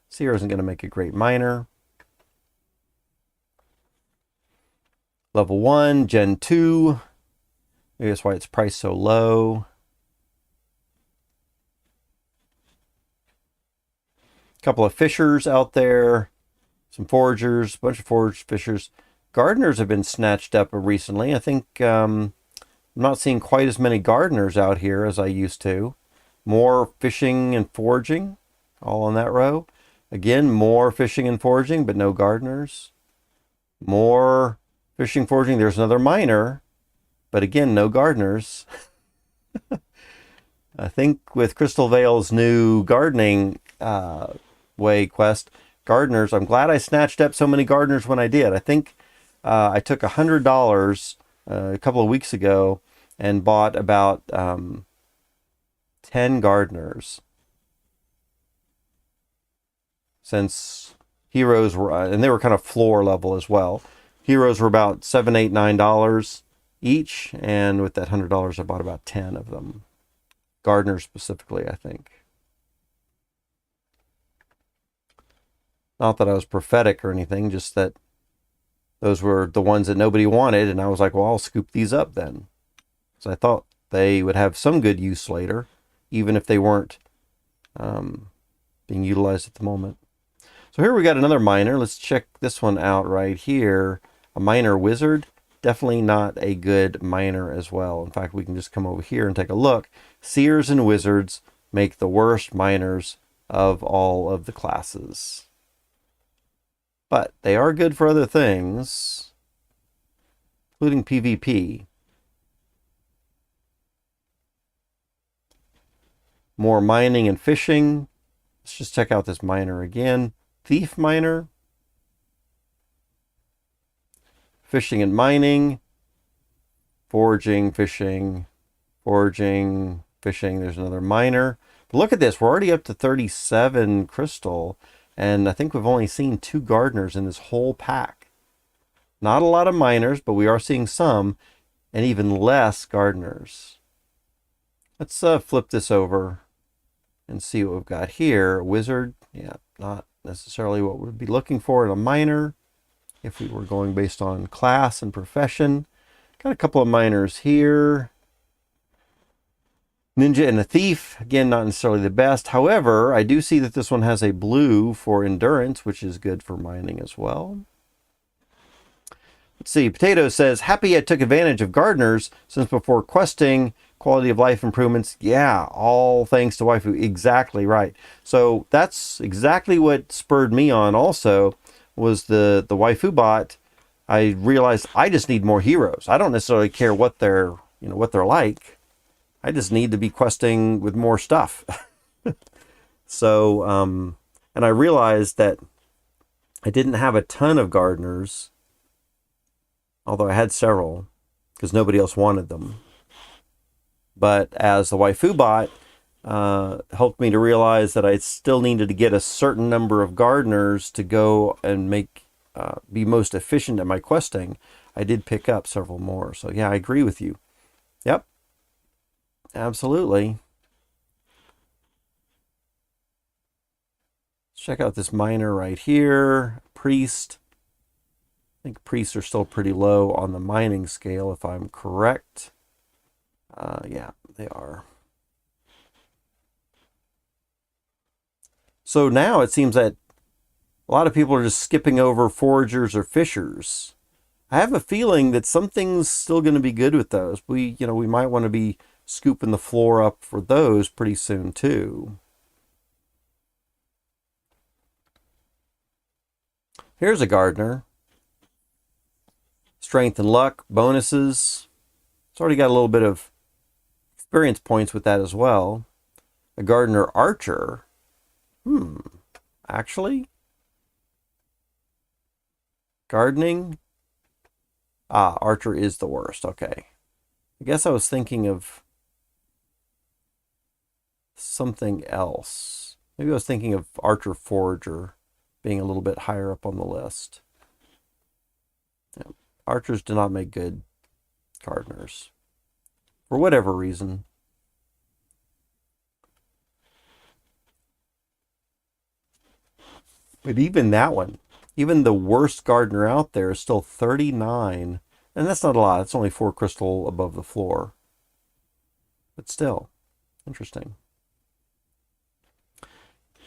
Seer isn't going to make a great miner. Level 1, Gen 2. Maybe that's why it's priced so low. A couple of fishers out there. Some foragers, a bunch of foraged fishers. Gardeners have been snatched up recently. I think I'm not seeing quite as many gardeners out here as I used to. More fishing and foraging, all in that row. Again, more fishing and foraging, but no gardeners. More fishing, foraging. There's another miner, but again, no gardeners. I think with Crystal Vale's new gardening way quest, gardeners, I'm glad I snatched up so many gardeners when I did. I think I took $100 a couple of weeks ago and bought about 10 gardeners. Since heroes were, and they were kind of floor level as well. Heroes were about $7, $8, $9 each, and with that $100, I bought about 10 of them. Gardeners specifically, I think. Not that I was prophetic or anything, just that those were the ones that nobody wanted, and I was like, well, I'll scoop these up then. So I thought they would have some good use later, even if they weren't being utilized at the moment. So here we got another miner. Let's check this one out right here. A miner wizard. Definitely not a good miner as well. In fact, we can just come over here and take a look. Seers and wizards make the worst miners of all of the classes. But they are good for other things, including PvP. More mining and fishing. Let's just check out this miner again. Thief miner. Fishing and mining. Foraging, fishing, foraging, fishing. There's another miner. But look at this. We're already up to 37 crystal. And I think we've only seen 2 gardeners in this whole pack. Not a lot of miners, but we are seeing some. And even less gardeners. Let's flip this over and see what we've got here. Wizard. Yeah, not necessarily what we'd be looking for in a miner if we were going based on class and profession. Got a couple of miners here. Ninja and a thief, again, not necessarily the best. However, I do see that this one has a blue for endurance, which is good for mining as well. Let's see, Potato says, happy I took advantage of gardeners since before questing, quality of life improvements. Yeah, all thanks to waifu. Exactly right. So that's exactly what spurred me on also, was the waifu bot. I realized I just need more heroes. I don't necessarily care what they're, what they're like. I just need to be questing with more stuff. So, and I realized that I didn't have a ton of gardeners, although I had several, because nobody else wanted them. But as the waifu bot helped me to realize that I still needed to get a certain number of gardeners to go and be most efficient at my questing, I did pick up several more. So yeah, I agree with you. Yep. Absolutely. Let's check out this miner right here. Priest. I think priests are still pretty low on the mining scale, if I'm correct. Yeah, they are. So now it seems that a lot of people are just skipping over foragers or fishers. I have a feeling that something's still going to be good with those. We might want to be scooping the floor up for those pretty soon too. Here's a gardener. Strength and luck, bonuses. It's already got a little bit of experience points with that as well. A gardener archer. Actually? Gardening? Archer is the worst. Okay. I guess I was thinking of something else. Maybe I was thinking of Archer Forager being a little bit higher up on the list. Yeah. Archers do not make good gardeners for whatever reason. But even that one, even the worst gardener out there is still 39. And that's not a lot. It's only 4 crystal above the floor. But still, interesting.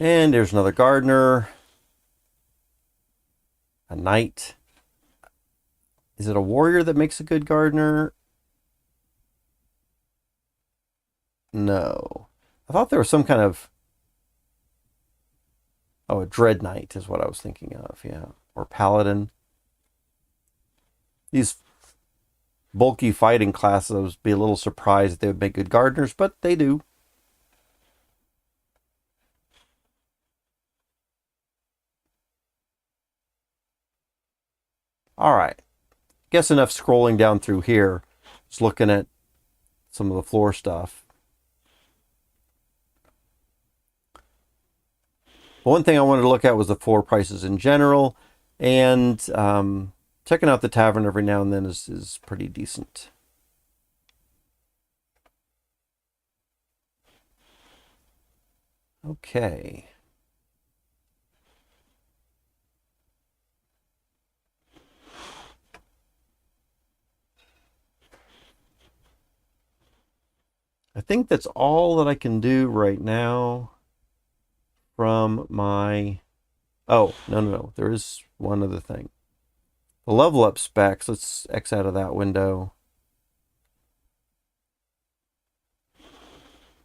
And there's another gardener. A knight. Is it a warrior that makes a good gardener? No. I thought there was some kind of... Oh, a dread knight is what I was thinking of, yeah. Or paladin. These bulky fighting classes, I would be a little surprised that they would make good gardeners, but they do. All right. Guess enough scrolling down through here. Just looking at some of the floor stuff. One thing I wanted to look at was the floor prices in general, and checking out the tavern every now and then is pretty decent. Okay. I think that's all that I can do right now from my... Oh, no. There is one other thing. The level up specs, let's X out of that window.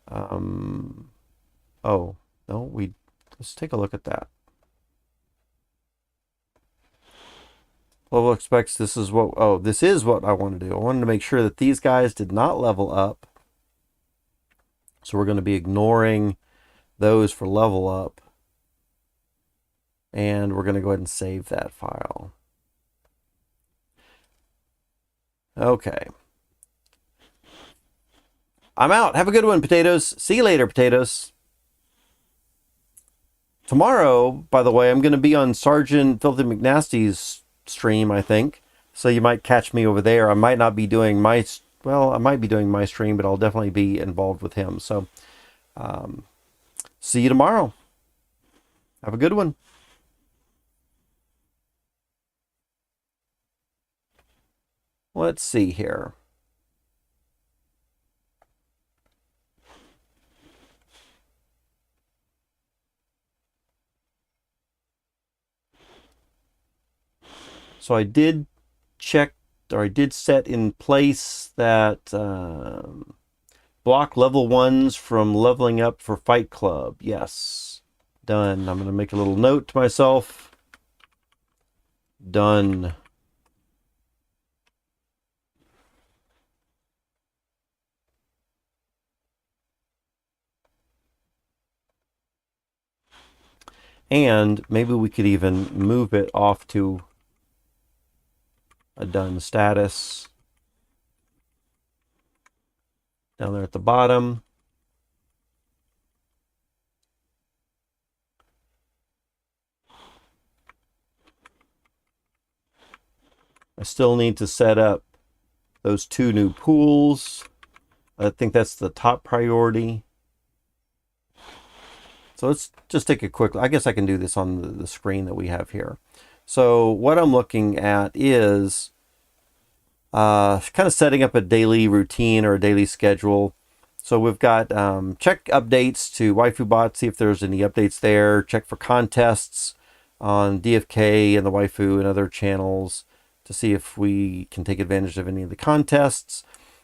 Oh, no, let's take a look at that. Level up specs, this is what I want to do. I wanted to make sure that these guys did not level up. So we're going to be ignoring those for level up. And we're going to go ahead and save that file. Okay. I'm out. Have a good one, potatoes. See you later, potatoes. Tomorrow, by the way, I'm going to be on Sergeant Filthy McNasty's stream, I think. So you might catch me over there. I might not be doing my... Well, I might be doing my stream, but I'll definitely be involved with him. So, see you tomorrow. Have a good one. Let's see here. So I did check, or I did set in place that block level 1s from leveling up for Fight Club. Yes. Done. I'm going to make a little note to myself. Done. And maybe we could even move it off to a done status down there at the bottom. I still need to set up those 2 new pools. I think that's the top priority. So let's just take a quick, I guess I can do this on the screen that we have here. So what I'm looking at is kind of setting up a daily routine or a daily schedule. So we've got check updates to WaifuBot, see if there's any updates there. Check for contests on DFK and the Waifu and other channels to see if we can take advantage of any of the contests.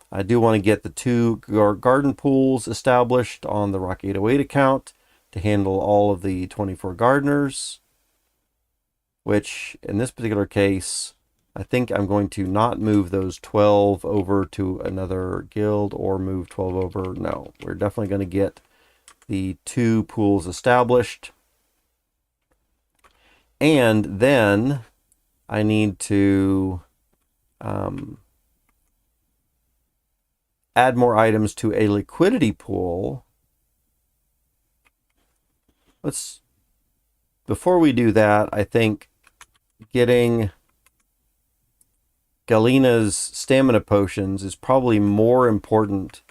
I do want to get the 2 garden pools established on the Rock 808 account to handle all of the 24 gardeners, which in this particular case, I think I'm going to not move those 12 over to another guild or move 12 over. No, we're definitely going to get the 2 pools established. And then I need to add more items to a liquidity pool. Before we do that, I think getting Galena's stamina potions is probably more important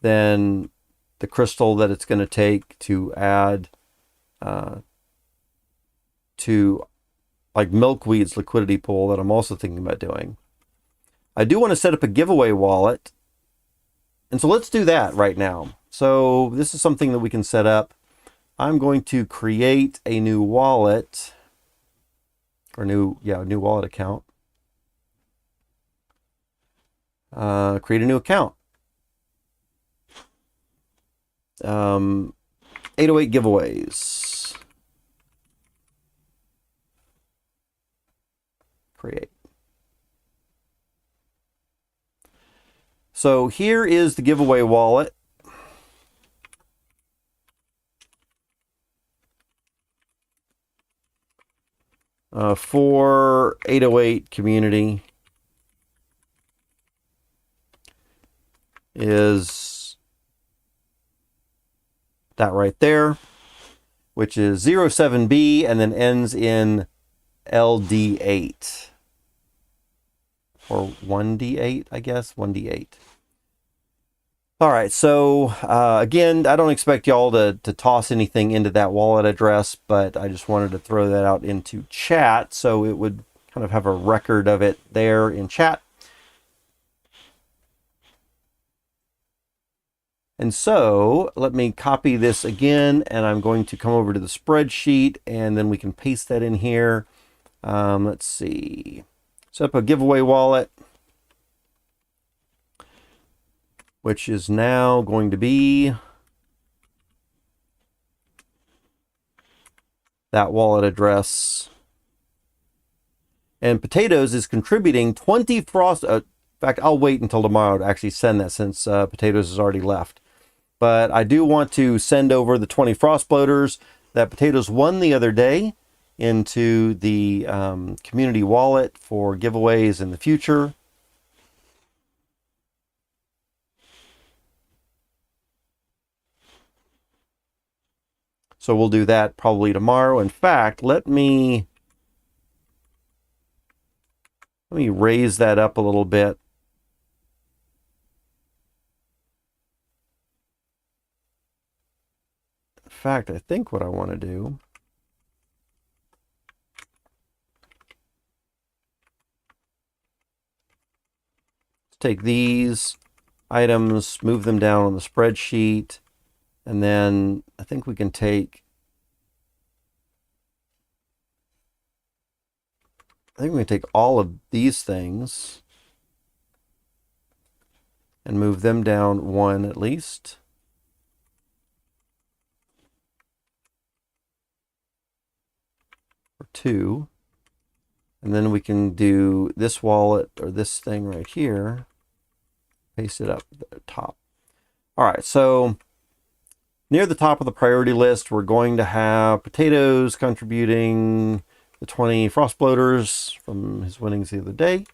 than the crystal that it's going to take to add to like Milkweed's liquidity pool that I'm also thinking about doing. I do want to set up a giveaway wallet. And so let's do that right now. So this is something that we can set up. I'm going to create a new wallet or new wallet account. Create a new account. 808 giveaways. Create. So here is the giveaway wallet. For 808 community is that right there, which is 07B and then ends in LD8 or 1D8, I guess, 1D8. All right, so again, I don't expect y'all to toss anything into that wallet address, but I just wanted to throw that out into chat so it would kind of have a record of it there in chat. And so let me copy this again, and I'm going to come over to the spreadsheet, and then we can paste that in here. Let's see. Set up a giveaway wallet, which is now going to be that wallet address. And Potatoes is contributing 20 frost. In fact, I'll wait until tomorrow to actually send that since Potatoes has already left. But I do want to send over the 20 frost bloaters that Potatoes won the other day into the community wallet for giveaways in the future. So we'll do that probably tomorrow. In fact, let me raise that up a little bit. In fact, I think what I want to do take these items, move them down on the spreadsheet, and then I think we can take, all of these things and move them down one at least. Or two. And then we can do this wallet or this thing right here. Paste it up at the top. All right, so near the top of the priority list, we're going to have potatoes contributing the 20 frost bloaters from his winnings the other day.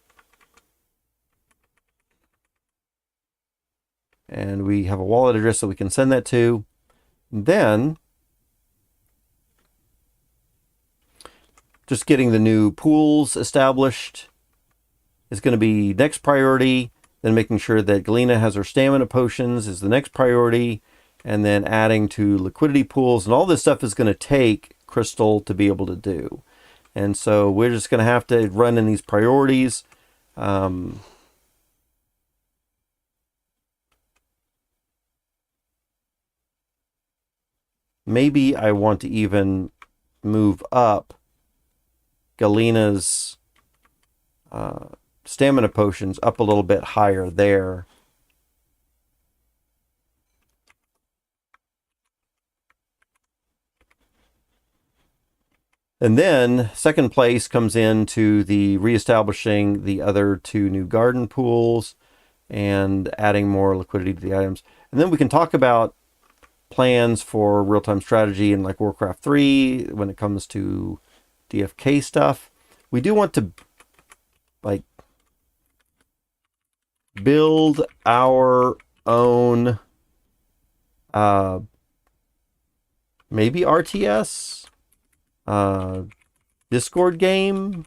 And we have a wallet address that we can send that to. And then just getting the new pools established is going to be next priority. Then making sure that Galena has her stamina potions is the next priority. And then adding to liquidity pools. And all this stuff is going to take Crystal to be able to do. And so we're just going to have to run in these priorities. Maybe I want to even move up Galena's stamina potions up a little bit higher there. And then second place comes into the reestablishing the other two new garden pools and adding more liquidity to the items. And then we can talk about plans for real-time strategy in like Warcraft 3 when it comes to DFK stuff. We do want to like build our own maybe RTS, Discord game,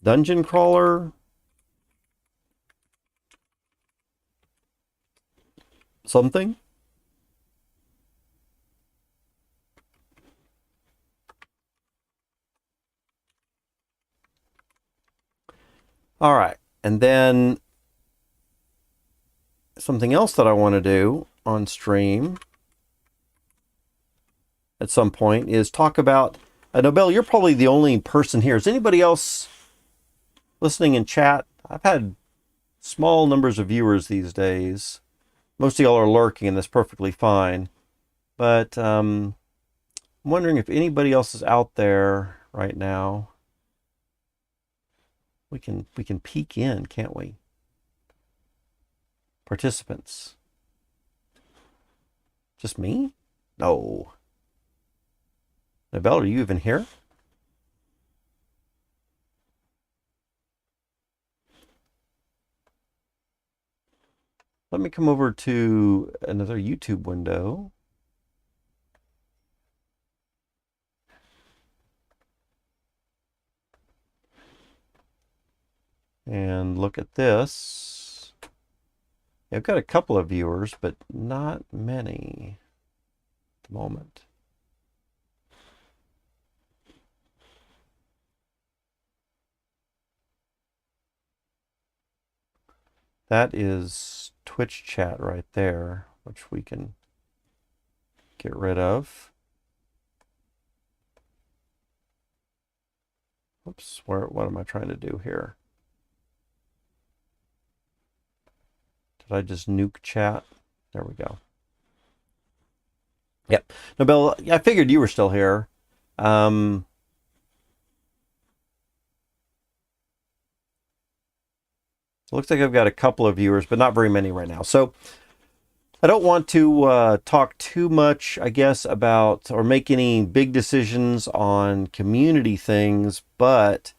dungeon crawler, something. All right, and then something else that I want to do on stream at some point is talk about, Nobel, you're probably the only person here. Is anybody else listening in chat? I've had small numbers of viewers these days. Most of y'all are lurking, and that's perfectly fine. But I'm wondering if anybody else is out there right now. We can peek in, can't we? Participants. Just me? No. Nobel, are you even here? Let me come over to another YouTube window. And look at this. I've got a couple of viewers, but not many at the moment. That is Twitch chat right there, which we can get rid of. Oops, what am I trying to do here? Did I just nuke chat? There we go. Yep. Nobel, I figured you were still here. Looks like I've got a couple of viewers, but not very many right now. So I don't want to talk too much, I guess, about or make any big decisions on community things, but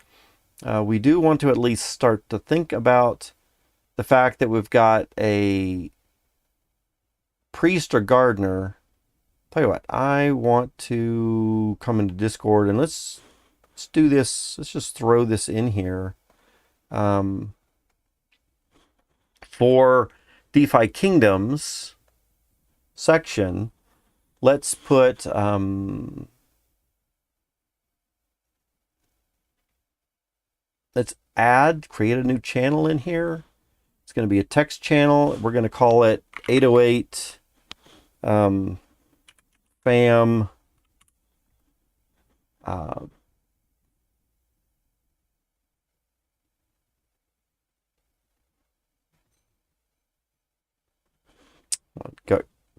we do want to at least start to think about the fact that we've got a priest or gardener. Tell you what, I want to come into Discord and let's do this. Let's just throw this in here. For DeFi Kingdoms section, let's put let's create a new channel in here It's going to be a text channel. We're going to call it 808 FAM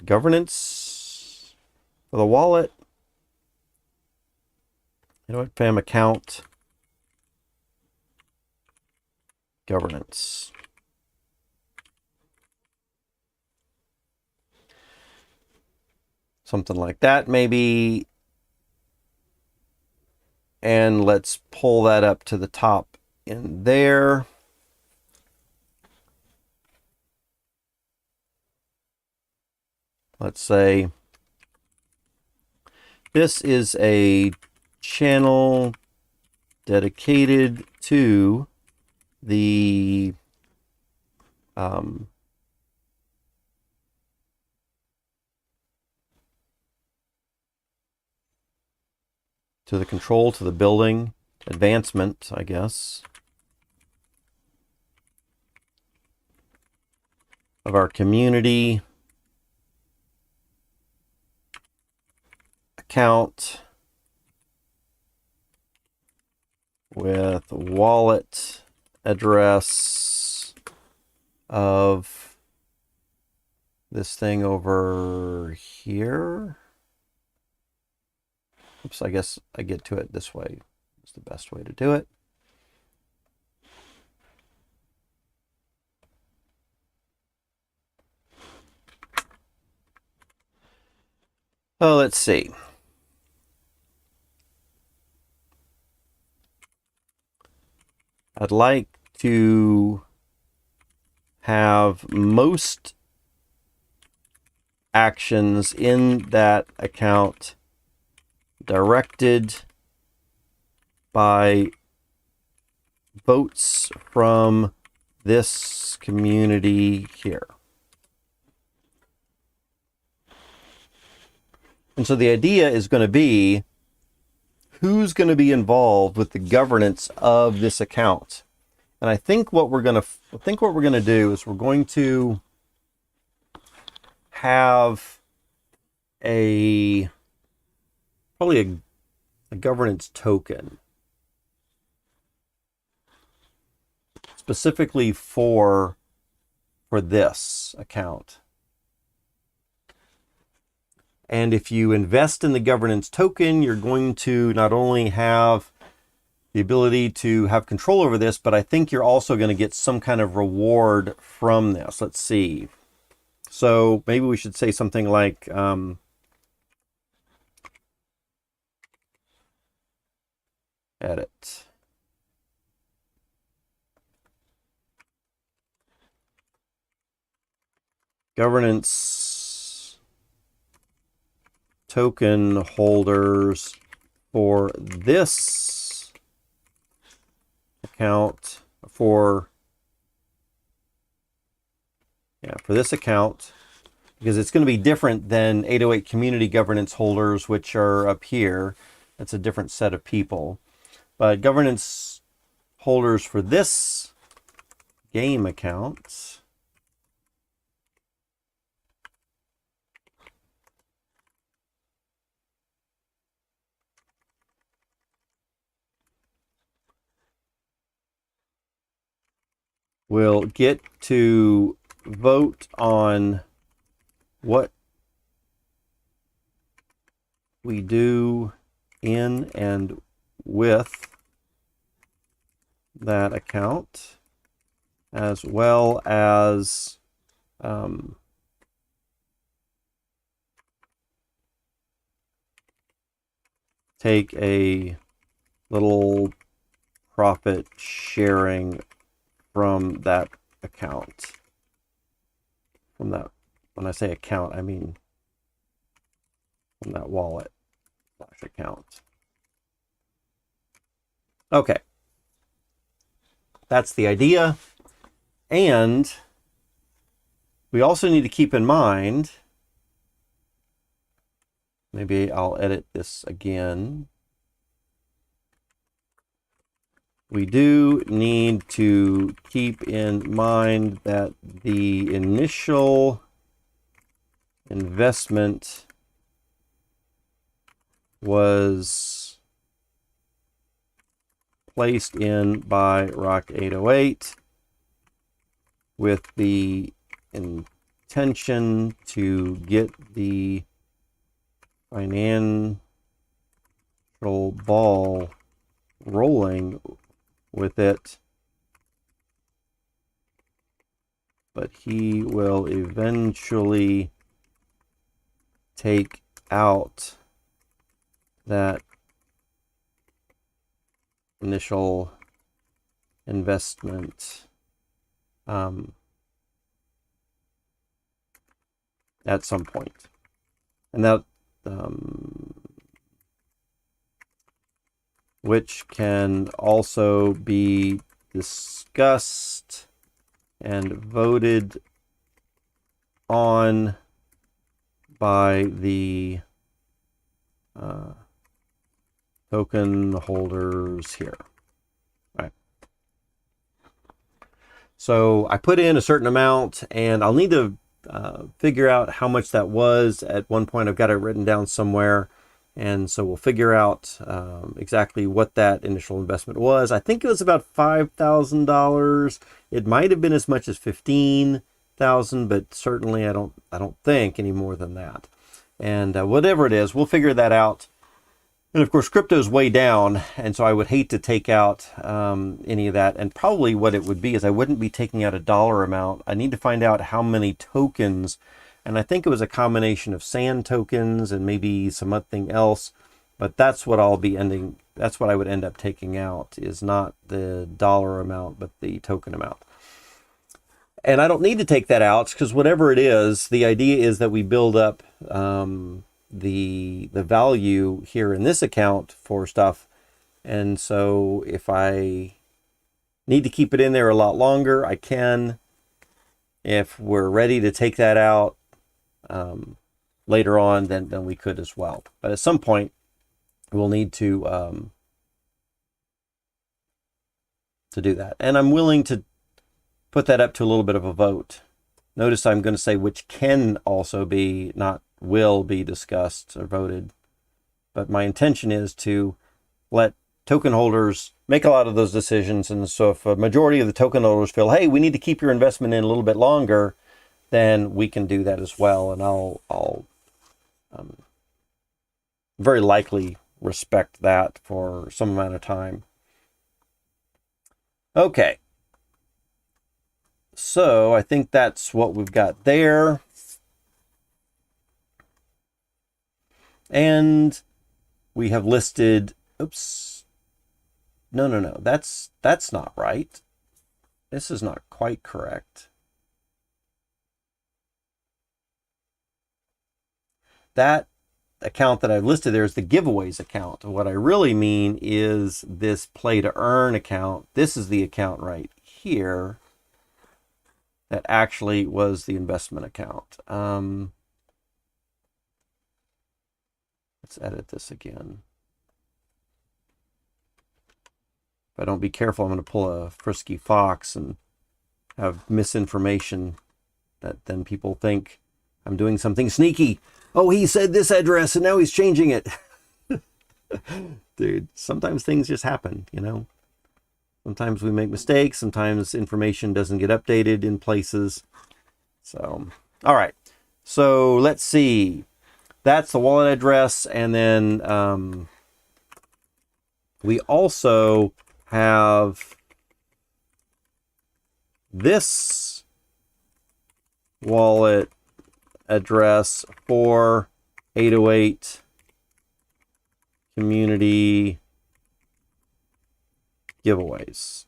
governance for the wallet. 808 FAM account governance. Something like that, maybe. And let's pull that up to the top in there. Let's say this is a channel dedicated to the control, to the building, advancement, I guess, of our community account with wallet address of this thing over here. Oops, I guess I get to it this way. It's the best way to do it. Oh, let's see. I'd like to have most actions in that account directed by votes from this community here. And so the idea is going to be who's going to be involved with the governance of this account. And I think what we're going to do is we're going to have probably a governance token specifically for this account. And if you invest in the governance token, you're going to not only have the ability to have control over this, but I think you're also going to get some kind of reward from this. Let's see. So maybe we should say something like edit. Governance token holders for this account, for this account, because it's going to be different than 808 community governance holders, which are up here. That's a different set of people. But governance holders for this game account will get to vote on what we do in and with that account, as well as take a little profit sharing from that account. From that, when I say account, I mean from that wallet / account. Okay. That's the idea. And we also need to keep in mind, maybe I'll edit this again. we do need to keep in mind that the initial investment was placed in by Rock 808 with the intention to get the financial ball rolling with it, but he will eventually take out that initial investment at some point. And that which can also be discussed and voted on by the token holders here. All right. So I put in a certain amount, and I'll need to figure out how much that was. At one point I've got it written down somewhere, and so we'll figure out exactly what that initial investment was. I think it was about $5,000. It might have been as much as $15,000, but certainly I don't think any more than that. And whatever it is, we'll figure that out. And of course, crypto is way down, and so I would hate to take out any of that. And probably what it would be is I wouldn't be taking out a dollar amount. I need to find out how many tokens, and I think it was a combination of sand tokens and maybe something else. But that's what I'll be ending. That's what I would end up taking out, is not the dollar amount, but the token amount. And I don't need to take that out, because whatever it is, the idea is that we build up the value here in this account for stuff. And so if I need to keep it in there a lot longer, I can. If we're ready to take that out later on, then we could as well. But at some point we'll need to do that. And I'm willing to put that up to a little bit of a vote. Notice I'm going to say which can also be, not will be discussed or voted. But my intention is to let token holders make a lot of those decisions. And so if a majority of the token holders feel, hey, we need to keep your investment in a little bit longer, then we can do that as well. And I'll very likely respect that for some amount of time. Okay. So I think that's what we've got there. And we have listed, oops, no, that's not right. This is not quite correct. That account that I've listed there is the giveaways account. What I really mean is this play to earn account. This is the account right here that actually was the investment account. Let's edit this again. If I don't be careful, I'm going to pull a frisky fox and have misinformation that then people think I'm doing something sneaky. Oh, he said this address and now he's changing it. Dude, sometimes things just happen, you know. Sometimes we make mistakes. Sometimes information doesn't get updated in places. So, all right. So let's see. That's the wallet address. And then we also have this wallet address for 808 community giveaways.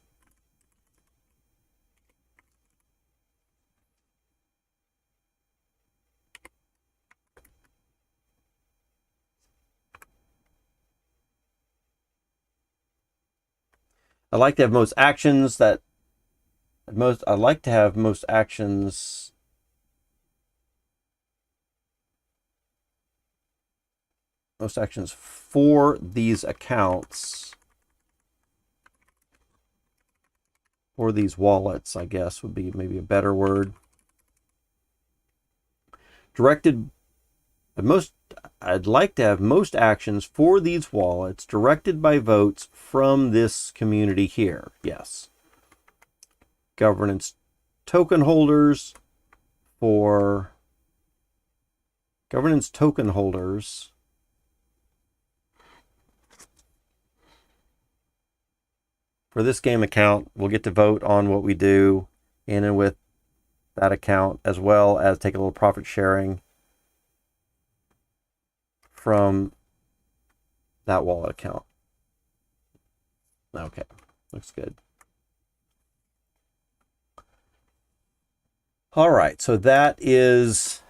I like to have most actions that I like to have most actions for these accounts for these wallets, I guess would be maybe a better word. Directed, I'd like to have most actions for these wallets directed by votes from this community here. Yes. Governance token holders for governance token holders for this game account will get to vote on what we do in and with that account, as well as take a little profit sharing from that wallet account. Okay, looks good. All right, so that is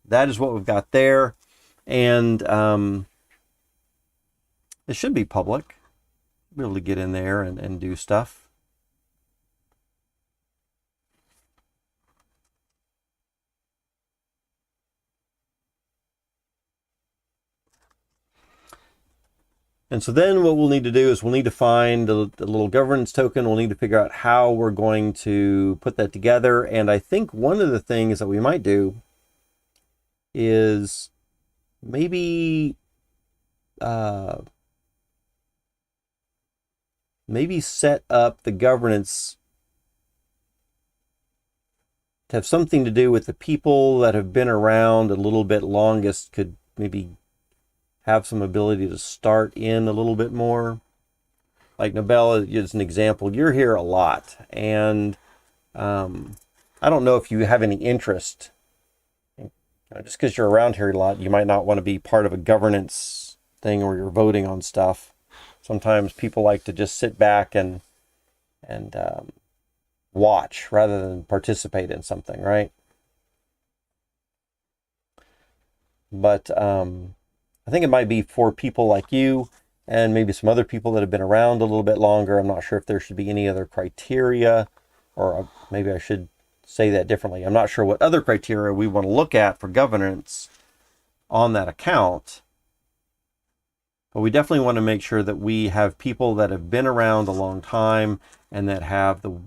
what we've got there, and it should be public. Be able to get in there and do stuff. And so then what we'll need to do is we'll need to find the little governance token. We'll need to figure out how we're going to put that together. And I think one of the things that we might do is maybe set up the governance to have something to do with the people that have been around a little bit longest, could maybe have some ability to start in a little bit more. Like Nobel is an example. You're here a lot, and I don't know if you have any interest. Just because you're around here a lot, you might not want to be part of a governance thing where you're voting on stuff. Sometimes people like to just sit back and watch rather than participate in something, right? But I think it might be for people like you and maybe some other people that have been around a little bit longer. I'm not sure if there should be any other criteria, or maybe I should say that differently. I'm not sure what other criteria we want to look at for governance on that account. But we definitely want to make sure that we have people that have been around a long time and that have the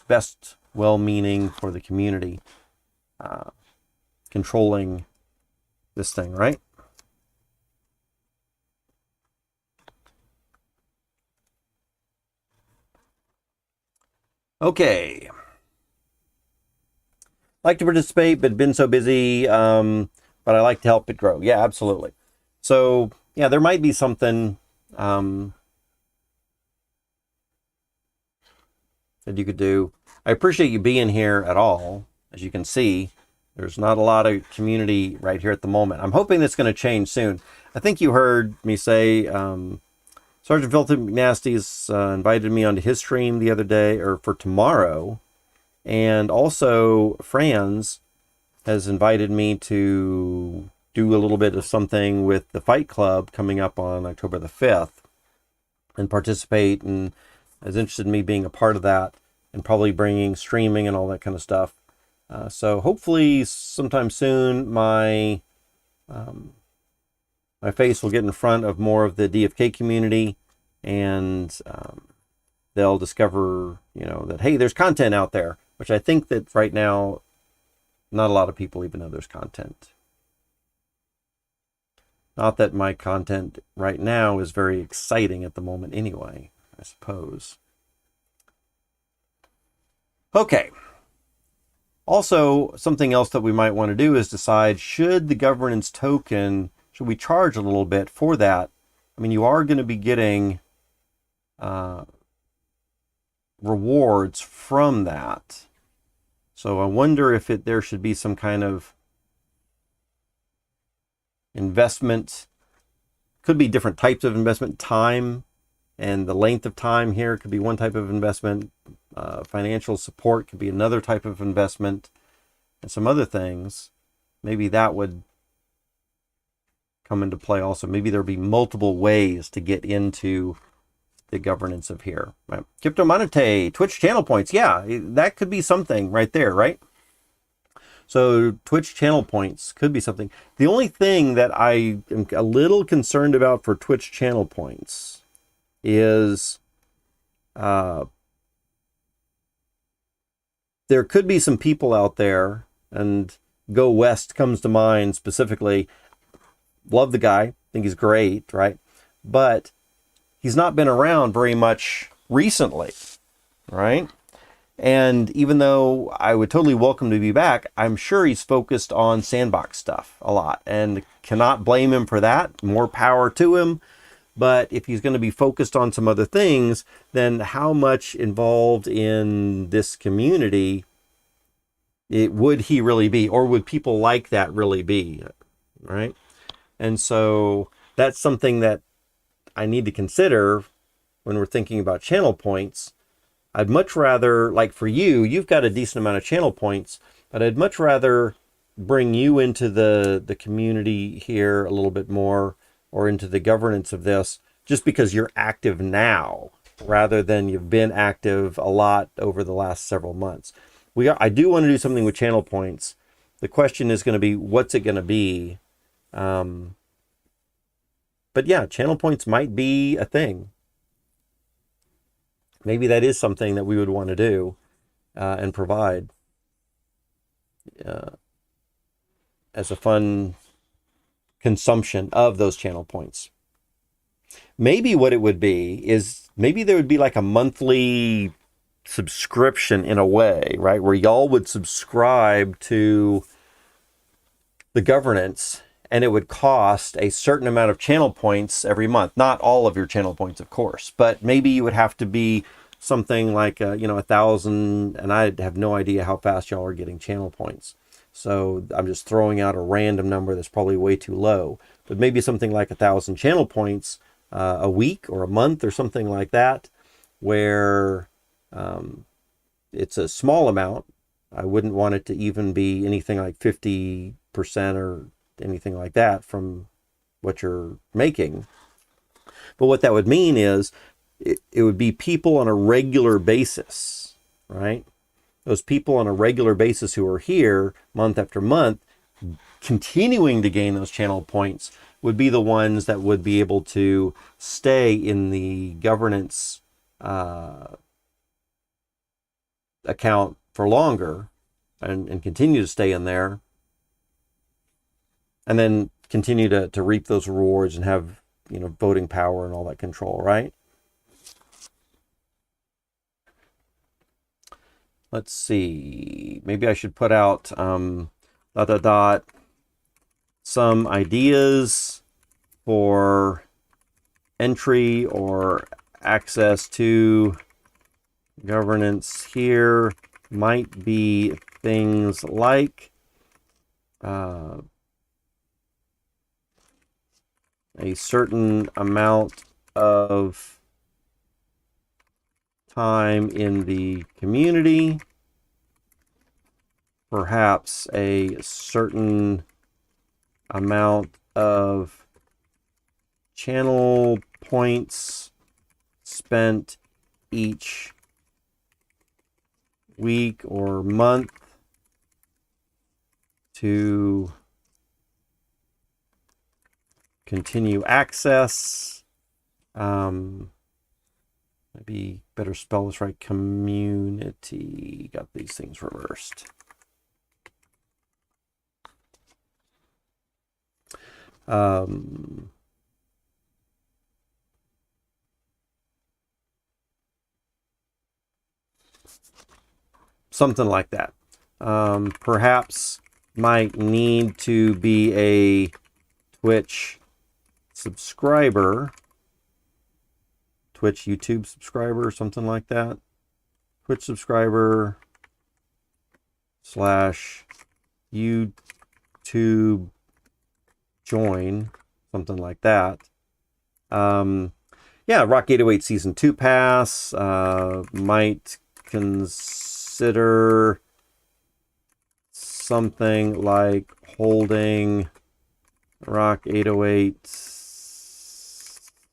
best well-meaning for the community controlling this thing, right? Okay. Like to participate, but been so busy, but I like to help it grow. Yeah, absolutely. So yeah, there might be something that you could do. I appreciate you being here at all. As you can see, there's not a lot of community right here at the moment. I'm hoping that's going to change soon. I think you heard me say Sergeant Filthy McNasty's invited me onto his stream the other day, or for tomorrow. And also Franz has invited me to do a little bit of something with the Fight Club coming up on October the 5th and participate, and is interested in me being a part of that and probably bringing streaming and all that kind of stuff. So hopefully sometime soon my face will get in front of more of the DFK community, and they'll discover, that, hey, there's content out there, which I think that right now, not a lot of people even know there's content. Not that my content right now is very exciting at the moment anyway, I suppose. Okay. Also, something else that we might want to do is decide, should the governance token, should we charge a little bit for that? I mean, you are going to be getting rewards from that. So I wonder if there should be some kind of investment. Could be different types of investment. Time and the length of time here could be one type of investment. Financial support could be another type of investment, and some other things. Maybe that would come into play also. Maybe there'll be multiple ways to get into the governance of here. Right? Crypto Monete, Twitch channel points. Yeah, that could be something right there, right? So Twitch channel points could be something. The only thing that I am a little concerned about for Twitch channel points is there could be some people out there, and Go West comes to mind specifically. Love the guy, think he's great, right? But he's not been around very much recently, right? And even though I would totally welcome to be back, I'm sure he's focused on sandbox stuff a lot, and cannot blame him for that. More power to him. But if he's going to be focused on some other things, then how much involved in this community would he really be? Or would people like that really be? Right? And so that's something that I need to consider when we're thinking about channel points. I'd much rather, like for you, you've got a decent amount of channel points, but I'd much rather bring you into the community here a little bit more, or into the governance of this, just because you're active now, rather than you've been active a lot over the last several months. I do want to do something with channel points. The question is going to be, what's it going to be? But yeah, channel points might be a thing. Maybe that is something that we would want to do and provide as a fun consumption of those channel points. Maybe what it would be is, maybe there would be like a monthly subscription in a way, right? Where y'all would subscribe to the governance, and it would cost a certain amount of channel points every month. Not all of your channel points, of course, but maybe you would have to be something like, 1,000, and I have no idea how fast y'all are getting channel points. So I'm just throwing out a random number that's probably way too low, but maybe something like 1,000 channel points a week or a month or something like that, where it's a small amount. I wouldn't want it to even be anything like 50% or anything like that from what you're making. But what that would mean is it would be people on a regular basis, right? Those people on a regular basis who are here month after month, continuing to gain those channel points, would be the ones that would be able to stay in the governance account for longer and continue to stay in there, and then continue to reap those rewards and have, voting power and all that control, right? Let's see, maybe I should put out some ideas for entry or access to governance here. Might be things like a certain amount of time in the community, perhaps a certain amount of channel points spent each week or month to continue access. Maybe better spell this right. Community. Got these things reversed. Something like that. Perhaps might need to be a Twitch subscriber, Twitch YouTube subscriber, something like that. Twitch subscriber / YouTube join, something like that. Yeah, Rock 808 Season 2 pass. Might consider something like holding Rock 808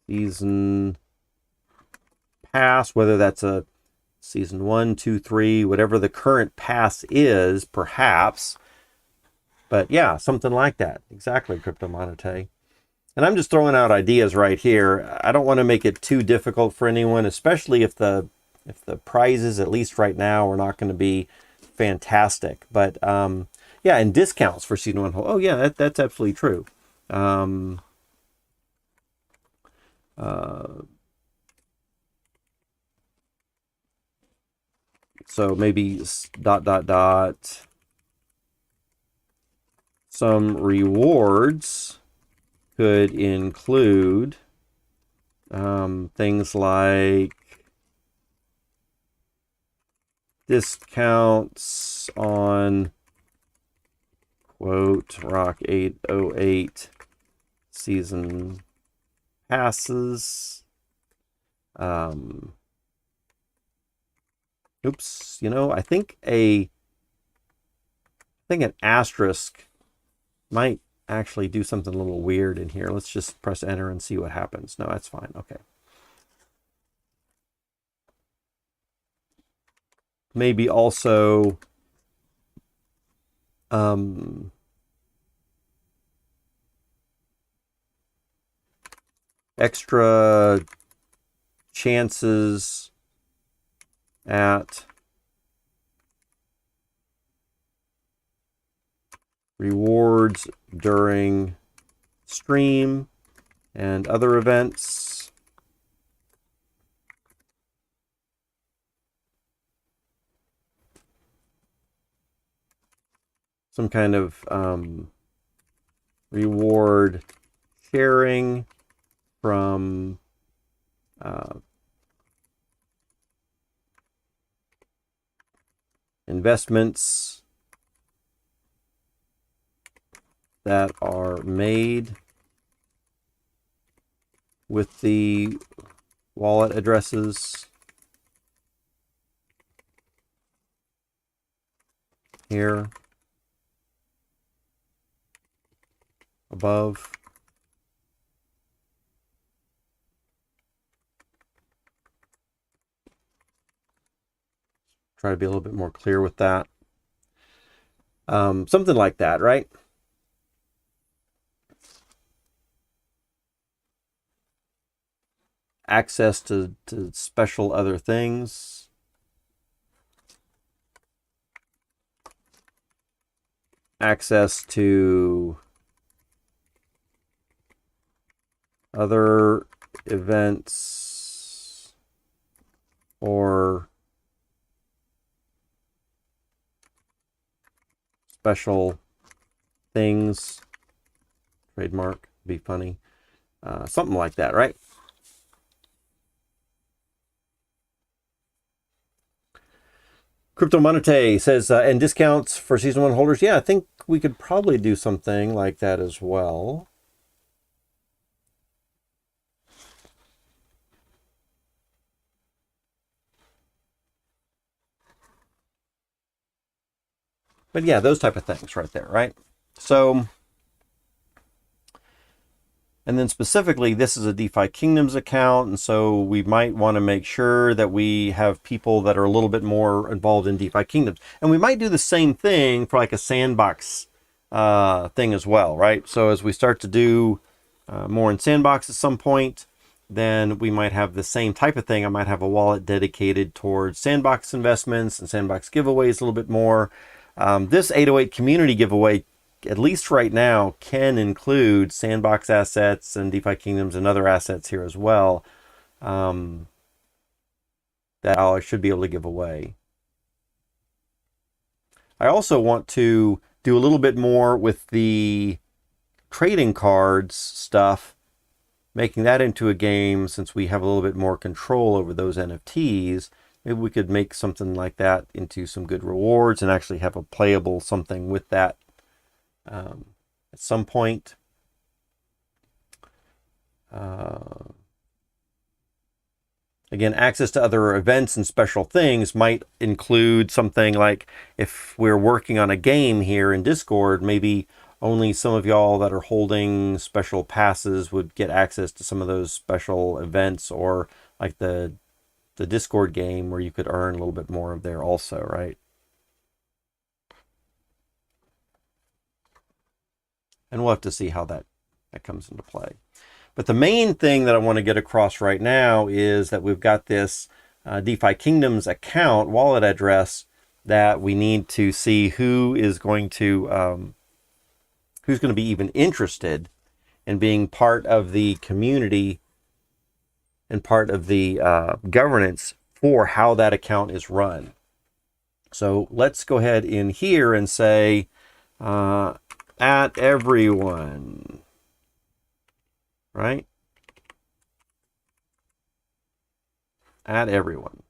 Season pass, whether that's a Season 1, 2, 3, whatever the current pass is, perhaps. But yeah, something like that. Exactly, Crypto Monete. And I'm just throwing out ideas right here. I don't want to make it too difficult for anyone, especially if the prizes, at least right now, are not going to be fantastic. But yeah, and discounts for season 1 holders. Oh yeah, that's absolutely true. So maybe ... Some rewards could include things like discounts on quote Rock 808 season passes. Oops, I think an asterisk might actually do something a little weird in here. Let's just press enter and see what happens. No, that's fine. Okay. Maybe also extra chances at rewards during stream and other events. Some kind of reward sharing from investments that are made with the wallet addresses here above. Try to be a little bit more clear with that. Something like that, right? Access to special other things. Access to other events or special things. Trademark, be funny. Something like that, right? Crypto Monete says, and discounts for season 1 holders. Yeah, I think we could probably do something like that as well. But yeah, those type of things right there, right? So, and then specifically, this is a DeFi Kingdoms account, and so we might want to make sure that we have people that are a little bit more involved in DeFi Kingdoms. And we might do the same thing for like a sandbox thing as well, right? So as we start to do more in sandbox at some point, then we might have the same type of thing. I might have a wallet dedicated towards sandbox investments and sandbox giveaways a little bit more. This 808 community giveaway, at least right now, can include sandbox assets and DeFi Kingdoms and other assets here as well that I should be able to give away. I also want to do a little bit more with the trading cards stuff, making that into a game since we have a little bit more control over those NFTs. Maybe we could make something like that into some good rewards and actually have a playable something with that at some point. Again, access to other events and special things might include something like if we're working on a game here in Discord, maybe only some of y'all that are holding special passes would get access to some of those special events, or like the Discord game where you could earn a little bit more of there also, right? And we'll have to see how that comes into play. But the main thing that I want to get across right now is that we've got this DeFi Kingdoms account wallet address that we need to see who is going to who's going to be even interested in being part of the community and part of the governance for how that account is run. So let's go ahead in here and say at everyone, right? At everyone.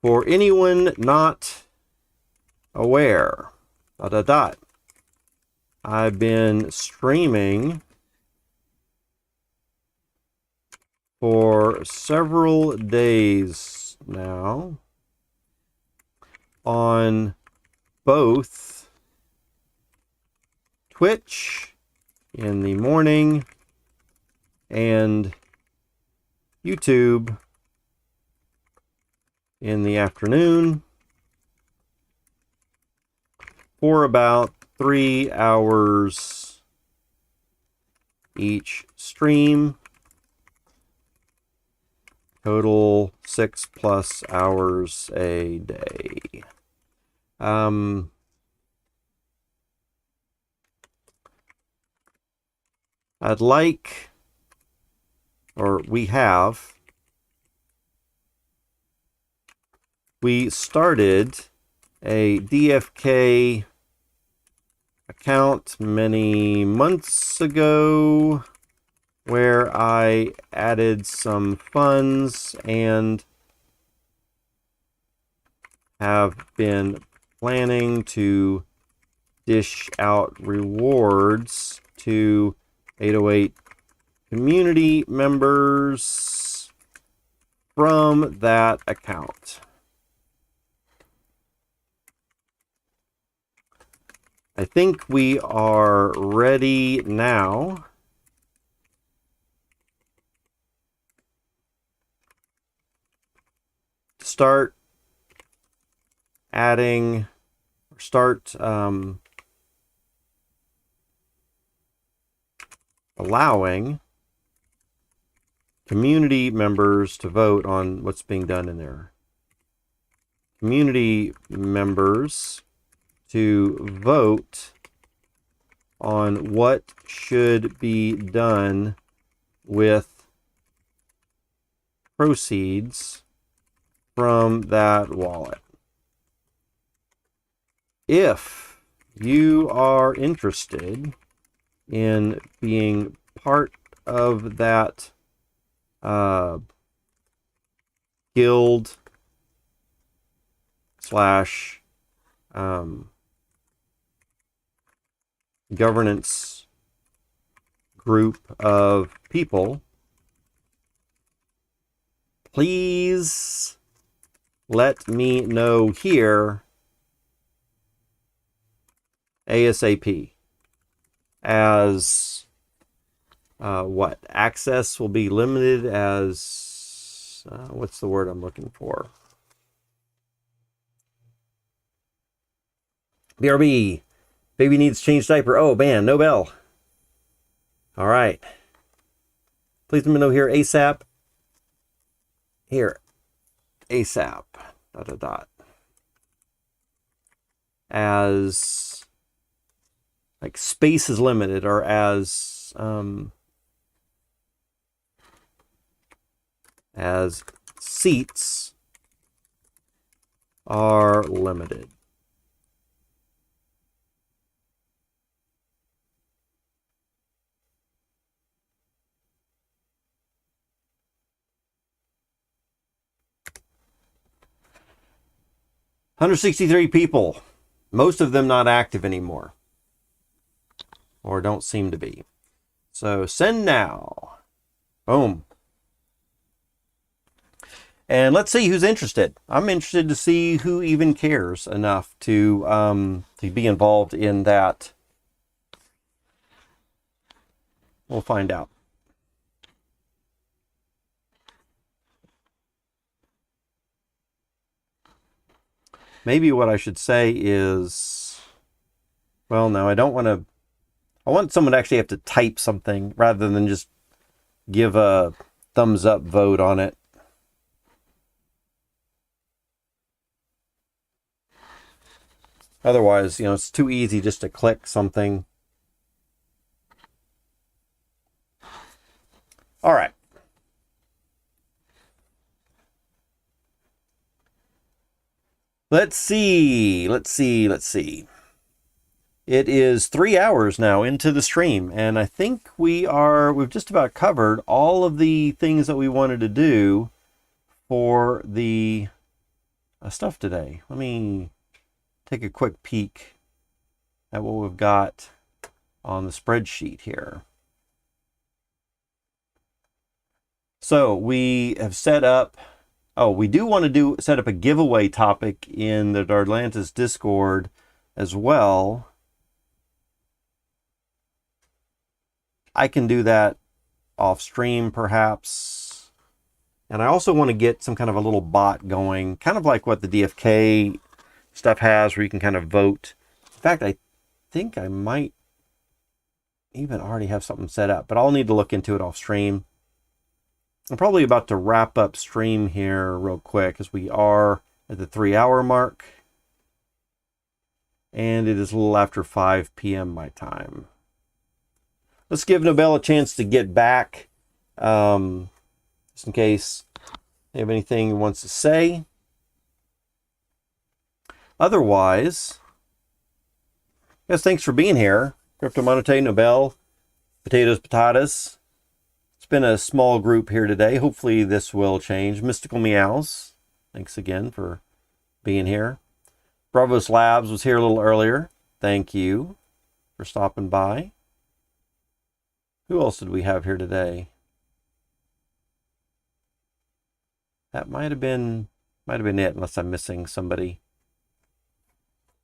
For anyone not aware, ... I've been streaming for several days now on both Twitch in the morning and YouTube in the afternoon for about 3 hours each stream. Total 6+ hours a day. I'd like, or we started a DFK account many months ago where I added some funds and have been planning to dish out rewards to 808 community members from that account. I think we are ready now to start adding, or start allowing community members to vote on what's being done in there. Community members to vote on what should be done with proceeds from that wallet. If you are interested in being part of that guild slash governance group of people, please let me know here ASAP. As what? Access will be limited as what's the word I'm looking for? BRB. Baby needs changed diaper. Oh man, no bell. All right. Please let me know here ASAP. Here. ASAP. ... As like space is limited, or as seats are limited. $163 people, most of them not active anymore, or don't seem to be. So send now. Boom. And let's see who's interested. I'm interested to see who even cares enough to be involved in that. We'll find out. Maybe what I should say is, well, no, I don't want to. I want someone to actually have to type something rather than just give a thumbs up vote on it. Otherwise, it's too easy just to click something. All right. Let's see. It is 3 hours now into the stream, and I think we've just about covered all of the things that we wanted to do for the stuff today. Let me take a quick peek at what we've got on the spreadsheet here. So we have set up, we do want to set up a giveaway topic in the Darlantis Discord as well. I can do that off stream perhaps. And I also want to get some kind of a little bot going, kind of like what the DFK stuff has, where you can kind of vote. In fact, I think I might even already have something set up, but I'll need to look into it off stream. I'm probably about to wrap up stream here real quick, as we are at the 3 hour mark. And it is a little after 5 p.m. my time. Let's give Nobel a chance to get back, just in case they have anything he wants to say. Otherwise, guys, thanks for being here. Crypto Monete, Nobel, Potatoes. It's been a small group here today. Hopefully this will change. Mystical Meows, thanks again for being here. Bravos Labs was here a little earlier. Thank you for stopping by. Who else did we have here today? That might have been it, unless I'm missing somebody.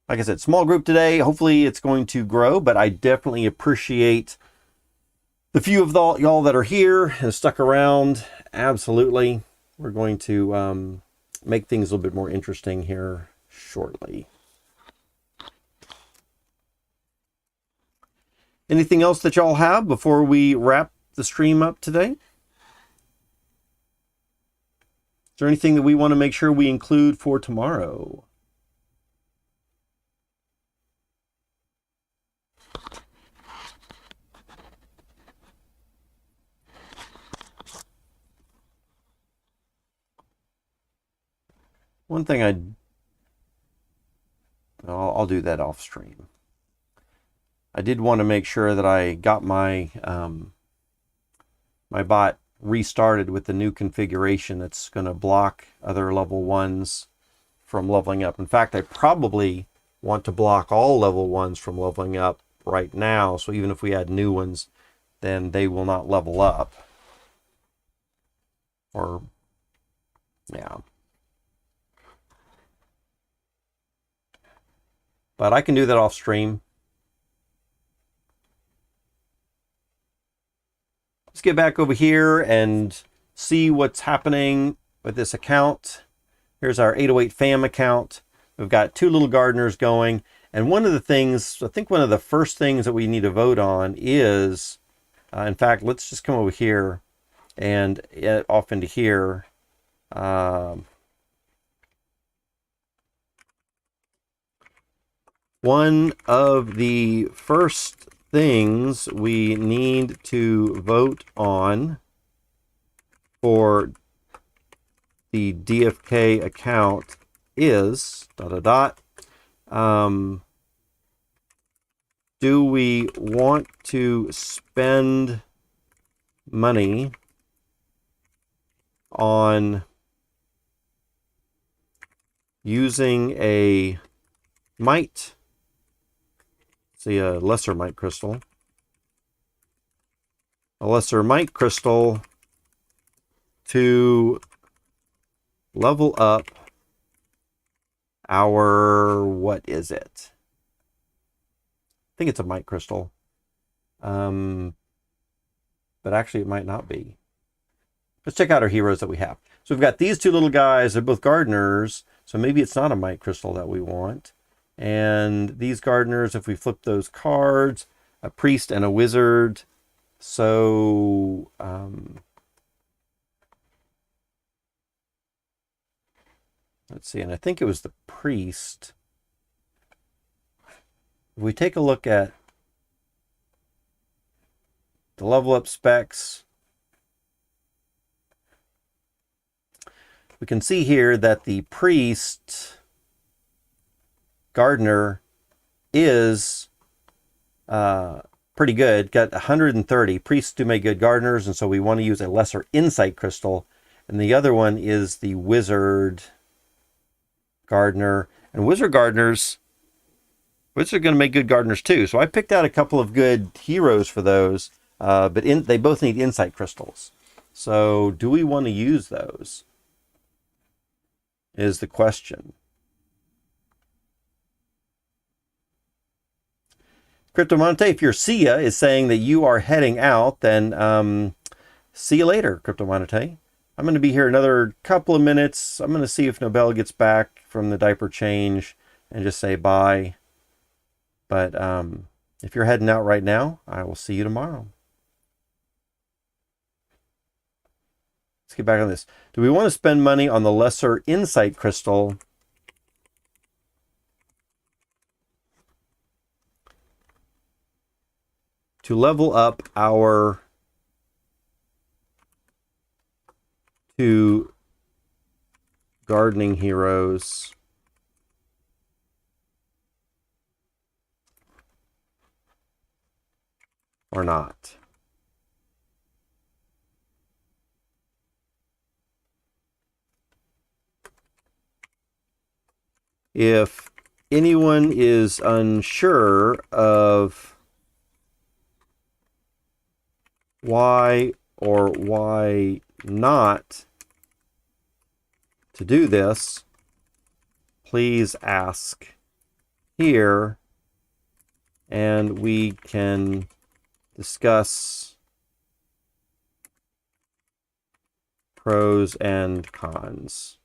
Like I said, small group today. Hopefully it's going to grow, but I definitely appreciate the few of y'all that are here and stuck around. Absolutely. We're going to make things a little bit more interesting here shortly. Anything else that y'all have before we wrap the stream up today? Is there anything that we want to make sure we include for tomorrow? One thing I'll do that off stream. I did want to make sure that I got my my bot restarted with the new configuration that's going to block other level 1s from leveling up. In fact, I probably want to block all level 1s from leveling up right now, so even if we add new ones, then they will not level up. Or, yeah. But I can do that off stream. Let's get back over here and see what's happening with this account. Here's our 808 fam account. We've got 2 little gardeners going. And one of the things, I think one of the first things that we need to vote on is, in fact, let's just come over here and off into here. One of the first things we need to vote on for the DFK account is ... do we want to spend money on using a mite? See, a lesser mite crystal. A lesser mite crystal to level up our, what is it? I think it's a mite crystal. But actually it might not be. Let's check out our heroes that we have. So we've got these 2 little guys. They're both gardeners. So maybe it's not a mite crystal that we want. And these gardeners, if we flip those cards, a priest and a wizard, So let's see, and I think it was the priest. If we take a look at the level up specs, we can see here that the priest gardener is pretty good. Got 130. Priests do make good gardeners, and so we want to use a lesser insight crystal. And the other one is the wizard gardener. And wizard gardeners, wizards are going to make good gardeners too. So I picked out a couple of good heroes for those, but they both need insight crystals. So do we want to use those? Is the question. Cryptomonte, if your Sia is saying that you are heading out, then see you later, Cryptomonte. I'm going to be here another couple of minutes. I'm going to see if Nobel gets back from the diaper change and just say bye. But if you're heading out right now, I will see you tomorrow. Let's get back on this. Do we want to spend money on the lesser insight crystal to level up our two gardening heroes? Or not? If anyone is unsure of why or why not to do this, please ask here, and we can discuss pros and cons.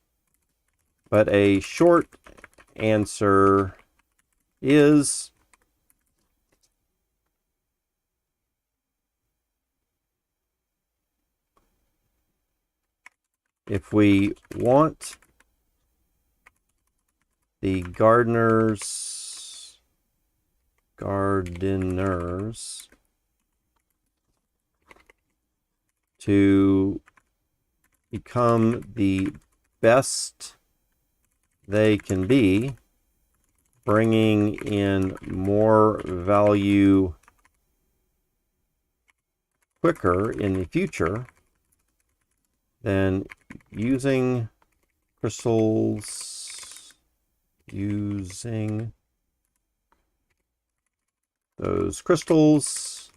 But a short answer is if we want the gardeners to become the best they can be, bringing in more value quicker in the future, then using crystals, using those crystals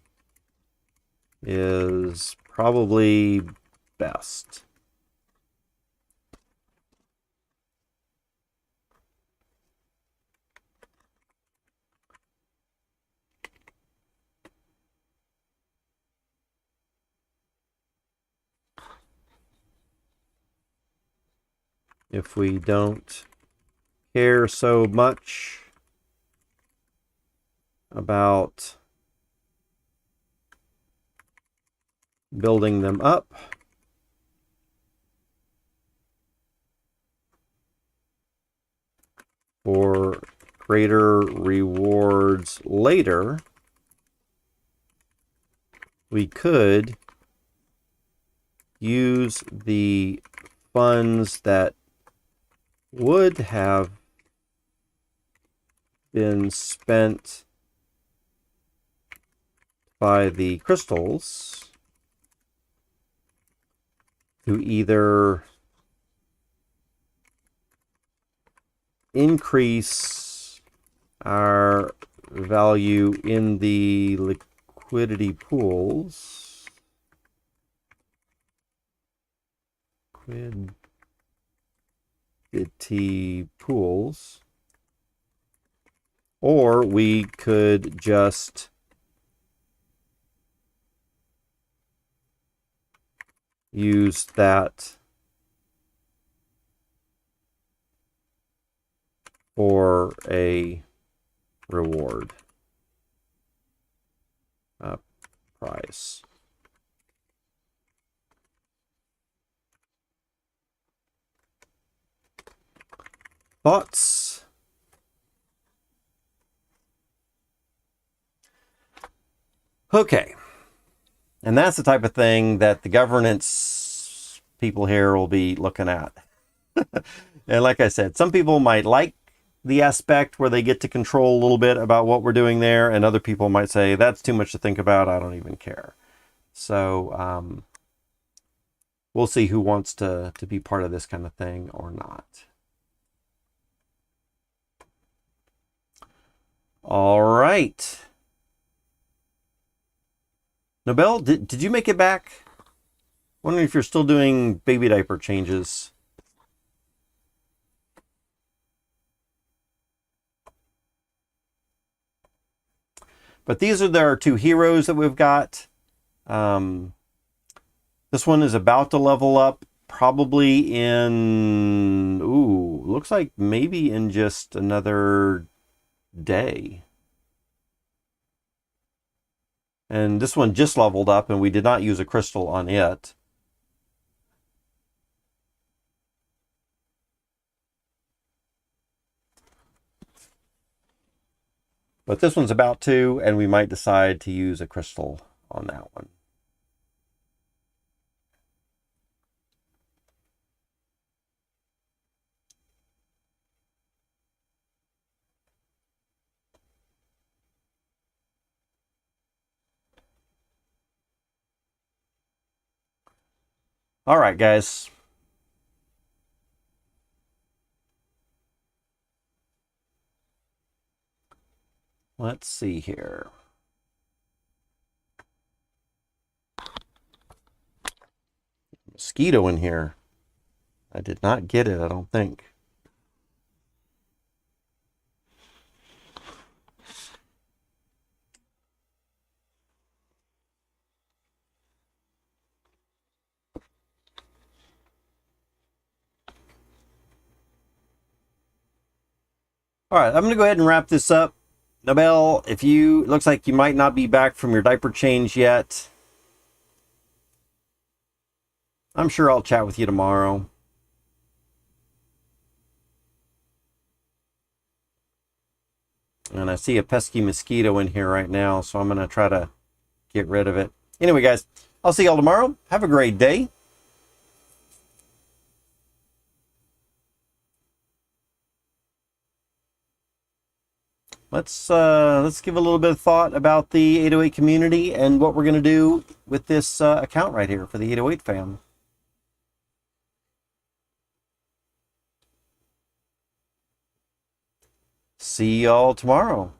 is probably best. If we don't care so much about building them up, for greater rewards later, we could use the funds that would have been spent by the crystals to either increase our value in the liquidity pools, or we could just use that for a reward price. Thoughts? Okay. And that's the type of thing that the governance people here will be looking at. And like I said, some people might like the aspect where they get to control a little bit about what we're doing there, and other people might say, that's too much to think about, I don't even care. So we'll see who wants to be part of this kind of thing or not. All right. Nobel, did you make it back? Wondering if you're still doing baby diaper changes. But these are our two heroes that we've got. This one is about to level up probably in, ooh, looks like maybe in just another day. And this one just leveled up, and we did not use a crystal on it. But this one's about to, and we might decide to use a crystal on that one. All right, guys. Let's see here. Mosquito in here. I did not get it, I don't think. All right, I'm going to go ahead and wrap this up. Nobel, if you, it looks like you might not be back from your diaper change yet. I'm sure I'll chat with you tomorrow. And I see a pesky mosquito in here right now, so I'm going to try to get rid of it. Anyway, guys, I'll see y'all tomorrow. Have a great day. Let's give a little bit of thought about the 808 community and what we're going to do with this account right here for the 808 fam. See y'all tomorrow.